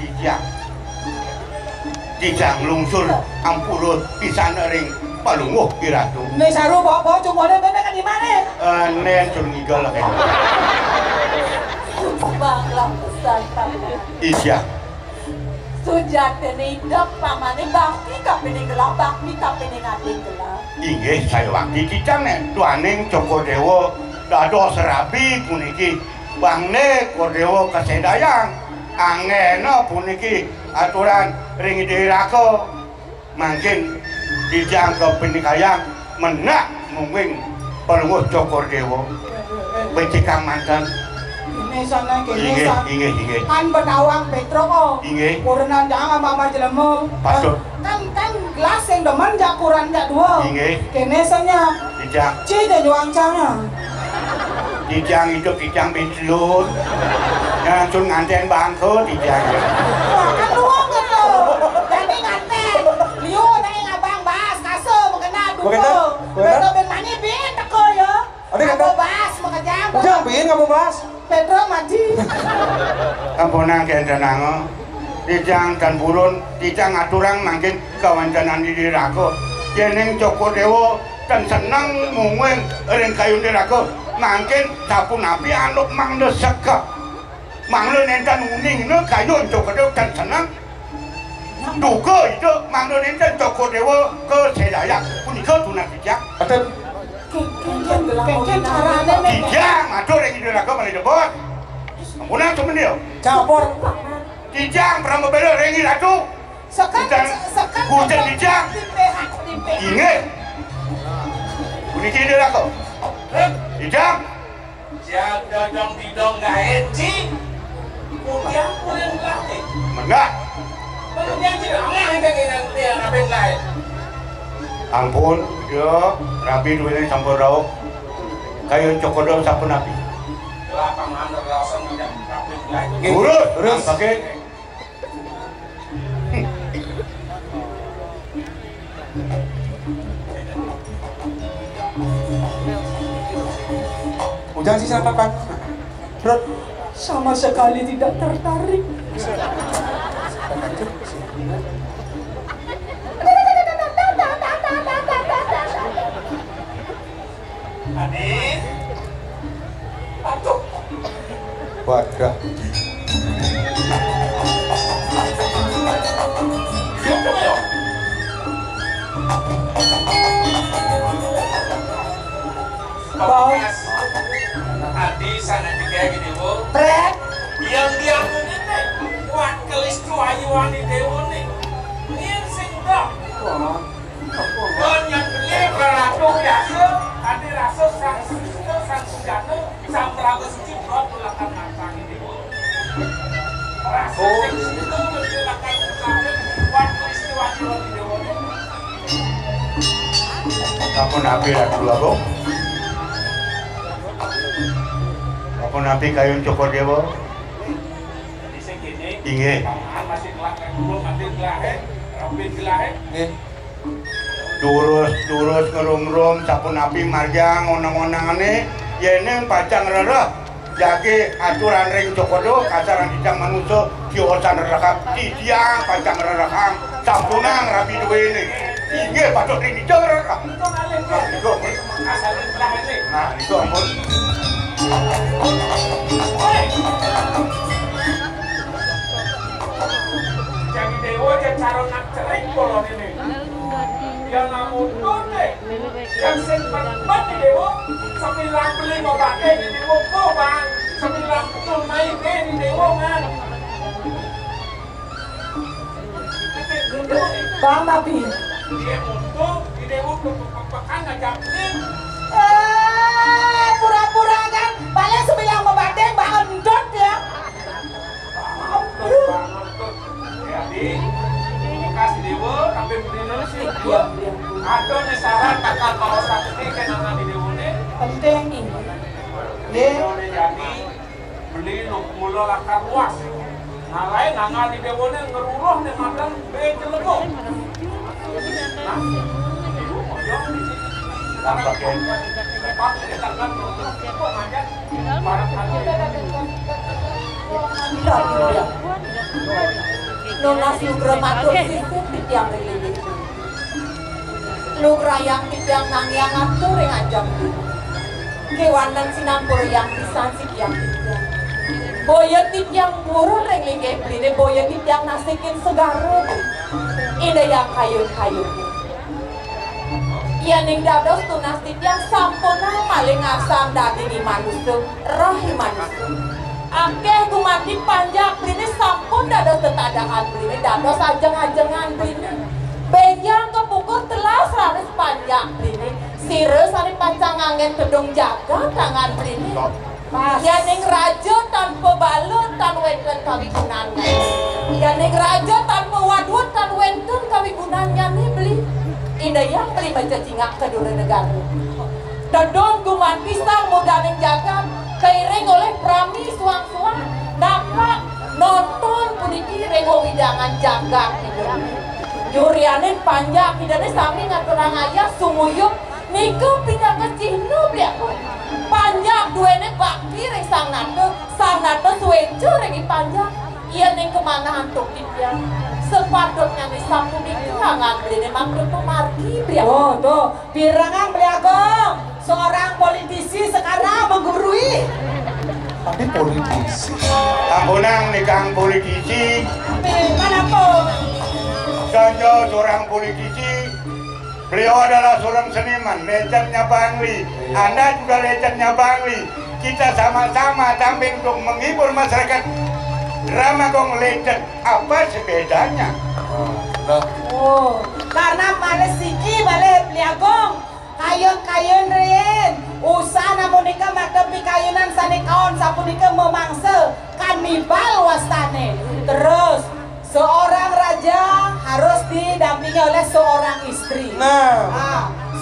dijang lungsur hampura pisan ring palungguh iratu. Nih saru bawa cuma ada kan di mana? Nen curiga lah kan. Banglah pesan kamu. Iya. Sujat ini hidup pamane bakti kapene gelap bakti kapene ngating gelap. Inggih saya waktu dijang nek tuaning Joko Dewa dados serabi puniki bangne Kordewa Kasedayang angena puniki aturan ring dirako mangkin dijang ke penikayang menak mungwing pelunguh Joko Dewa becikang mantan ini sana kene sana inggih kan benawang Petro kok inggih kurenan jangan mama jelema patut kan gelas yang demen jak kuran jak dua inggih kene sanya dijang cije juang cangnya dijang itu dijang betlun langsung nganten bangko dijang kan luang gitu jadi nganten liu nai ngabang bas kaso mengena dulu Petro ben mani bin teko ya aku bas mengejang Jangan bin kamu bahas. Petro mati ampunang kentenang dijang dan burun dijang aturang mangkin kawancanan di dirako yeneng Joko Dewa dan senang mungwing ring kayun dirako mangkin sapun api anuk mangde seka mangde nentan uning ne kayun Joko Dewa dan senang duga itu mangde nentan Joko Dewa ke Sedayak punika tunak dijang Aten. kengken caranya nih dijang atur ring dirako malih debot ampunang cuman dia Campur. dijang prambo belo ring ratu sekan hujan dijang inget puniki dirako dijang jaga dong didong gak eci kudiang kuliah latih menggak kudiang sih nggak yang dia ngapain lain ampun yo rapi duitnya campur rauh kayu cokodol sapun api lapang anda rasa tidak ngapain lain urus pakai Ujang sih siapa kan? Bro. sama sekali tidak tertarik Adit aduh Wadah. Bawas Adi sana juga gini bu Pret yang dia ini kuat kelis ayuan di dewa nih ini sing dok dan yang beli berlaku biasa ada rasa sang sujana sang peraga suci buat melakukan matang ini bu rasa sing itu melakukan usaha kuat kelis ayuan di dewa nih kapun api ratu abang kapun api kayun Cokodewa di sini inget masih kelak dulu nanti gelahe rapin gelahe durus ngerum-rum sapun api marjang onang-onangane yeneng pacang rereh jage aturan ring Cokodo kasaran dijang manusia kiosan rerekam dijang pacang rerekam sampunang rapi duwe ini inget patut ring dijang rerekam nah itu ampun Jadi dewa aja cara nak cerik bolon ini. Yang namun deh, yang sempat di dewa, 9 beli mau pakai di dewa kok bang, 9 naik di dewa kan. Bang Nabi. Dia untuk di dewa pekan ngajak beli. Pura-pura kan, balik sebilang membanding bang endot ya. Jadi kasih dewa sampai beli nasi dua. Ada nih saran kakak kalau satu tiket anak di dewa nih. Penting ini. Jadi beli mula lakar luas. Nah lain nanggal di dewa nih ngeruruh nih madang bejel lego. Nah, ibu mau jauh di sini. Tanpa kena. Nona siugra matur siku pitiang religi. Lu rayang pitiang nangyang atur yang ajam. Kewanan sinampur yang pisan sikiang pitiang. Boya titiang burun reng lingge beli boya titiang nasikin segarun. Ida yang kayun-kayun. Ia ning dados tunas titiang sampuna maling asam daging manusia, roh manusia. Akeh gumati panjang beli sampun dados tetadaan beli dados ajeng-ajengan beli. Bejang kepukur telas raris panjang beli. Sire sari pacang angin kedung jaga tangan beli. Ya ning raja tanpa balut tan wenten kawigunannya. Ya ning raja tanpa wadut tan wenten kawigunannya nih beli. Indah yang beli baca cingak kedua negara. Dodong guman pisang mudaning jagat kairing oleh prami suang-suang nampak nonton puniki rego widangan jagat Yurianin panjang hidane sami ngaturang ayah sumuyuk niku pindah kecinu dia panjang duene bakti reng sang nate suwejo rengi panjang iya ning kemana hantuk tipian sepatutnya di sampun dikirangan beli maklum pemargi beli Oh tuh, pirangan beli agong. Seorang politisi sekarang menggurui. Tapi politisi. Tampunang nikang politisi. Mana po? Sanjo seorang politisi. Beliau adalah seorang seniman, legendnya Bangli. Anda juga legendnya Bangli. Kita sama-sama tampil untuk menghibur masyarakat. Drama Gong Legend, apa sebedanya? Oh, karena males siki balik beli agong. Kayun-kayun rien. Usah namun nikah maktepi kayunan sani kaon sapunika memangsa kanibal wastane. Terus seorang raja harus didampingi oleh seorang istri.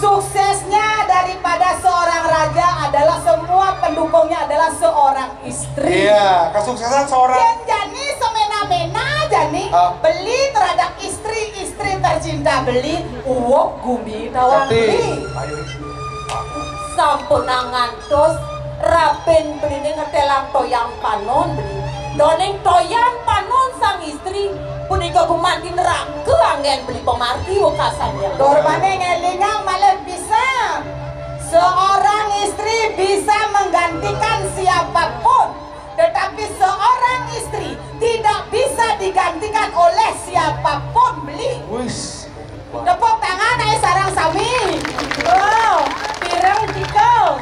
Suksesnya daripada seorang raja adalah semua pendukungnya adalah seorang istri. Iya, kesuksesan seorang. Dan jani semena-mena jani beli terhadap istri tercinta beli uwok gumi tawang beli. sampun ngantos rapen beli ngetelang toyang panon beli doning toyang panon sang istri punika gumanti neraka angin beli pemarti wakasannya Dorbane ngelingang malah bisa seorang istri bisa menggantikan siapapun tetapi seorang istri tidak bisa digantikan oleh siapapun beli tepuk tangan ayo sarang sami oh pirang jika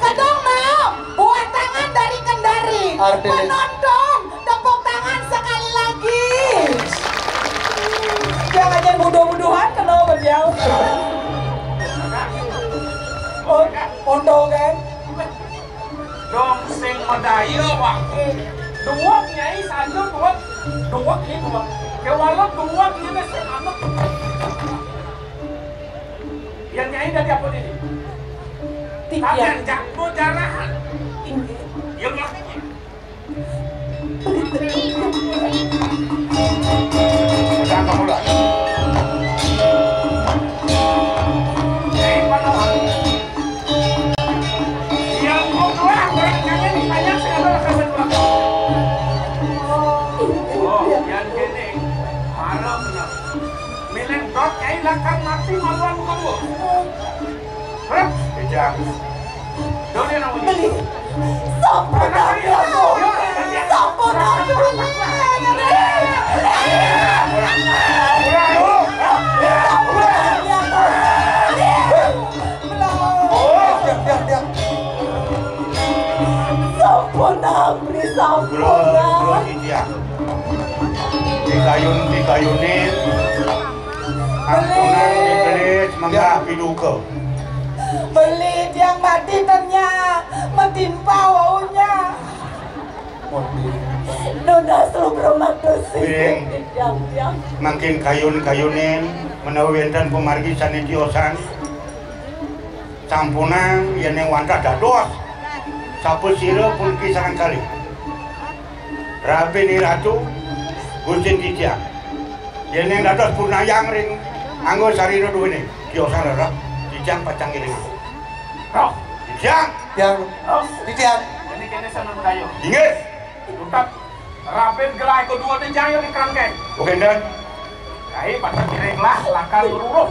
kedong mau buat tangan dari Kendari penonton tepuk tangan sekali lagi jangan aja mudah-mudahan kenal beliau ondong kan dong sing medaya waktu dua nyai saja dua ini dua kewalau dua ini sing anak yang nyai dari apa ini kalian jakbo jarahan yang lakinya Jangan kamu lah. nyai panawan yang mau keluar barangkali ini banyak sih adalah kasih belakang oh yang gini harap benar milih dot nyai lakang mati maluan kamu Kejam. Doni namanya beli Sampun aku. Sampun aku. Bro, iya. Dikayunin. Ampunan dibeli mangga piduke. Beli yang mati ternyata mentimpa waunya. Nona sebelum Bing, makin kayunin menawi enten pemargi sanitiosan. Sampunang yen yang wanta dados. Sapu sira pun kisaran kali. Rabi ni ratu Gusin Kijang. Yen yang dados purnayang ring anggo sarina duwene. Kiosan ora Kijang pacang iring. Roh, Kijang. Yang Kijang. Ini kene sana mendayo. Inggih. Tetap rapin gelai kedua dan jayo di kerangkeng. Oke, Dan. Kai patah kiring lah lakar luruh.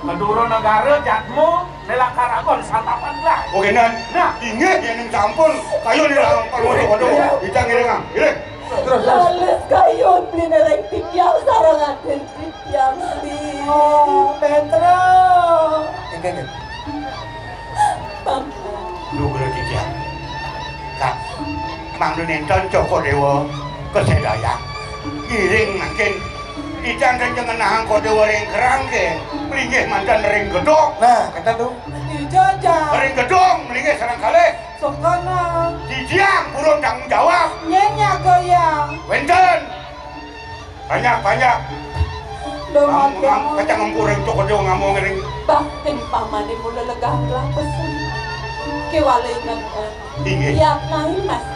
Kedua negara jatmu nelakaragon santapan lah. Oke, Dan. Nah, Inggih yen sampun kayu ni lang pamodo Kijang iring. Iring. Lalu kayu beli nereng Kijang sarangan dan Kijang di. Oh, Petro. Inggih. Lu boleh Kijang. Kak. Mang nonton Joko Dewa kesedaya giring makin Kijang dan jangan nahang Kodewa ring kerangkeng melinggih mantan ring gedong. Nah, kata tuh. Dijajah. Ring gedong melinggih sarang kali Sokana. Kijang burung tanggung jawab Nyenya goyang. wenten banyak kacang ngempureng Joko Dewa ngamong ring Bahkan pamane mula legah kelapes. Kewalingan inggih Iat nahi mas.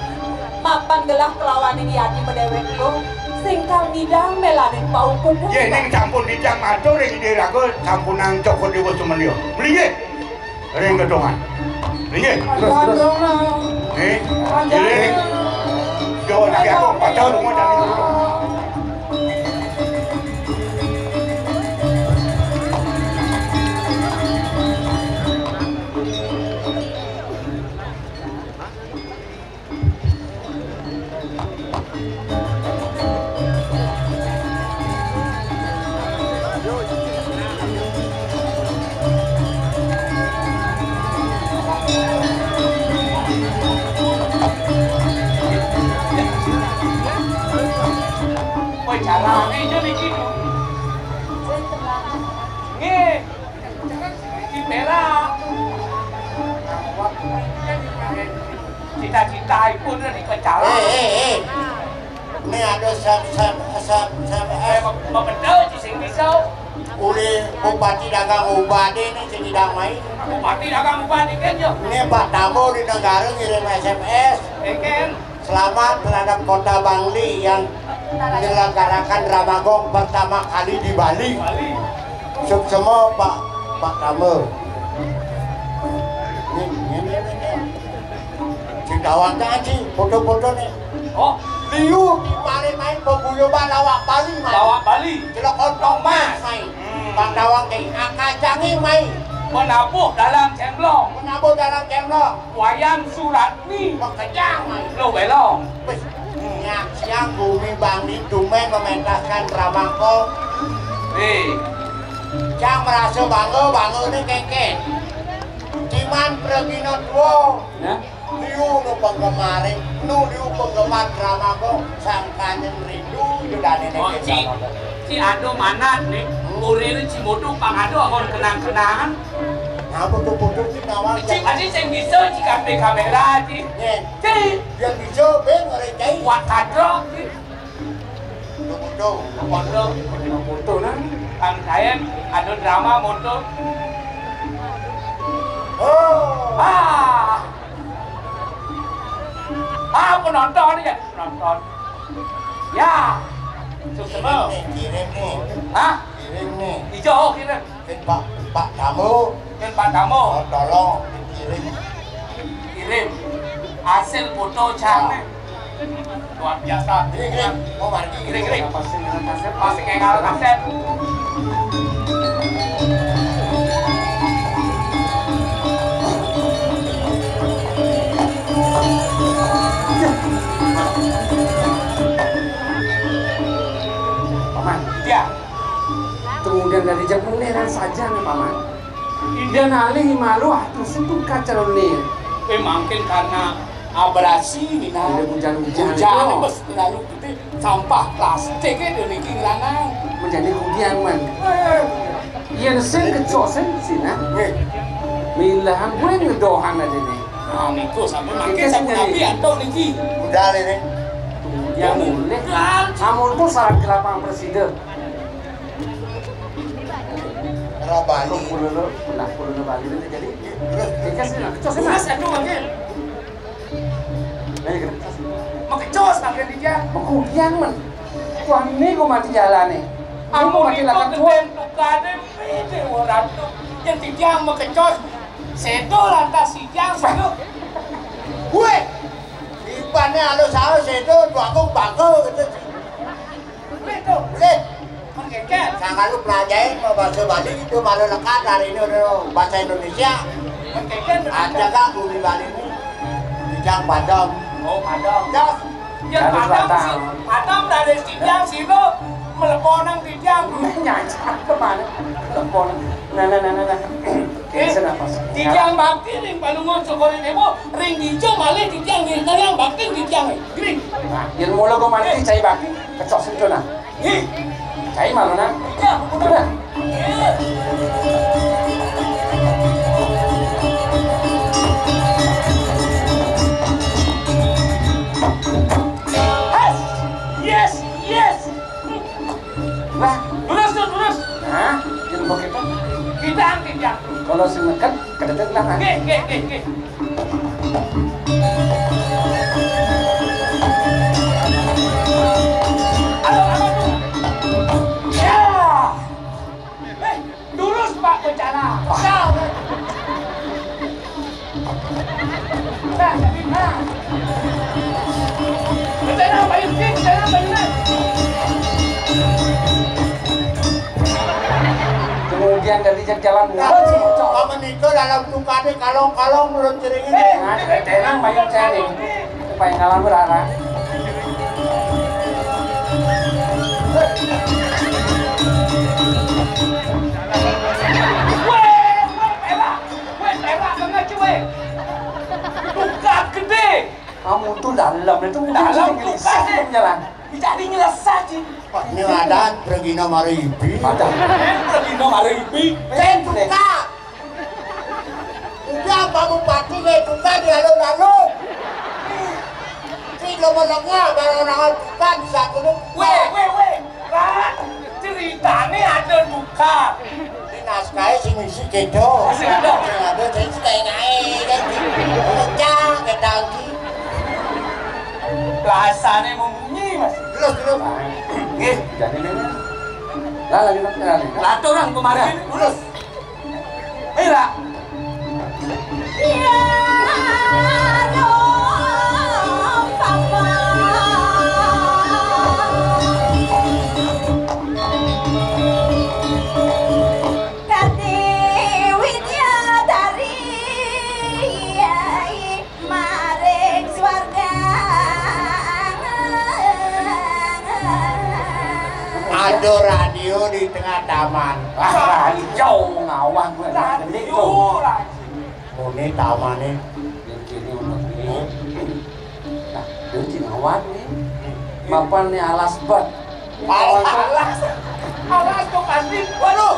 Mapan gelah kelawan ini yati medewek lo. Singkal ngidang melanin pau kuda. ye ning campur Kijang matur ring diraga campunang Joko Dewa sumenyo melinggih ring gedongan melinggih Terus. giring Jawa lagi aku pacar rumah dan cara ini jadi gitu. Nih, di merah. Cita-cita pun dari pecalang. Ini ada sam Mau betul di sini so. uli bupati dagang ubadi ini jadi damai. Bupati dagang bupati kan yo. Ini Pak Tamu di negara ngirim SMS. Eken. Selamat terhadap Kota Bangli yang menyelenggarakan Ramagong pertama kali di Bali. Semua Pak Tamu. Ini. Si kawan aja foto-foto nih. Oh, Liu di Bali main paguyuban lawak Bali main. Lawak Bali. Jelok ontong mas main. Pak Tawang kayak akacangi main. Menabuh dalam cemplong. Menabuh dalam cemplong. Wayan Suratni. Pekejang main. Lo belong. Siang bumi Bangli Dumen mementaskan Ramagong. Yang merasa bangga ini keket. Ciman Pregino Tuo. Liu nu penggemar Ramagong sangkanyen rindu judane Oh, Ci ado manat nih. Urine Cimodu pangado akon kenang-kenangan. Nah, betul-betul Ci nawang. Ci pasti sing bisa ci kape kamera Ci. Ci yang bisa ben ora cai. kuat kadro Ci. Betul. Foto nang kan saya ada drama moto. Oh. Penonton ya, penonton. Ya. Sukses. Kirim nih. Hah? Kirim nih. Hijau kirim. Pak Tamu. Dan Pak Tamu Tolong dikirim. kirim hasil foto cantik. Luar biasa. Kirim. Mau margi. Kirim. Masih kayak ngalah kaset. Kemudian dari jam meleran saja nih paman. Dia nalih malu atuh situ kacau nih. Mungkin karena abrasi nih nah. Hujan-hujan Hujan bos lalu gede sampah plastik itu nih kilangan. Menjadi hujan man. Iya sen kecosen sih nah. Milahan gue ngedohan aja nih. Nah niku sampai makin sampai nabi atau niki. Udah ini. Yang mulai. Amun tuh syarat ke lapangan presiden. Bali. Pulau Bali itu jadi. Dikasih lah kecosen. Mas aduh makin. Mau kecos makin dia. Kemudian man. Tuan ini gue mati jalan nih. Amun itu geden tukade pede orang tuh. Yang tidak mau kecos. Sedo lantas sijang sedo. Gue. Ipannya halus itu aku bangga gitu. Boleh. Menggeger. Jangan lu pelajarin bahasa Bali itu malu lekat hari ini bahasa Indonesia. Menggeger. Ada kan di Bali ini? Bijang Padang. Oh Padang. Jas. Yang Padang dari sijang situ meleponang sijang. Nyacak kemana? Telepon. Nah. Dijang bakti ring palungon sokorin ibu ring dijang malih dijang ring kalian bakti dijang ring. Nah, yang mula gue mandi cai bakti kecok sentuh nah. Cai malu nah. Ya, Udah. Yes. Lah, Terus. nah, yang begitu. Kijang. Kalau si neket, kedetek lah kan. Ge. Halo. Ya. Lurus Pak bencana. Nah. Bencana bayar. Kemudian dari jalan Kamu nikah dalam tukane kalong-kalong belum cering ini. nah, tenang bayar cari supaya ngalah berarah. Weh, pelak banget cuy. Bukan gede. Kamu tuh dalam itu Dalam bukan deh. jalan. Jadi ngelesat sih. Ini ada Regina Maribi. Ada. Pergi nomor ribi. Tuka. Udah Pak Bupati tuka di alun-alun. Si lomolongnya barang-barang tuka bisa dulu. Weh. Kan ceritanya ada duka. Ini naskahnya si misi kedo. Ada jadi kayak naik kan. Kencang, ketangki. Rasanya membunyi mas. Terus. Jadi ini. Lah lagi. Lata orang kemarin. Terus. Mira. Ada radio di tengah taman. Radio ngawang gue. Radio. Ini taman nih. Yang kiri untuk ini. Nah, dia di ngawang nih. Mapan nih alas bat. Alas kok pasti. Waduh.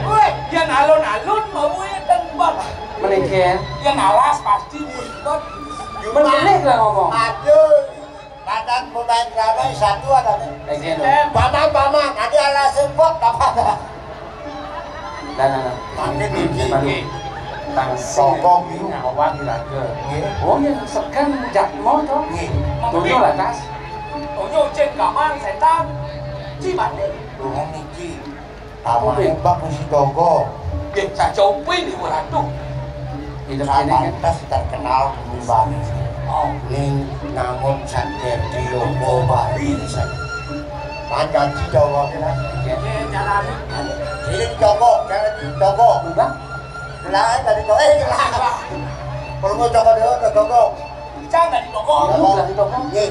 Weh, yang alun-alun mau ya tempat. Menikah. Yang alas pasti tempat. Menik lah ngomong. Aduh. Badan pemain drama satu ada nih. Paman, ada alasan buat apa? Nah. Makin tinggi. Tang sokong ini ngawang di raga. Oh yang sekan jatmo toh. Tunjuk lah tas. Tunjuk trên kamar setan. Chi bản đi. Rumah niki. Taman hebat mesti togo. Bisa cobain di orang tuh. Hidup ini kan. Pantas terkenal di Bali. Ning namun sadar di Lobo Bali saja. Panjang di Jawa kira. Jalan. Ini Jawa, jangan di Jawa. Bang, Kelah dari Jawa, kelah. Kalau mau Jawa dia ke Jawa. Jangan dari toko. dari toko. Nih.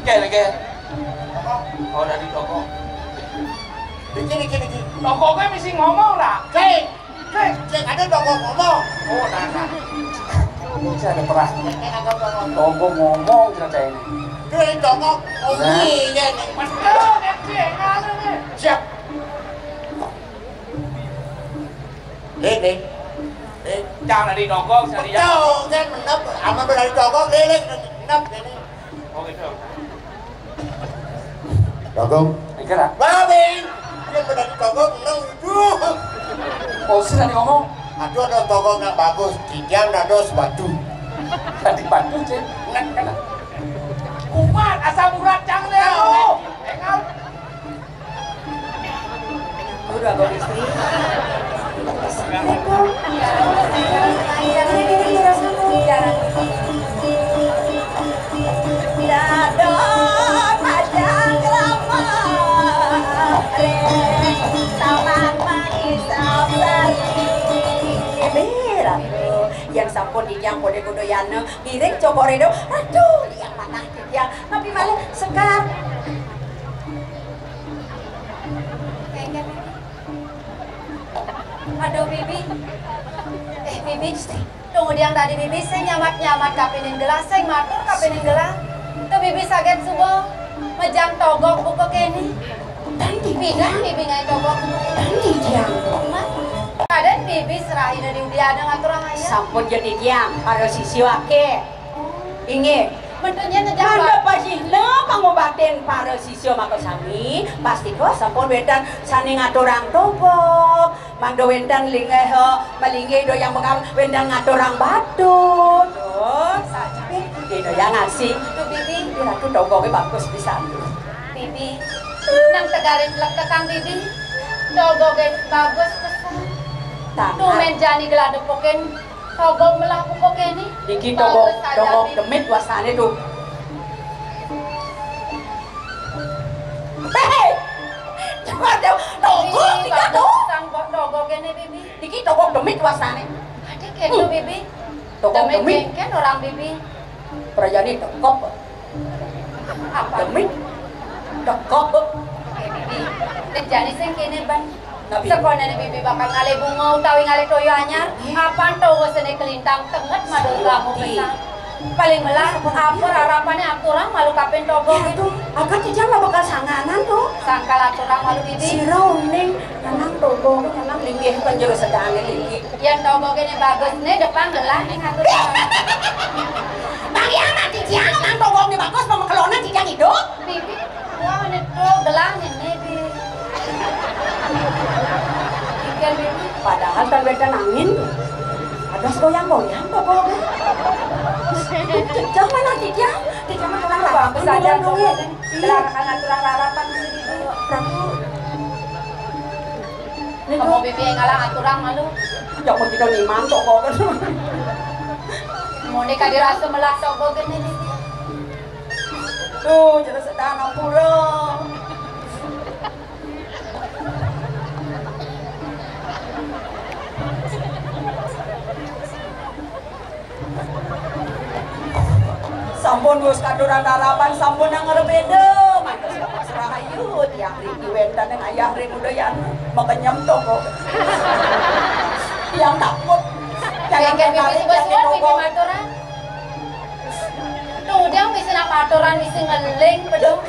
Oke. Oh dari toko. Diki. Togoknya mesti ngomong lah. Cek ada togok ngomong. Oh, nah. Saya ada perah. Togok ngomong cerita ini. Dia togok ngomong ya nih. Betul, cek ngalir nih. Siap. Dek. Jangan di togok, saya Tahu kan menap, aman berani togok lelek menap ini. Oh gitu. Togok. Ikan Babin. Dia berani togok menang itu. oh sih tadi ngomong. Aduh ada togok yang bagus, kijang ada batu. Tadi bantu cek. Kumat asal murad jangan deh. Enggak. Udah bawa istri. Yang sampun dijang kode kudoyana giring coba redo aduh yang patah dijang tapi malah sekar aduh bibi bibi tunggu diang tadi bibi saya nyamat kapinin gelas saya matur kapinin gelas tuh bibi sakit subuh mejang togok buka keni dan dipindah bibi ngai togok dan dijang kadang bibi serahin dari udiana ngatur ayah sampun jadi diang harus sisi wake inge bentuknya ngejawab ada pasihna kamu batin para sisyo maka sami pasti kok sampun wedan sani ngaturang togok mangdo wedan lingeh melingeh do yang mengam wedan ngaturang batu tuh saja do yang ngasih tuh bibi ratu togoknya bagus bisa bibi nang tegarin leketang bibi togoknya bagus tuh menjani gelade poken togok melah poken ini Diki togok demit wasane tuh. Hei, coba deh togok tiga tuh. Sang togok ini bibi. Diki togok demit wasane. Ada kendo bibi. Togok demit. Kan orang bibi. Perajani togok. Apa Demit. Togok. bibi. Dan jadi sing kene ban. Nabi. Sekolah bibi bakal ngale bunga utawi ngale toyo anyar. Apaan togok sene kelintang tenget madul kamu pesan. Paling melah apa harapannya aturan malu kapen togok itu. Akan cijang lah bakal sanganan tuh. Sangkal aturan malu bibi. Sirau ning nanang togok nanang linggih kan juga sedang linggih. Yang togok ini bagus nih depan gelah ning aturan. Bang yang nanti cijang nang togok ni bagus pemekelonan cijang hidup. Bibi, wah ini tuh gelah ini bibi. Ikan bibi. Padahal kan beda angin. Ada goyang-goyang togoknya. Cijang mana cijang? Cijang mana orang Bang pesajan togok. Iya. Gerakan aturan harapan sih bibi. Prabu. Kamu bibi yang ngalang aturan malu. Jangan mau kita niman togok kan. Mau nikah dirasa melah togok ini bibi. Tuh, jangan sedang ampura. Sampun Gus kaduran harapan sampun yang ngerbeda. Mantas kapas rahayu tiang riki wendan yang ayah ri budayan makenyam togok. Tiang takut. Jangan Bibi kali bos-bosan jangan bibi togok. aturan. Tuh dia bisa nak aturan bisa ngeling pedung.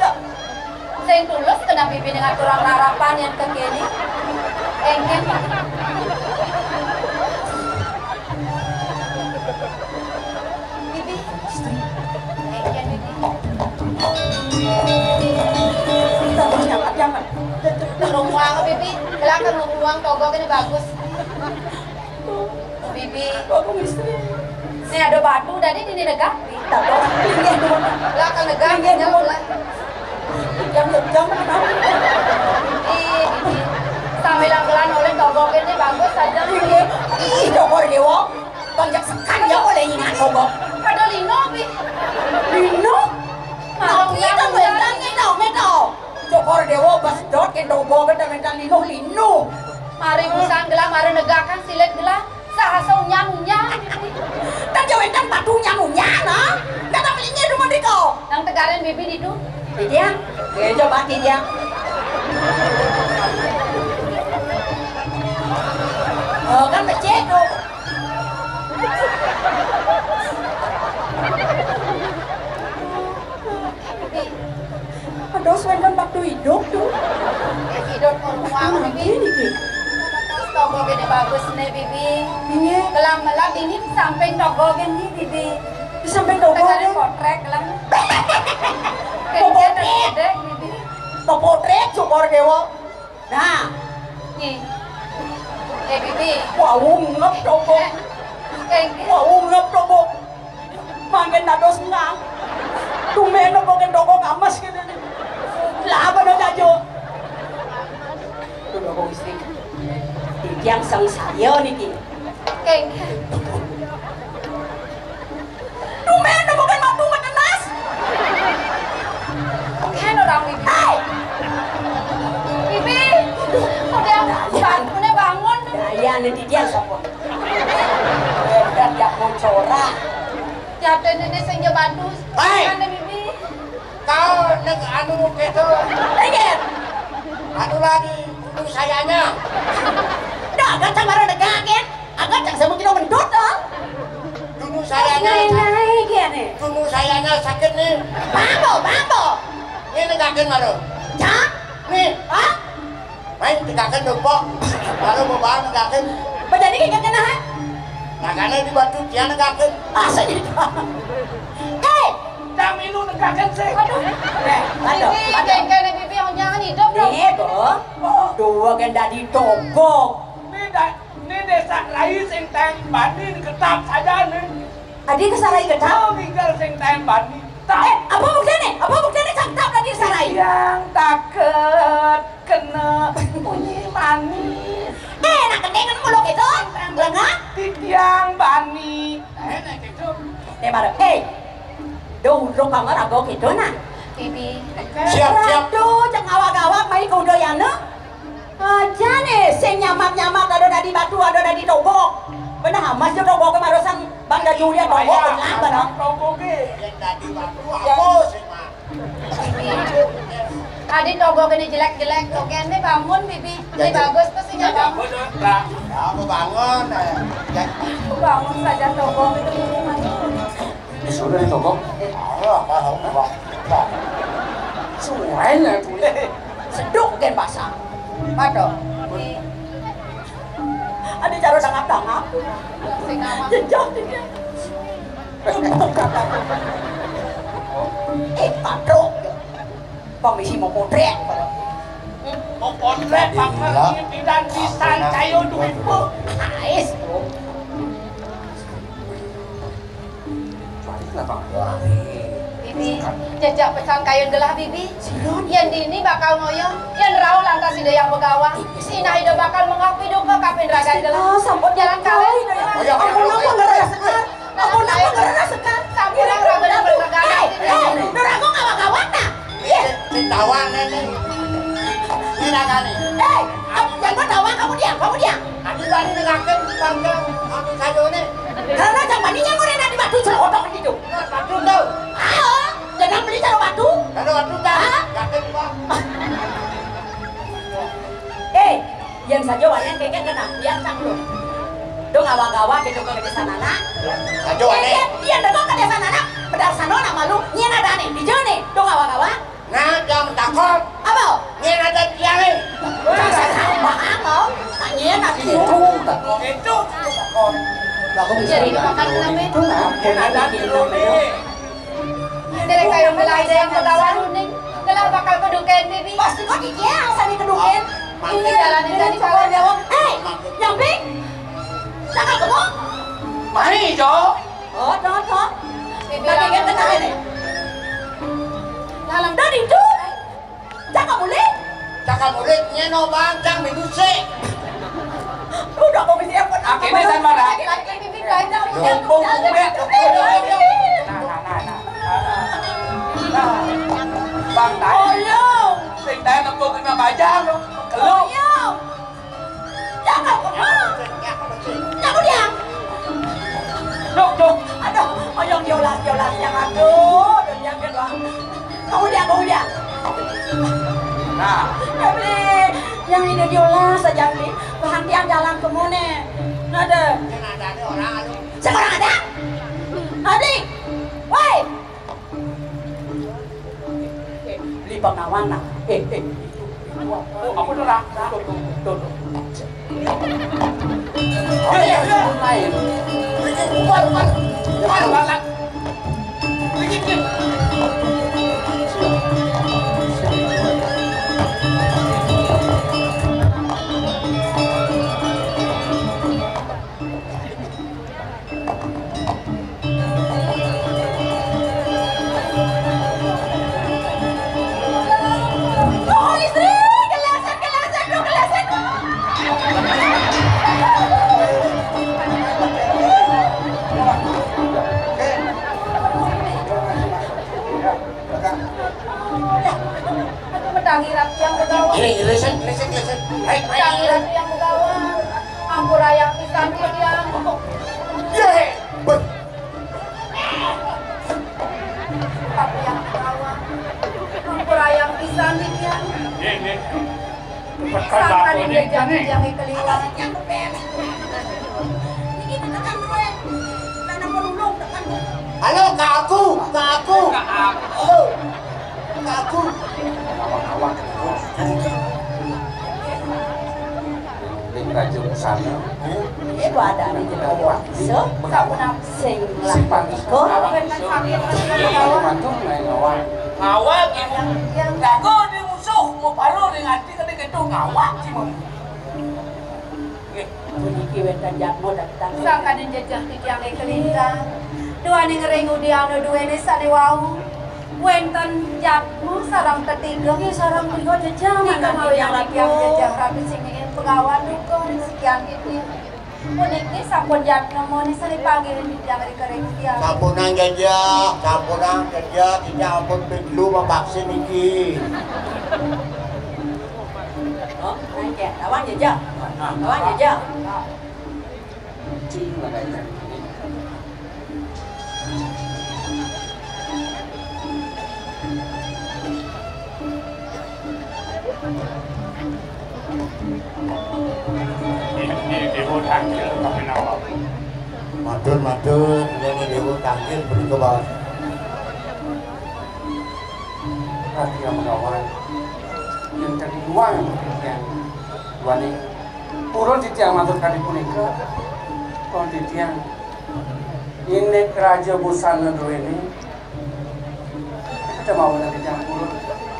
Sing tulus kena bibi dengan aturan harapan yang kekini. Engken bibi. Engken bibi. Jangan. Ngeluang bibi. Belakang ngeluang togok ini bagus. Bibi. Aku istri. Ini ada batu dari ini negak. Tak tahu. Tinggi dulu. Belakang negak. Tinggi dulu. Jangan. Bibi. Sambil langgelan oleh togok ini bagus saja. Ih, togok dewa. Banyak sekali ya oleh ingat togok. Pada lino bi. Lino. Nah, kita mentan lino, meto. Togok dewa pas dot ke togok kita mentan lino. Mari busang gelah, mari negakan silet gelah. Sahasa unyang-unyang. Dan jawetan batunya nunya, nah. Kata belinya rumah diko. Nang tegaran bibi itu. Dia, dia coba dia. Kan becek tuh. Aduh, sebentar waktu hidup tuh. Hidup peluang bibi. Gini. Togo gede bagus nih bibi. Iya. Kelam melam ini di samping togo gini bibi. Di samping togo Tengahnya nih. potrek kelam. Potrek. Gede bibi. Potrek syukur dewa. Nah, Nih. Bibi. wah ungep togo. Wah ungep togo. Makin dados ngang. Tumeno boken togo kamas gitu. Lah apa dah jajo? Tuh togo istri. Yang sang saya niki. Keng. Tumeno boken mampu menenas. Kan orang bibi. Hai. Bibi. Udah bangun. Daya nanti dia sapa? Dan dia bocora. Jatuh nenek senja batu. Hai. Kan bibi. Kau nek anu gitu. Dengar. Anu lagi kudu sayanya. Dah agak camara degagen. Agak cak semungkin mendut dong. Dulu sayanya. Naik gini. Dulu sayanya sakit nih. Bambo. Ini negakin malu. Cak. Nih, Hah? main negakin lupa. Baru mau bawa negakin. Bajani kayak kena ha? Nagane di batu dia negakin. Asa jadi. Hei. Jam itu negakan sih. Aduh. Bibi, keng bibi yang jangan hidup dong. Nih, Bang. Dua ganda di togok. Ini desa lain sing teng bani ketap saja nih. Adik kesarai gedap. Kau tinggal sing teng bani. Apa buktinya? Apa buktinya cakap lagi kesarai? Yang takut kena bunyi manis. Nak kedengan mulut itu? Lengah? Tiang bani. Enak gitu. Baru. Hei. Dulu kamar aku gitu nah. Bibi. Siap. Aduh, cek ngawak-ngawak mai kudo yana. Aja nih, sing nyamak-nyamak ada dari batu, ada dari togok. Benar mas jo togok kemarusan Bangga Julia togok lah benar. Togok Yang tadi batu apa sih mah? Adi togo gini jelek-jelek, togen nih bangun bibi. Ini bagus tuh sih bangun. Ya aku bangun. Bangun saja togo itu. Sudah di toko. Suaranya tuh. Seduk kan basah. Aduh. Ada cara dangap-dangap. Sing nama. Jejak dia. Patrok. Pamisi mau potret. mau potret pakar ini dan pisan cayo duit bu. Ais. Bibi, jejak pesan kayun gelah bibi. Yang ini bakal ngoyong, yang rau lantas ide yang begawa. Sina ide bakal mengaku hidup ke kapin ragan gelah. Sampun jalan kawin. Ampun apa ngerasa sekar? Ampun apa ngerasa sekar? Sampun ragan yang bernegaraan. Nurago ngawak-ngawak nah. Tawan ini. Ini nagane. Jangan tawa kamu diam. Adi bani negakin bangga aku sajone. Karena jangan baninya ngorena di batu celotok gitu. Batu tuh. Jangan beli caro batu. Ada batu kan? Gakin Pak. Yang saja wayang keket kena biar cang lu. Dong awak-awak gitu ke sanana. Sajone. Iya dong ke sanana. Pedar sanona malu nyen ada nih di jone. Dong awak-awak. Nah, jam takut. Apa? Nyen ada tiare. Paham mau? Nyen ada itu. Itu Jadi dimakan namanya. ada di rumah. Dari kayun gelah ide yang begawa runing. Gelah bakal keduken bibi. Pasti kok dikiang sani keduken. Ini jalanin dari kawin jawab. Nyamping. Jangan kamu. Mari Jo. Toh. Bibi Lagi kan kena ini. dalam Dari itu. Jangan boleh. Cakap murid nyeno bang, cang minuse. Udah mau bisa apa? Akhirnya sama dah. lagi bibi belajar. Jombong gue. Bang tadi. Sing tadi nempuk kena bajang lu. Keluk. Jangan kamu. Jangan diam. Duk. Aduh, oyong diolas jangan tuh. Jangan doang. Kamu diam. Nah, Ya beli, yang ini diolas saja beli. Bahan dia jalan ke mana? Ada. Ada orang anu. Sekarang ada. Adik. Woi. Li pengawan nak. Apa dah? Tuh. Oh ya, lain. Bukan. Tangirat yang begawan. Listen. Tangirat yang begawan. Ampura yang pisan yang. Tapi yang begawan. Ampura yang pisan yang. Sangka di jejak yang keliwat. Halo, Kak aku. Halo. Kak aku. Ling raja sana. Itu ada di Jawa. So, kamu nak sing lah. Ko, Mantu naik ngawak. Ngawak ibu. Gago di musuh mau paruh dengan hati ketika itu ngawak sih mau. puniki wetan jakmo datang. Sangka di jejak yang kelintang. Dua ning ringu di anu duwe ni sane wau. Wenten jakmu sarang ketiga ki sarang tiga jejak maka mau yang jejak rapi sing ingin pengawan duko sekian gitu. Puniki sampun jakmo ni sane panggil di yang kereng dia. Sampunan jejak, tidak ampun peglu mevaksin iki. Oh, naik lawan jejak. Lawan jejak. Cing là đây. Di hutan kita tapi nama. Matur, ini dewa tanggil beri ke bawah. Hati yang mengawal. Yang kedua yang wani purun di tiang matur kali punika kon di tiang ini raja busana dulu ini kita mau nanti tiang purun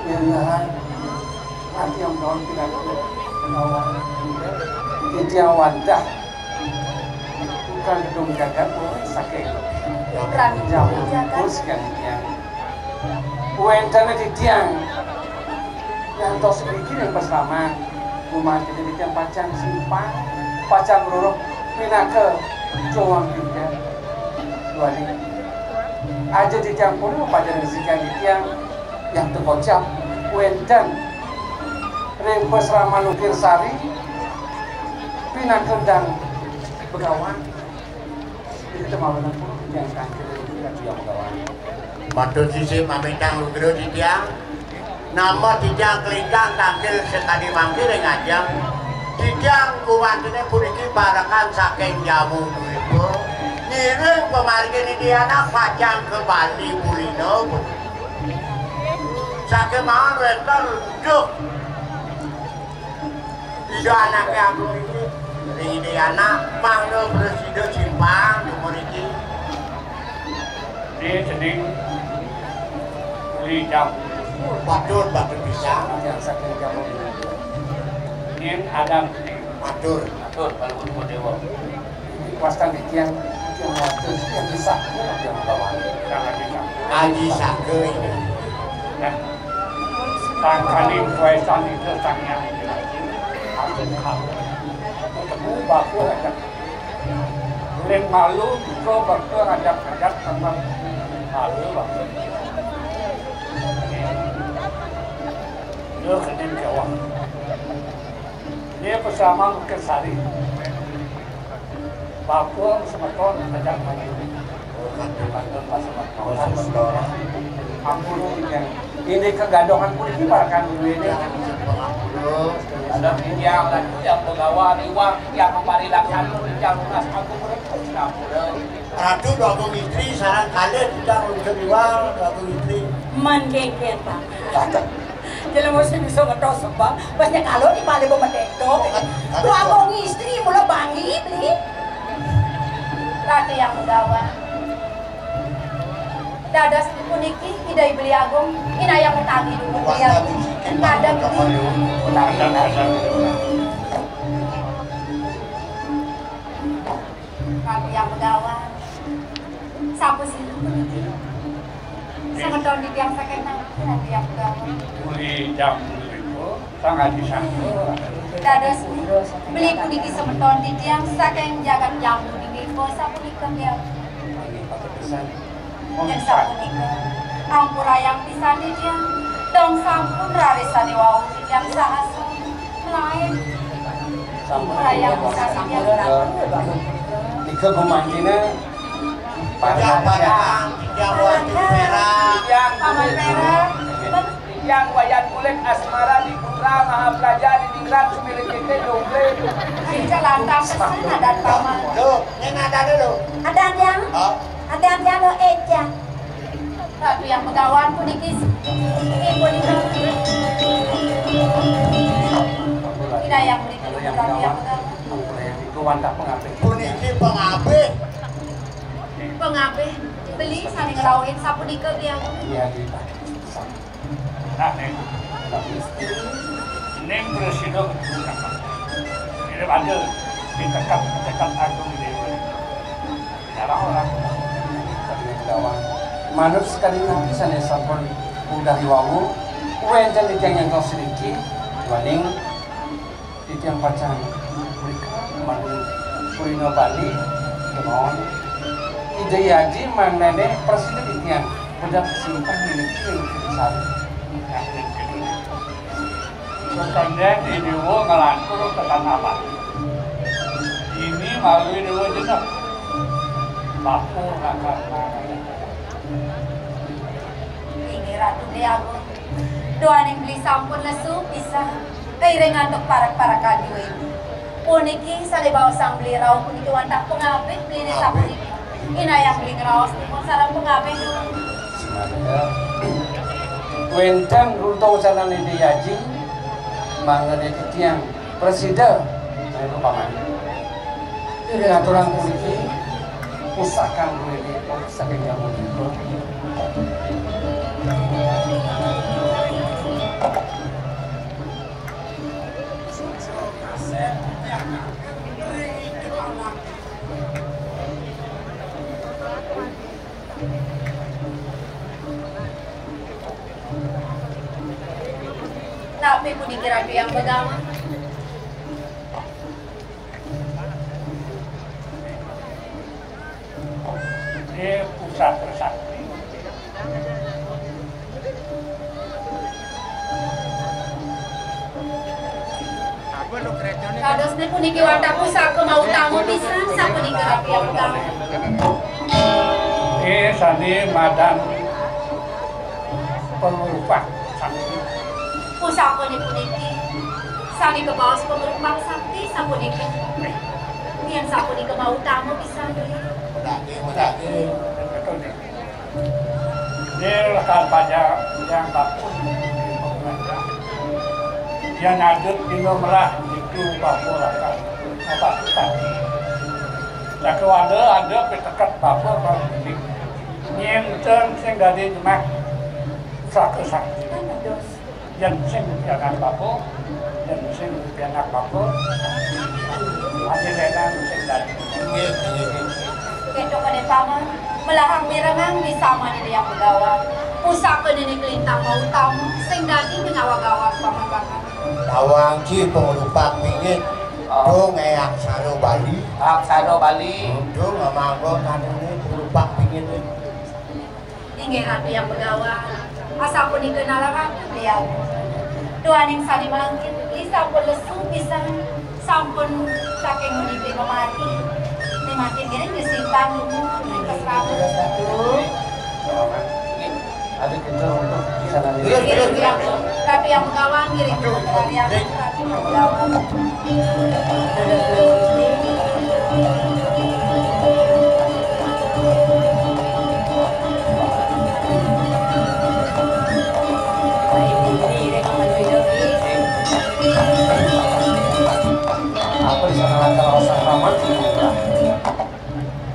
yang lain hati yang daun tidak mengawal di tiang wadah bukan gedung jagat sakit jauh terus kan tiang uentana di tiang yang tos sedikit yang bersama rumah kita di tiang pacang simpang pacang ruruk pinake cuang juga dua ini aja di tiang puluh pacang disikan di tiang yang terkocap wenten ring pesrama Lukir Sari pinake dan begawan kita mau menempuh yang kaki kita yang begawan Matur sisi mamitang lugero di tiang. Nama tijang kelingkang tampil sekali mampir ngajang tijang kuwantine puniki barakan saking jamu ibu ngiring pemargi ini dia anak pacang ke Bali Bulino saking mahal weton duk iso anaknya aku ini dia anak mangno bersido simpang puniki Dia sedih jam. Matur bisa yang saking jamu Ini Adam. matur Kalau dewa. waskan di tiang waktu yang bisa yang bawah Sangat bisa. aji sake ini Ya. Tangkali kuesan itu tangnya. Aku kau. Ketemu baku aja. Lem malu kau bakal ajak sama malu bang. Dia kenin kawan. Dia bersama Lukir Sari. Baku sama ton ajak main. Bantu pas sama ampun yang ini kegadohan pun ini barakan dulu ini Ada yang lagi yang penggawa iwang yang kemarin laksana yang lunas aku berikut Ratu dua istri sarang kalian tidak untuk iwang dua istri. Mangkengken Pak. Jadi mesti bisa ngetos Pak. Pasnya kalau di Bali mau mendekto. Dua istri mulai bangi beli. Ratu yang penggawa. Dadas puniki hidai beli agung ina yang utangi dulu beliau ada beli Ratu yang pegawai sapu sih sangat tahun di tiang sakena Ratu yang pegawai beli jam itu sangat disangka dadas beli puniki semeton di tiang sakeng jagat jamu di ngipo sapu nikah dia yang sapunika ampura yang pisan di dia dong sampun rarisa di wau yang sahasa lain ampura yang pisan di dia Ika gumantina Padang yang wajib merah yang paman merah yang wayan kulit asmara di putra mahapraja di dingrat sumilin kita domble Cinca lantang kesana dan paman Loh, ini ada dulu ada yang lo eja Ratu yang pegawan puniki ibu di tidak yang beli Ratu yang pegawan itu wantah pengabeh. Puniki pengabeh pengabeh beli saling ngerawin sapu nikah dia Iya di Pak. nah neng presiden ini ada di dekat agung di jarang orang Manut sekali nanti sana sampun udah diwawu, uwen jadi yang kau sedikit, dibanding di tiang pacan. Mereka manut kulino Bali, kemauan. Ide yaji manene presiden di tiang, udah simpan milik yang besar. Sekarang di dewa ngelantur ke tanah apa? Ini melalui dewa jenak. Bapu akan ini Ratu Deagung doa yang beli sampun lesu bisa kairengan untuk para kadue puniki sale bawa sang beli rau puniki wantak pengabeh beli ni sapu niki ina yang beli ngeraos pun sarang pengabeh dulu Wenten rutau jalan ide yaji, mangane di tiang presiden, saya lupa mana. Ini aturan politik. Usahakan ini, usahakan yang itu. Tapi pun dikira yang pegangan Ini pusat tersakti. kados ni puniki wantak pusaka mau tamu pisan sapu dikira yang pegangan Ini sani madan pemerupak sakti. pusaka ni puniki sami ke bawah pemerupak sakti sapu niki yang sapu niki mau tamu pisan Ini rekan pajak yang bakun yang nyadut dino merah itu bapu rekan apa tadi. Tapi ada petekat bapu berbendik nyenten sing dari jemak sakti sakti. Yang sing pianak bapu, yang sing pianak bapu, ada lenan sing dari. Ketok kene paman melahang mirengang bisa mani dia pegawan pusaka nini kelintang mau tamu sing daging ngawa-gawa paman bakal Tawang ci pengelupak pingit do ngayak saro Bali Aksara Bali. do ngamanggo kanune pengelupak pingit inggih ratu yang pegawan asa pun dikenal ratu dia doa ning sani mangkin bisa pun lesu bisa sampun saking menipi mati ni makin gini disimpan dulu ke kamu Ada kita untuk sana Terus. tapi yang kawan diri yang apa di sana kalau sama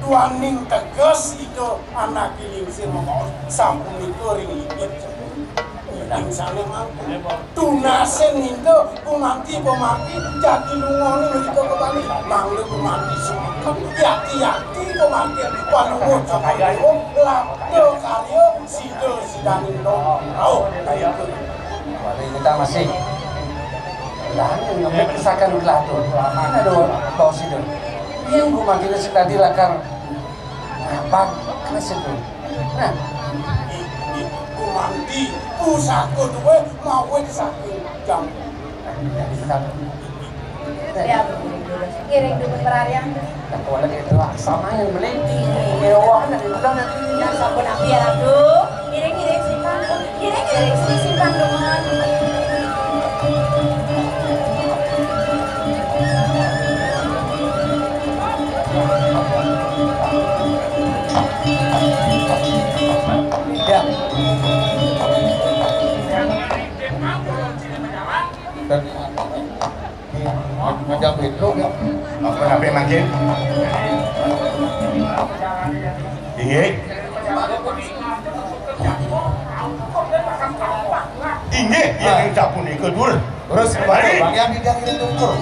Tuaning tegas itu anak kilingsir mau sampung itu ring lipit. Misalnya mampu tunasen itu pemati jadi lungoni itu kembali manglu pemati sumpah yati pemati panungu cakayo lapto karyo sido sidanin dong wali kita masih lahan yang berkesakan gelado mana do bau sido yang gua makin sekali lakar apa kelas itu nah mandi pusako duwe mau saking jam ya kiring dulu berarian kalau lagi itu sama yang meliti mewah dari ulang nanti yang sabun api ya tuh kiring simpan dengan ya dan ngajak itu ya apa nabe makin iya ini yang capun itu dulu terus kembali bang yang didangirin tutur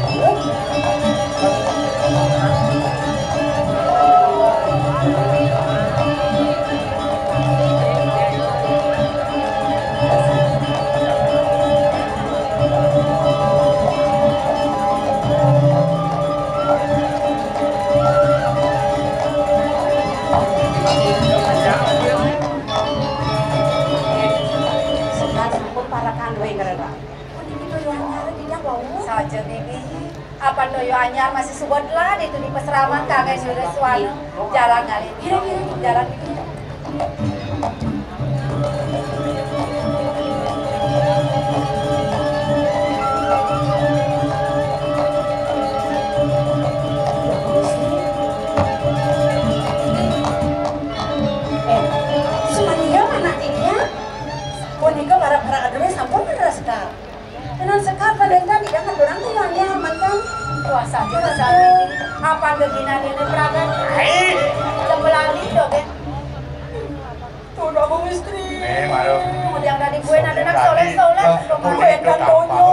saja bibi apa doyo anyar masih subot lah itu di peseraman kagak sudah suara jalan kali kira-kira jalan Sumania mana dia? Boneka barang-barang adunya sampun bener sekali. Tenan sekali pada tadi jangan dorang tuh yang mantan. wah saja bibi apa keginan ini peragan sebelali do kan Tuh dong istri. malu kemudian dari gue ada nak soleh Gue kan tonyo.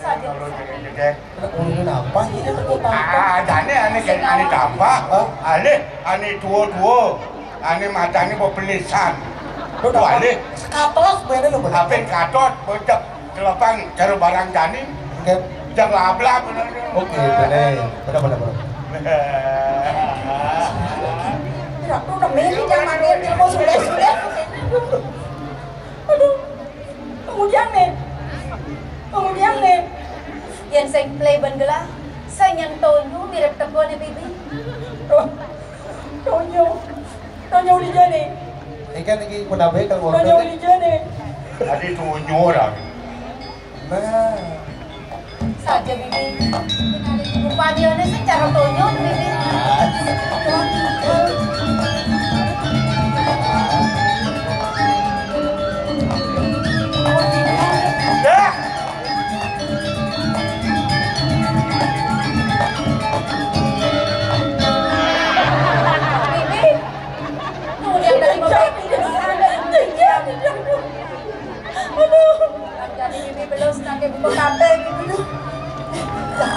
saja ngomongin apa ini jane ane tampak ane tua ane matane pepelisan ale katos beda lo apen katot bocap kelepang karo barang jani jak lablak oke benar Tidak tuh udah milih jangan dia mau sudah. Aduh. Kemudian nih. yang saya play bengelah saya nyentonyo mirip tegon ya bibi Tonyo di jane. ikan lagi penabe kan Tonyo di jane. adi tunyo ora nah saja bibi rupanya secara tonyo bibi jadi bibi belum nak buka kate gitu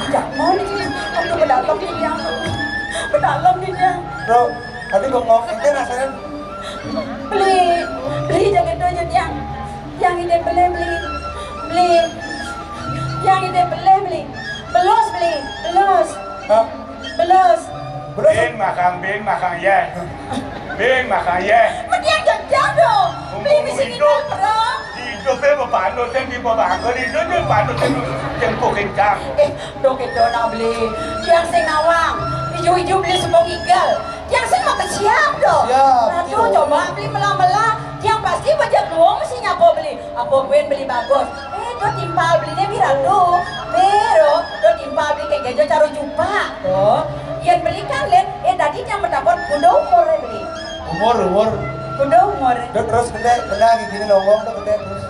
Jangan nih, aku berdalam nih dia. Berdalam nih dia. bro tadi gua ngomong itu rasanya Beli jangan itu aja dia. Yang ide beli. Yang ide beli. Belos. ben makan ya Dia jajan dong. Beli di sini kan bro. Itu pe pano ten di bawah ko itu je pano ten tempo kencang Dok itu nak beli. Yang saya nawang. Hijau-hijau beli sepong igal. Yang saya makan siap dong. Siap, Aduh, coba beli melah-melah. Yang pasti banyak doang mesti nyapa beli. apa gue beli bagus. Tuh timpal belinya birado. Pero tuh timpal beli kayak gejo caro jumpa. Tuh, yang belikan lihat, tadinya mendapat kuda umur beli. Umur. Kuda umur. Terus gede gini ngomong tuh gede terus.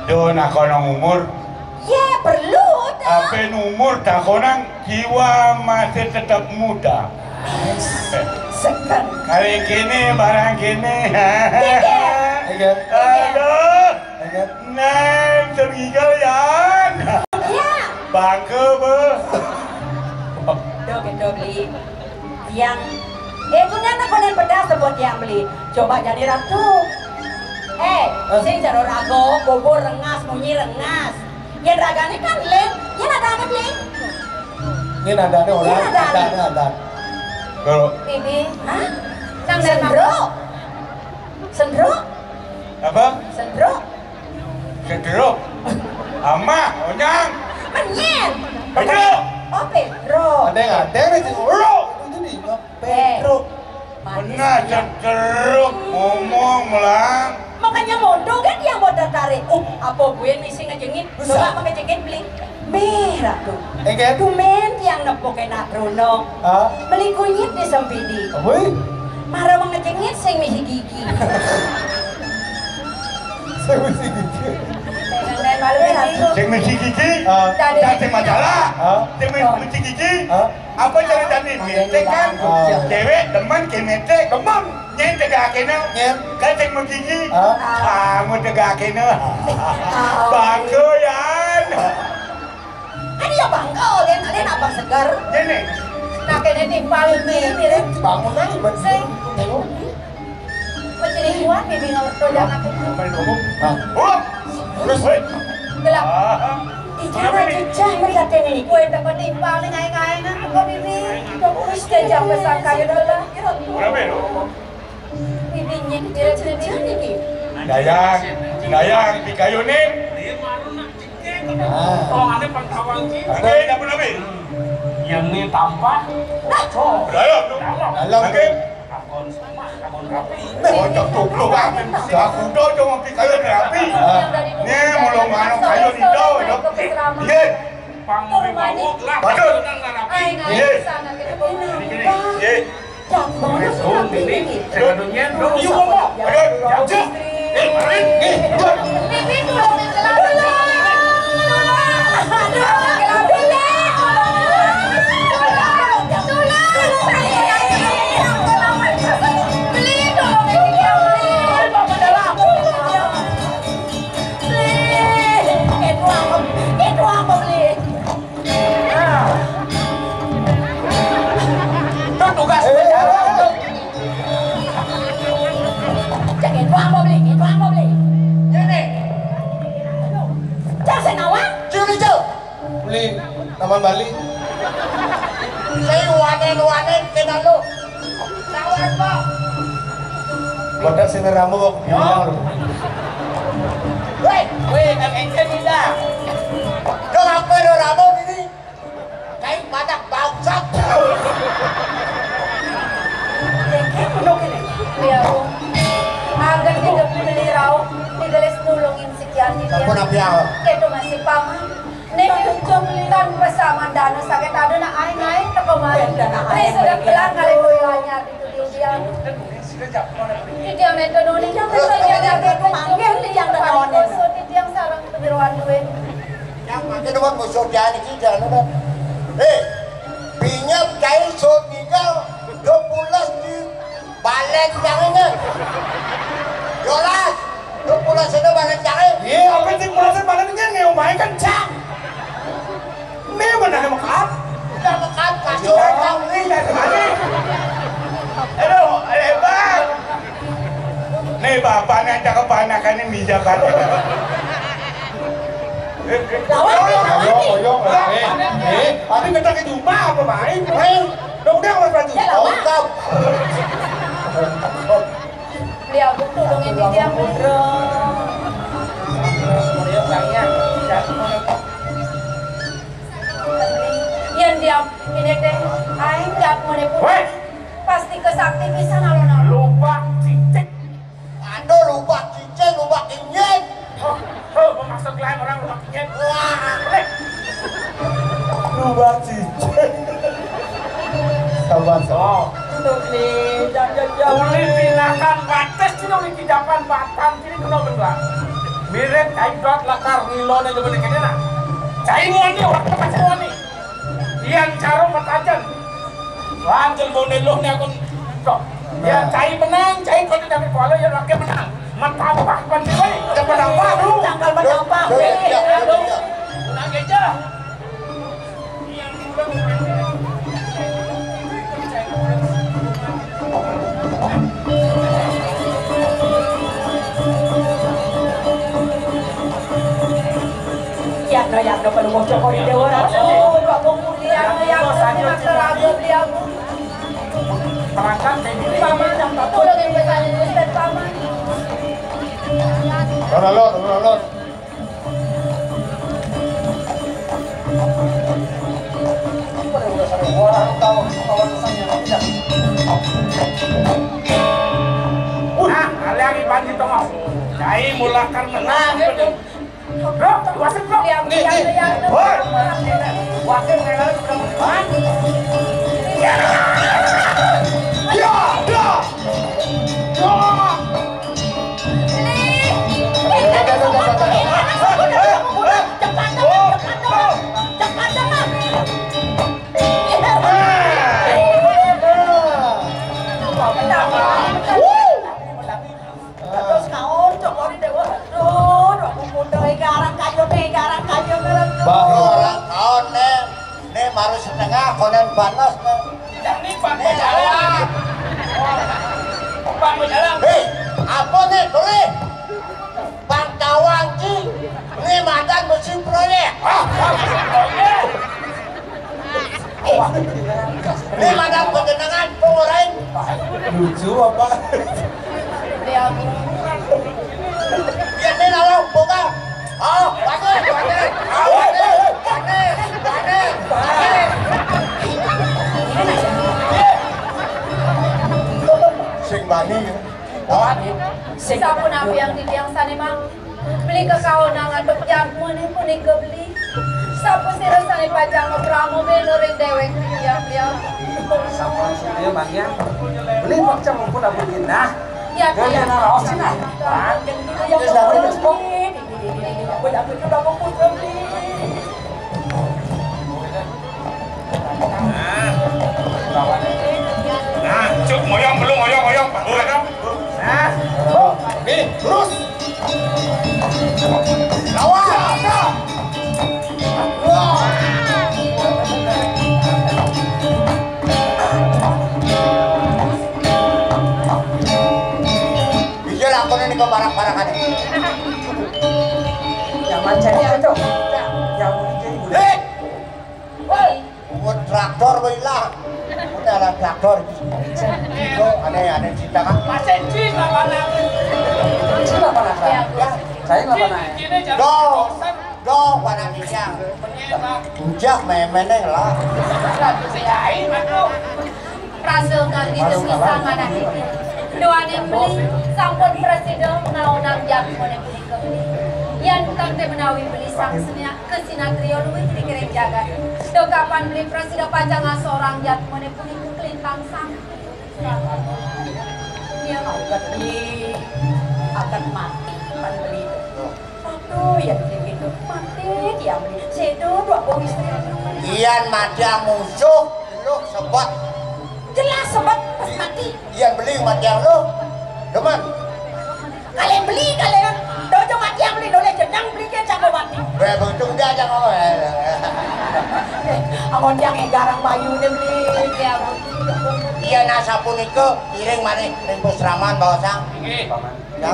Duh, nak konang umur. Ya perlu dah. Apa umur tak konang jiwa masih tetap muda. Sekan. Kali gini barang gini. Iya. Aduh. Nah, tergigal yan. Ya. Bangke be. Tuh gitu beli. Yang punya nak konen pedas buat yang beli. Coba jadi ratu. Sing jaro rago, bobor rengas, munyi rengas. Yang ragane kan len, yang nadane beli. Ini nadanya orang, nadanya. Kalau Bibi, Hah? nang Sendro. Sendro? apa? Sendro? Cederuk. Ama, onyang. Menyen. Pedro. Oh Pedro. Ada yang nih itu nih, Pedro. Benar cederuk ngomong melang. Makanya modo kan yang mau tarik. Apa gue misi ngejengit? Coba pakai jengit beli. Merah tuh. Tumen yang nepok enak Bruno. Beli kunyit di sempidi. Woi, Marah mengejengit sing misi gigi. saya mesti gigi. Dan malu ratu. Cek mesti gigi. Dari Cek masalah. Cek mesti gigi. Apa cara tadi? Metek kan? Cewek demen ke metek. Demen. Nyen tegak kena. Kan cek mesti gigi. Kamu tegak kena. Bangga yan. Kan ya bangga, lihat abang segar. Jadi. Nah kena timpal ini deh. Bangun lagi, Sing. Menjadi kuat bibi nomor dojang aku. Oh. Terus. Gelap. Ijana jejah mereka ini. Kue dapat timpal nih ngai-ngai nak. Kok bibi? Terus jejah besar kayu dulu. Berapa? Bibinya jejah nih. Dayang di kayunin. Kalau ada pengkawang kita, Oke, dapur nabi. yang ini tambah, Dalam. Dalam. Oke. akun sama, akun rapi. Kocok tuklu kan. Aku do cuma di kayun rapi. Ni mulung anu kayun itu. Ye. Panggung bawah lah, Badut. Ay, ngai Ye. sana kita punya. Ye. Sun ini, sebenarnya dulu semua. Badut. Jatuh. Mari. Bibi tolongin gelap dulu. Beli Taman Bali. Saya wane kena lu. Tawar kok. Bodak sing ramu kok bilang. Weh, kan engke tidak. Kau apa lo ramu ini? Kayak badak bangsat. Ya, agar tidak beli rau, digeles nulungin sekian dia. Apa nabi awak? Itu masih paman. Nek tanpa sama dana sakit ada nak aing tak kemarin. Ini sudah bilang kali boyanya itu dia. Dia metode ini jangan saja jaga kemanggil yang depan. Dia sarang kebiruan duit. Yang makin dapat musuh dia ni kita nak. Pinjam kain so tinggal 12 di balen jangan. Yolas, 12 itu balen jangan. Apa sih 12 balen jangan ngomong kencang. Ini mana nak makan? Tidak makan, kasih orang ini dari mana? Aduh, bang. Nih bapak ni cakap panakan ni mijak kan? Oyong. Tapi kita ke jumpa apa main? Dong mas baju. Ongkap. Beliau tolongin dia. Yang dia ini teh, aing nggak mau Weh. pasti kesakti bisa nalon-nalon. Lupa cicik. Aduh lupa cicing, lupa kinyet. sabar. Tuh beli jangan Uli pinakan batas sini uli kijapan batang sini kena benda. Mirip cai dot lakar nilone juga dikene na. Cai moni waktu macam moni. Ian caro matajan. Lanjut bonelo ni aku tok. Ya cai menang, cai kau tidak berkuala ya rakyat menang. Matampah pandai ni. Dapat apa lu? tanggal menambah. Menang aja. Ian pulang. Yang dapat bocor kau di dewa. Dua pemulihan yang terlalu beliau. Perangkat kayak gini. Paman yang tak Tuh lagi pesannya Ustaz Paman. Lolot. Nah, lagi bagi tengok. Cai mulakan menang. Bro, wasit bro. Yang Wasit ngelar sudah menang. Baru orang tahun nih baru setengah konen panas nih. Ini Pak Berjalan. Pak Berjalan. Hei, apa nih tulis? Bang Tawangci, ini madan mesin proyek. Ini madan kejenangan pengurain. Lucu apa? Ya ini lalu buka. Oh, panen. Sing bani. Siapa nabi yang di tiang sana mang beli ke kau nangan berjam muni ke beli. Siapa sih rasanya pajang ngepramu benurin dewek dia. Sama saya bangnya. Beli macam pun aku pindah. Ya Kaya na raos na. Yang boleh cepat. Aku sudah mau beli. Nah, cuk moyong belum moyong. Boleh kan? Nah, Oke, terus. Lawan. Bisa lakukan ini ke barak-barakan ini. Yang macam ni tu. Yang Hei! Buat traktor baiklah. Udah lah traktor. Itu aneh-aneh cinta kan. masih cin lah mana? Sila pa na. Saya nggak pernah. Dong, pada siang. Ujak memeneng lah. Rasulkan itu bisa mana ini. Doa yang beli sampun presiden naunang jam boleh beli ke beli. Yang tante menawi beli sang senia ke sinatrio luwih dikira jaga. Do kapan beli presiden panjang seorang jam boleh beli ke kelintang sang. Dia mau beli akan mati pan beli itu. Aduh ya begitu mati dia beli. Sedo dua bom istri. Ian mati yang musuh, lu sebab. jelas sobat pas mati. Ian beli mati yang lu, teman. Kalian beli kalian dojo mati yang beli dole jenang beli kan jago mati. Beruntung dia jangan. Angon yang garang bayu dia beli. Ya Ian asa punika iring maneh ning pusraman bawa sang. Paman. Ya,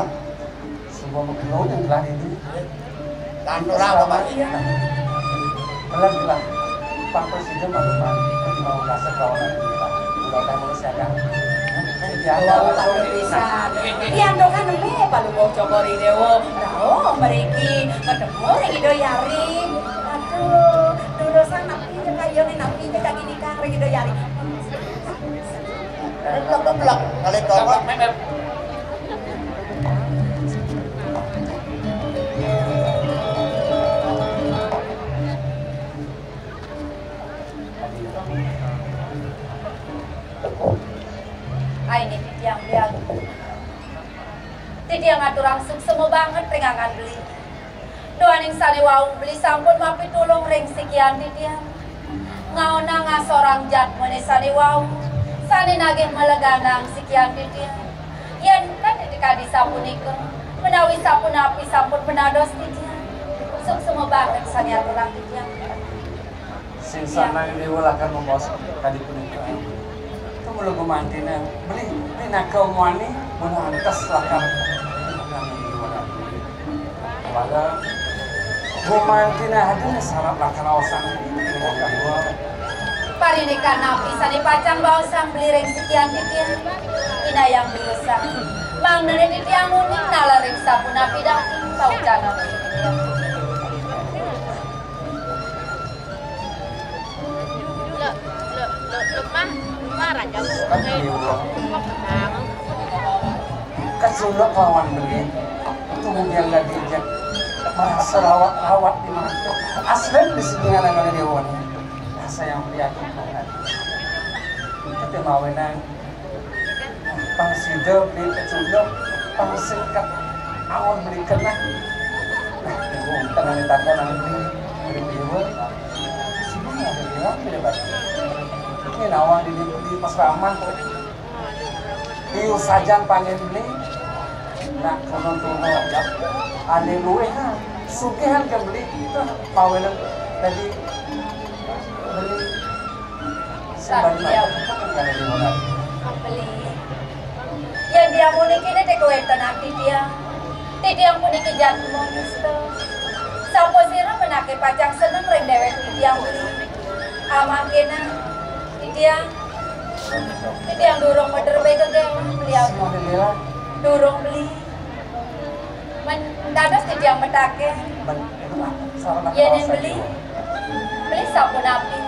Semua mengkenal yang telah ini. lantura kemarin. Telah. Pak Presiden mau kasih kawanan kita. Udah kamu siaga. Ya, Iya dong kan nembe palu bocor kori dewo. Nah, mereka ketemu lagi doyari. Aduh, dulu sana napi kayo ni napi kita gini kan lagi doyari. Belak kali kawan. titiang liang. Titiang aturang suksemo banget ringangan beli. Doaning sane wau beli sampun mapi tulung ring sekian titiang. Ngaona ngasorang jat mene sane wau. Sane nagih meleganang sekian titiang. Yen kan ketika disapunika menawi sapun api sampun penados titiang. Suksemo banget sane aturang titiang. Sing sanang diwulakan membos tadi punika. Itu belum kemantina beli di nakau muani menantas lakar. Pada gumantina hadina sarap lakar awasang ini bukan gua. Parinikan napi sane pacang bausang beli ring sekian titiang. Ina yang biasa. Mang nene titiang uning nala ring sapun api dating paucana titiang. Kesulok lawan beli itu menjaga dijak merasa rawat di mantu asli di sini anak-anak dewan rasa yang prihatin banget kita mawenan pangsido beli kesulok pangsingkat awal beli kena nah itu tenang ditanda nanti beli dewan sini ada dewan tidak baik ini nawang di pasraman di usajan panggil beli nak konon-konon aja ane luwe ha sugihan ke beli mawelan tadi beli sembari makan kan di mana Beli yang dia puniki ini dekuetan akti dia yang puniki jantung monster sampo sira menake pacang seneng ring dewek yang beli amakena yang durung mederbe kegeng beli aku durung beli mendados yang metake yang beli sampun api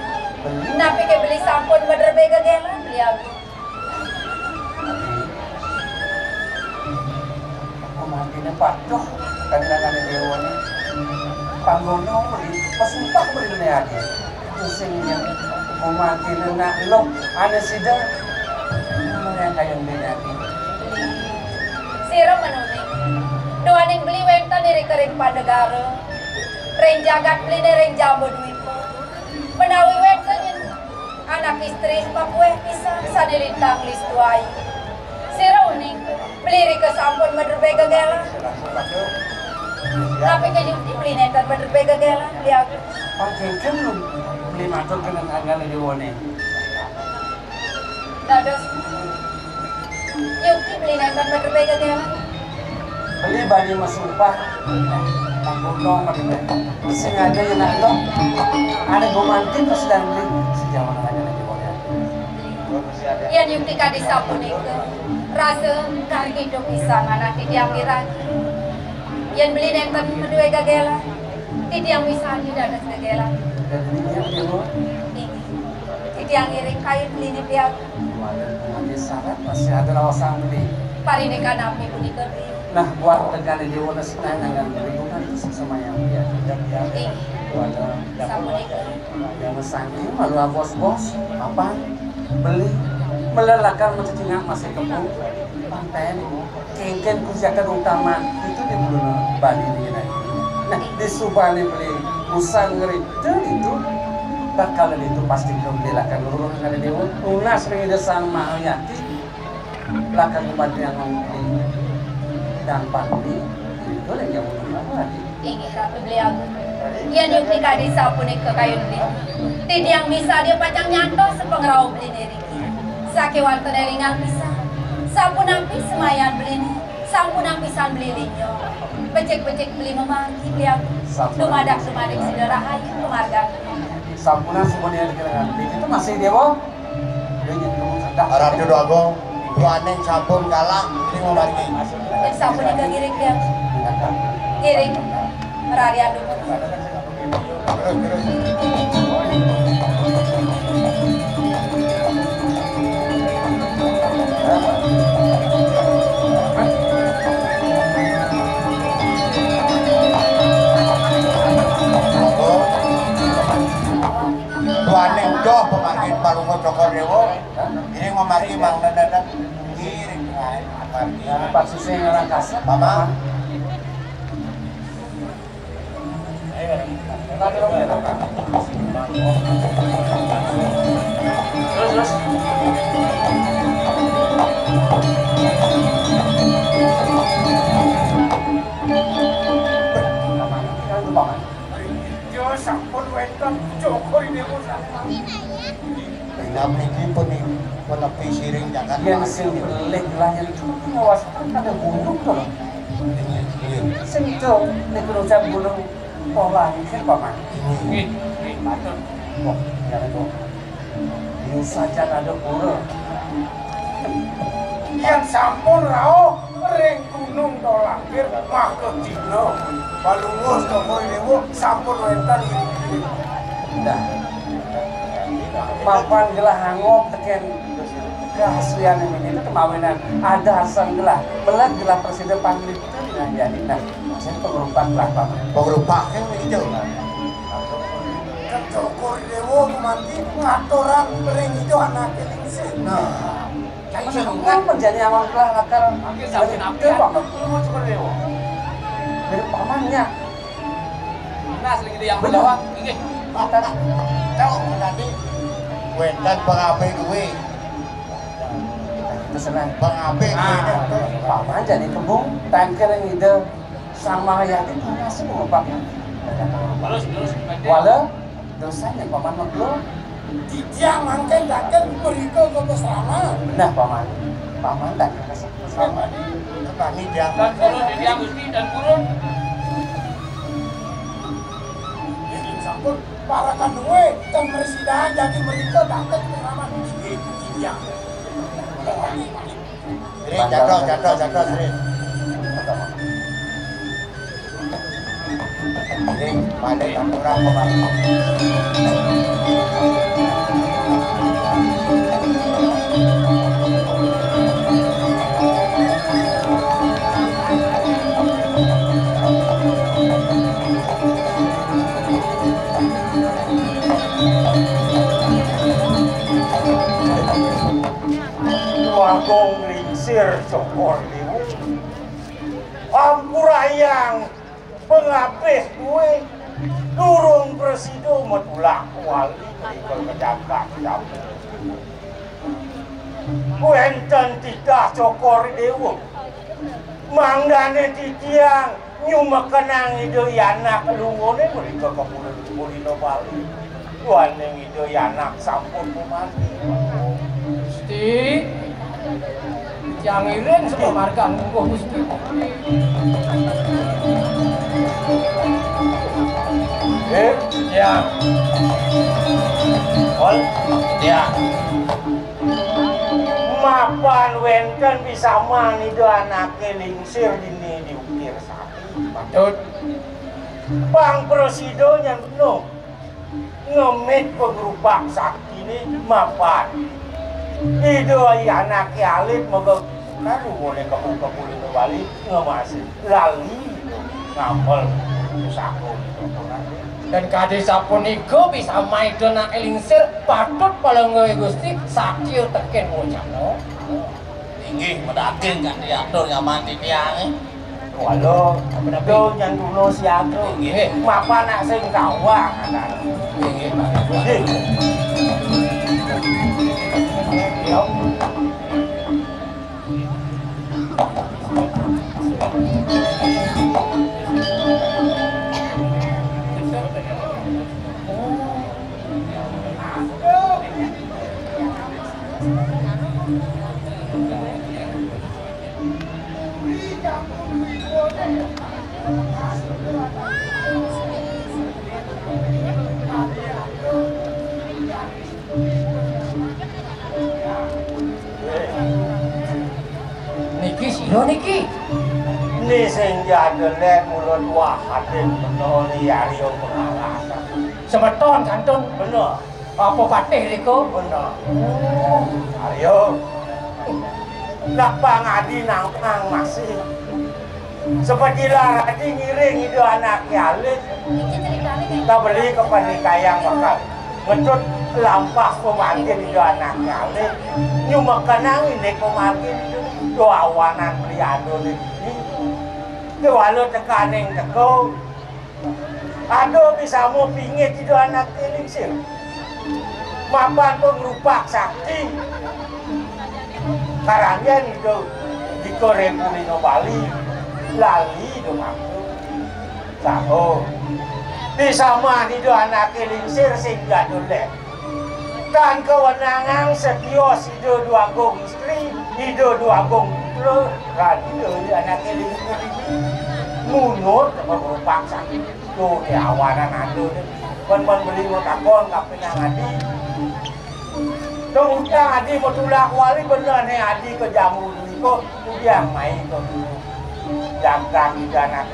napi ke beli sampun mederbe kegeng beli aku pemantinya patuh kandangan dewan panggono beli pesumpah beli dunia aja pusingnya pemantinya nak lo ada sidang yang kayak beda sira menuning doaning beli wenten iri kering padegara ring jagat beli ring jambu duipo menawi wenten anak istri pakue pisang sanilintang listuai sira uning beli iri kesampun mederbe gegela tapi kenyuti beli nenten mederbe gegela beli aku pakai lu beli matur dengan anggal di wone dados Yuki beli nenten mederbe gegela beli bani masumpah manggunong sengaja yang nak lo ada gomantin pas sedang beli sejauh mana aja lagi boleh yang Yuki kadi sapun itu rasa kari hidup pisang anak tidiang kirang yang beli nenten medue gagela tidiang wisani dadas gagela dan ini yang dulu tidiang iring kain beli ini dia ada syarat masih ada rawasang beli parinikan api beli kerdi nah buat negara di Wona Senang dengan lingkungan itu sama yang dia tidak dia walau yang mesangking malu bos-bos apa beli melelahkan mencecingan masih kembung pantai kengken kusiakan utama itu di bulan Bali ini nah di Subani beli usang ngeri itu bakal itu pasti kembelakan urut dengan di Wona unas ringi desang mahal yati belakang umat yang ngomong dan pandi itu yang lagi ingin ratu beli aku ia nyuti kadi sapun ke kayu beli tidak yang bisa dia pacang nyanto sepengrau beli diri sake wanten ringan bisa sapun ampi semayan beli ni sampun ampisan beli linyo becek-becek beli memaki beli aku dumadak siderahayu kemarga sampunan semuanya dikirakan itu masih dia boh harap jodoh agong tuaning sampun kalah ini ngomargi dan sampun ikan giring dia giring merari adu tuaning doh pemargin palungo cokor dewo ini ngomargi mang dadak giring Ya, Pak Susi ngarang kasar. Paman. Terus. Yo sampun wonten Joko Rindewo sampun. Pinam niki pun menepi siring jangan Yang sing pelik lah yang awas ada gunung to. Sing to nek ucap gunung pola iki paman. Nggih, matur. Wah, ya itu. Ini saja ada pura. Yang sampun rao ring gunung to lahir maka dina balungus Joko Rindewo sampun wonten. Nah. Papan gelah hangop teken keaslian ini itu kemawinan ada hasan gelah belat gelah presiden panggil itu dengan jadi nah saya pengerupak gelah paman Pengerupak kan begitu. Joko Rindewo mati ngaturan ring itu anak lingsir. Nah, kan menjadi awal gelah akar sampai apa? banget dari pamannya Nah, selagi yang berlawan, nggih. tahu tadi wetan pengabe duwe. itu senang Pengabe duwe. paman jadi kebun tangker yang ide sama yang itu ngasih ngupaknya Terus. wala dosanya paman maglo Dijang mangke daken mriko kok selama. nah paman tak sama Kami dia. Dan turun di dia Gusti dan turun. Jadi sampun para kanduwe teng presiden jadi mriko daken selama dijang. Sering jatuh sering. Sering balik orang kembali. Wagong lingsir Joko Rindewo. Ampurayang pengapih kuwe durung presido medulak wali mriko kedangkak campur. Kuenten tidah Joko Rindewo. Manggane titiang nyumekenang ide anak lungone mriko kepulih Bali. Waning ide anak sampun mati. Gusti. Yang irin semua marga ngungkuh Gusti. Ya. Ol, ya. Mapan wenten bisa mani do anake lingsir dini diukir sapi. Patut. Bang Presido yang penuh ngemit pengrupak sakti ini mapan. Ido anak alit moga lalu boleh kepul kembali ngemasi lali ngapel saku. Dan kade sapunika bisa maidana elingsir patut palenggoe Gusti sakil teken ngucapno. Inggih medakin kan diatur nyaman titiange. Walau do yang dulu siaga Nggih. mapan nak sing kawang Nggih, Yo. Niki sira niki. Ni sing jadelet mulut wahatin bener liario pengalasan. Semeton kantun. Bener, Apa patih niku? bener. Ayo. Nak pangadi nang masih. Seperti laradi ngiring itu anak alit. Kita beli ke panikayang bakal. Ngetut lampah pemantin itu anak alit. Nyumakan angin dek pemantin itu. awanan priado ini walau tekaning teko aduh bisa mau pingit itu anak eliksir mapan pengrupak sakti karangnya itu di Korepulino Bali lali itu mampu saho bisa mah itu anak eliksir sehingga dulu dan kewenangan setios itu dua gong istri itu dua gong putra dan itu anak eliksir ini munut berupak sakti tuh di awanan adu kan beli mau takon kape yang adi dong utang adi mau tulak wali bener nih adi ke jamu dulu kok yang main kok jangkang di anak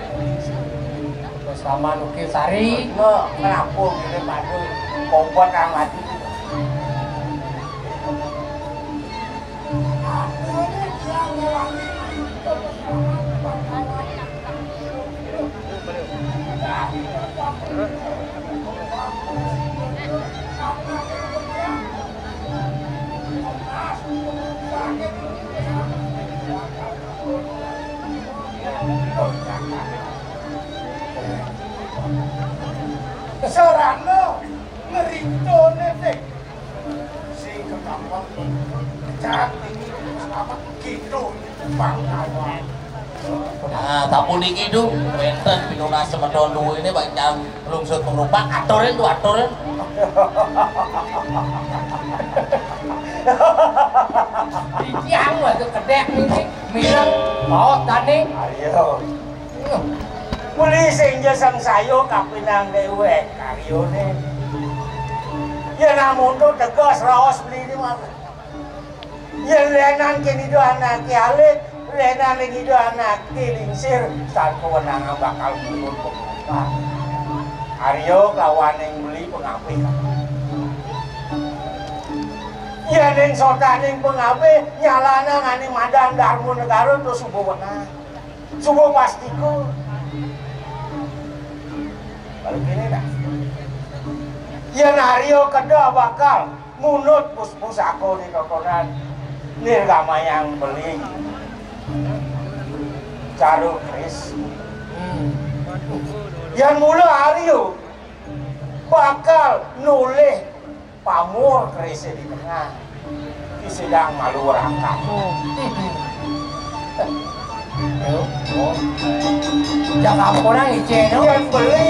sama Nukil Sari kenapa gini padu kompot yang adi Sarana ngerintone dek sing kekampang kecat ini apa gitu pangkawan. Nah, tapi niki itu benten pinuna semedon dulu ini banyak lungsut merupak aturin tuh aturin. yang lah tuh kedek ini mireng mau tani ayo muli sing jasang sayo kapinang dewe karyone ya namun tuh tegas raos beli di mana ya lenan kini do anak alit lenan lagi do anak lingsir saat kewenangan bakal turun pemerintah Aryo kawan yang beli pengapi ya neng sotan yang pengapi nyalana ngani madan darmu negara tuh subuh wenang subuh pastiku balik ini dah ya Aryo kedua bakal munut pusako di kokonan nirgama yang beli caru kris yang mula Aryo bakal nulih pamur kris di tengah di sedang malu rangkap jangan kurang ijen yang beli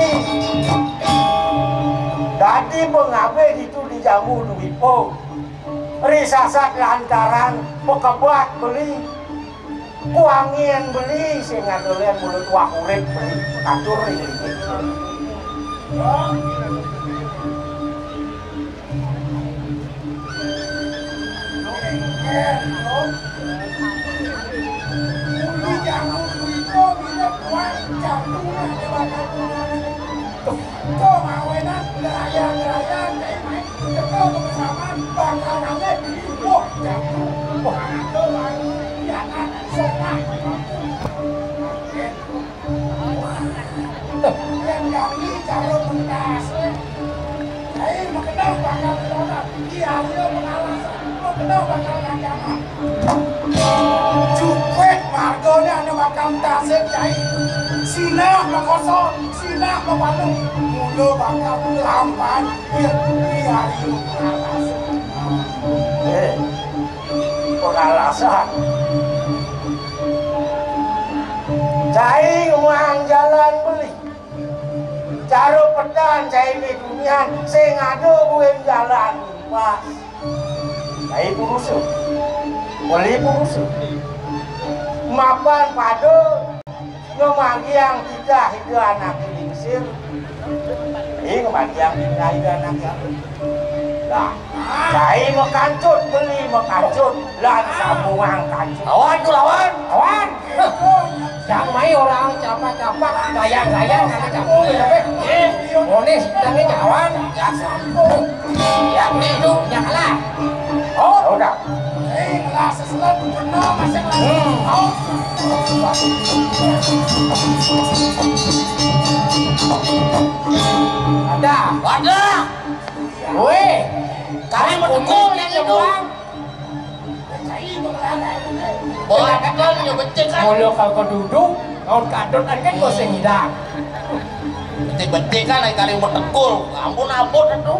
tadi pengabe itu di jamu duwipo risasat lantaran pekebat beli kuangin beli sehingga dolen mulut wakurit beli atur ini Cupet marganya anda bakal tasik cai sinah makosong sinah mawalung mulu bakal lampan hari pengalasan cai uang jalan beli caro pedan cai di dunia sing ado bueng jalan pas cai burusuk beli burusuk mapan padu ngemagiang tidak itu anak lingsir ini ngemagiang tidak itu anak yang lah cai mekancut beli mekancut lan sambungan kancut lawan tuh lawan jangan main orang capak-capak gayang-gayang ada campur boleh tapi kawan ya sambung yang itu yang kalah oh udah lah sesuatu benar masing-masing ada weh kalian mendukung yang itu Botol ya becek kan. Mulu kau duduk, kau kadut kan kau sing hilang. Becek kan ai kali metekul. Ampun itu.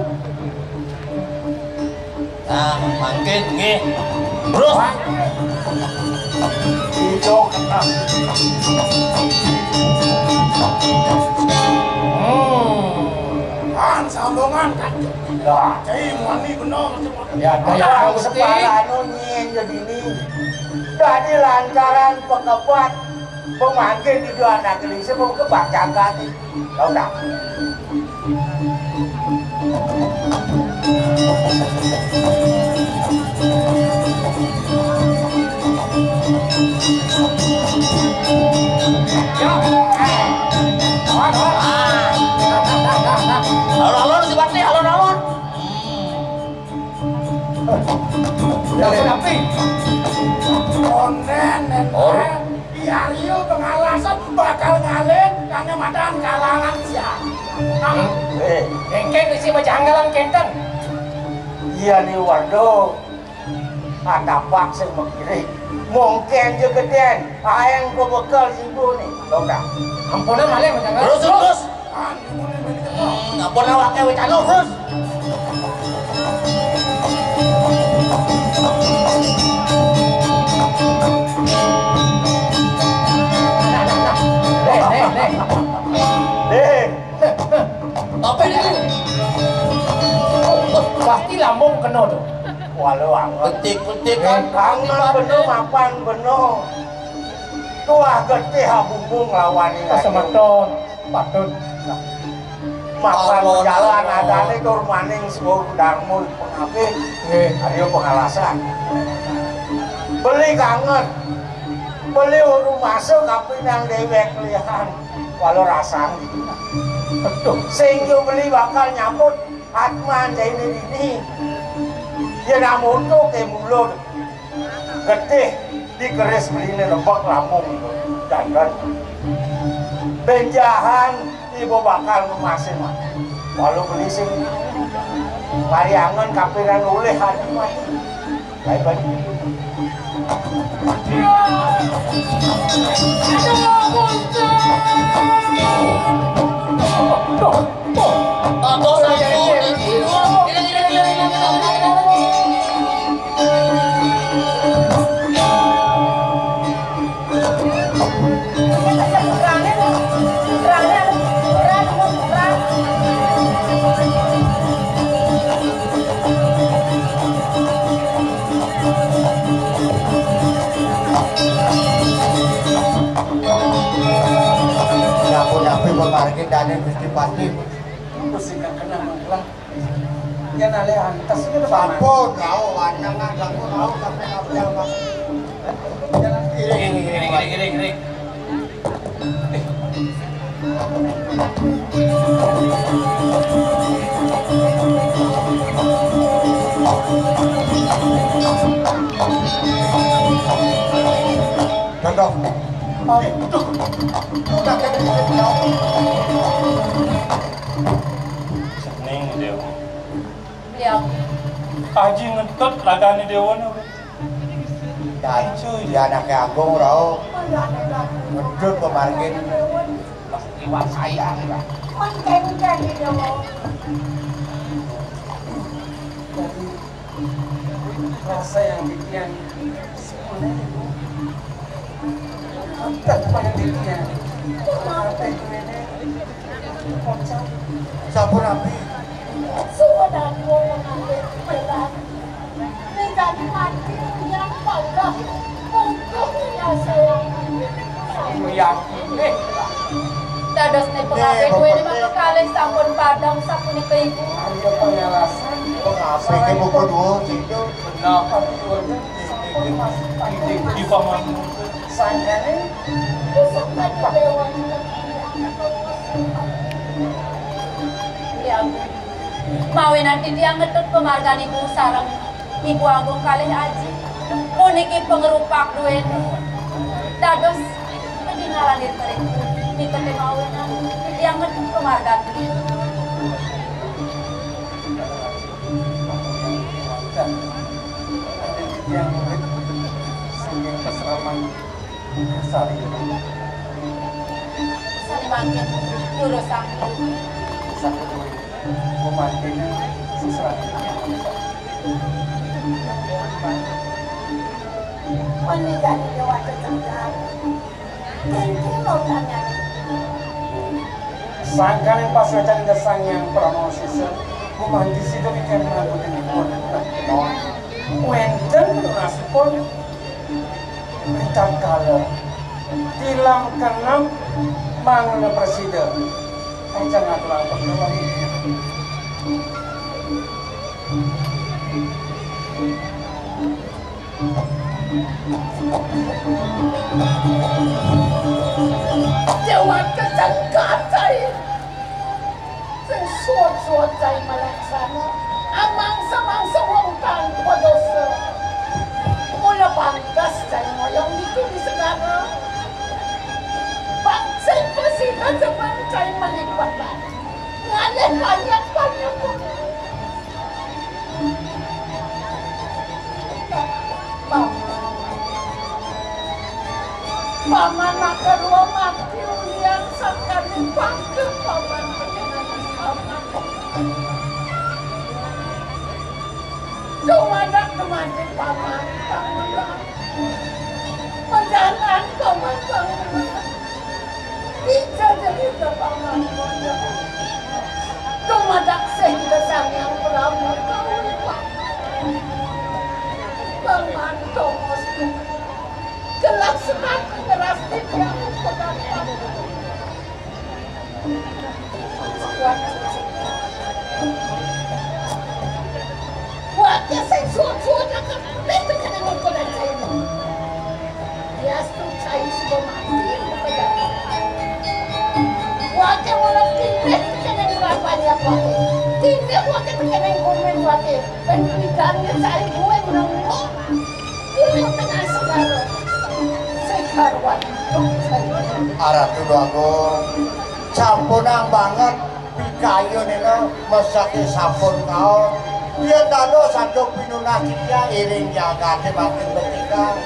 Nah, makin nggih. Terus Hidup. Kan sambungan kan. Lah, Cai mani bener macam Ya, yang separa nyen jadi ini. Jadi lantaran pengebat pemanggil di dua negeri sebelum kebacakan. Tahu tak? halo si Bakti, halo naon? Ya, tapi Onen, di Aryo pengalasan bakal ngalih karena madan kalangan siap. kengkeng isi bajanggalan kengkeng. Iya nih waduh. Ada vaksin begini. Mungkin juga den. Ayang kau bekal situ nih. Tahu tak? Ampunan malih bajanggalan. Terus. Kan dimulai dari Ngapun awake we cano terus. Deh. Tapi ini Pasti lambung kena tuh. Walau angkat. petik kan Kangen bener mapan bener. Tuah getih bumbung lawan ini. Semeton, patut. Makan jalan ada nih tur maning sebuah dangmul pengapit. Ayo pengalasan. Beli kangen. Beli urung masuk tapi yang dewek lihat. Walau rasang gitu. Betul. Sehingga beli bakal nyambut Atman jadi ini. Dia namun tuh ke mulut. Getih dikeris beli rebek lambung dan benjahan ibu bakal memasin mah. Walau beli sing mariangan kapiran oleh hati mati. Baik-baik. Market dan mesti pasti Mesti kena lah. Ya nale antas itu sampun kau wanyangan kamu tahu sampai apa Mas. Gini. Contoh. Udah Seneng dewa. Beliau Haji ngentot lagani dewa nih. dan dia anaknya Agung rau ngedut pemargin Iwan sayang lah. Mengkeng-keng dia mau. rasa yang dikian sebenarnya tak pada dikian. Apa itu ini? Kocak. sampun api Sudah mau mengambil pelan. Menjadi mati yang paulah. Untuknya saya. Yakin dados nih pengabe gue ini mah kalih sampun padang sampun ibu. ada pengalasan pengapi ke buku dua situ kenapa tuanya sampai masuk pada Di paman. saya nih Pusatkan dewan. Ya mawe nanti dia ngetut pemargan ibu sarang ibu agung kalih aji puniki pengerupak duweni dados ketinggalan di mereka di tempat mawe nanti dia ngetut pemargan yang murid sehingga keserama Sari. Sari makin urus aku. Sakit memandinya sesuatu. Menikah di Jawa Tengah. Mungkin lo tanya. Sangkan yang pas wajan desang yang promosi se, mandi sih dari karena begini pun. Wenten naspon Bintang kala tilang kenam manggil presiden aja ngaturan perkeluan Jawa kecangkat saya sesuatu saya melaksana amang-samang wongkan dosa mula pantas saya ngoyong itu di segala bangsa presiden zaman saya melipat ngalih banyak pun Paman akan dua mati yang sakit dipanggil paman paman. Cuma nak kemana paman menjalan paman bisa jadi paman cuma nak sehingga sang yang peramu kau paman Thomas kelaksanaan keras yang berdapat. Waktu saya suat-suat akan itu kena ngomongkan saya. Dia saya sudah mati berdapat. Waktu malam tindak kena dirapanya pakai. Tindak waktu kena komen pakai. Pendidikannya saya gue menunggu. Gue tengah sekarang. Aratu Agung campunang banget pikayu nino mesaki sampun kau dia tado satu pinunas dia iring jagate makin betika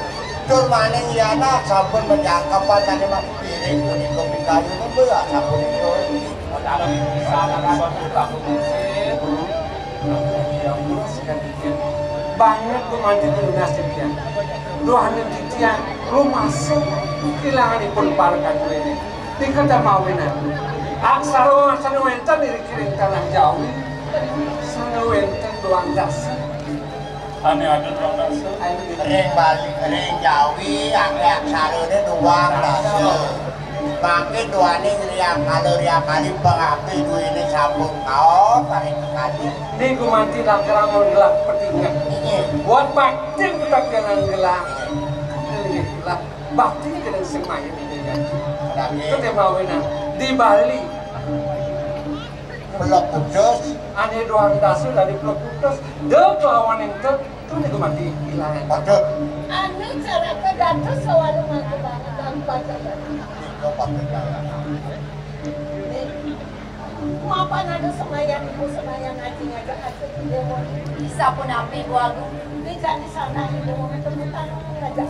tur maning yana sampun menjangkapan tadi makin iring kuniko pikayu nino ya sampun itu dalam sana suatu lagu musik yang mulus kan dikit banyak tuh mandi pinunas dia Tuhan yang titian, lu masuk kehilangan ipun parkan ini. Dikata mawinan, aksara wenten dikirim tanah jauh, sana wenten doang dasar. Ane ada doang dasar. Ring balik, ring jawi, aksara ini doang dasar. Makin doanya riak kali pengapi dua ini sambung kau tarik kali. Ini gue mati langgarangan gelap pertingkat. Buat bakti kita jangan gelap. Gelap bakti kita semai ini kan. Kita mau benar di Bali. Pelok Kudus. Ane doang dasar dari Pelok Kudus. Dia lawan yang tuh nih gue mati hilang. Aduh. Ane cara kedatang selalu mati banget dan baca Mapan ada semayang ibu semayang ngaji hati dewa. Bisa pun api Bu Agung. Bisa di sana ibu mau ketemu tanah ngajak.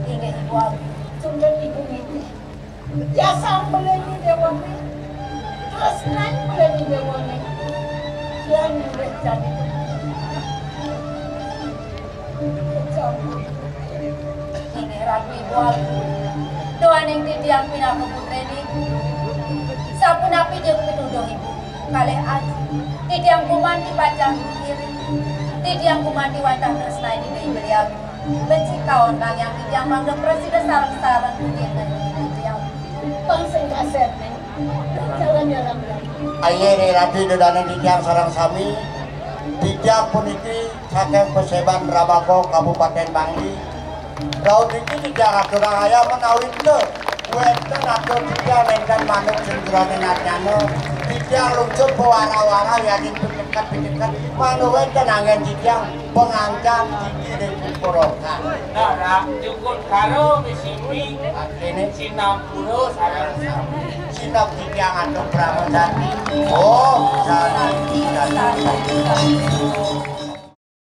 Ingat Ibu Agung. Sudah ibu ini. Ya sambel ini dewa ini. Terus naik boleh di dewa ini. Yang nyuruh jadi. Ini Ratu Ibu Agung. Doan yang titiang pindah ke putreni. Sapun api jeung pituduh ibu kalih aji titiang kumanti pacang kiri titiang kumanti wantah tresna di deui beliau benci kaon kang yang titiang mangga presiden sareng-sareng kudieu titiang Pangsing kaset neng jalan-jalan Aye nih Ratu dedana titiang sareng sami titiang puniki saking Peseban Rabago Kabupaten Bangli daun iki titiang aturang aya menawin teu wenten atur titiang nengkan manuk sendurane narnyana titiang luncur pewara-wara yakin pendekat manuk wenten angin titiang pengancam titi dari porokan Nah, cukup karo misimpi ini Sinampura sareng sinap titiang atur pramodati oh sana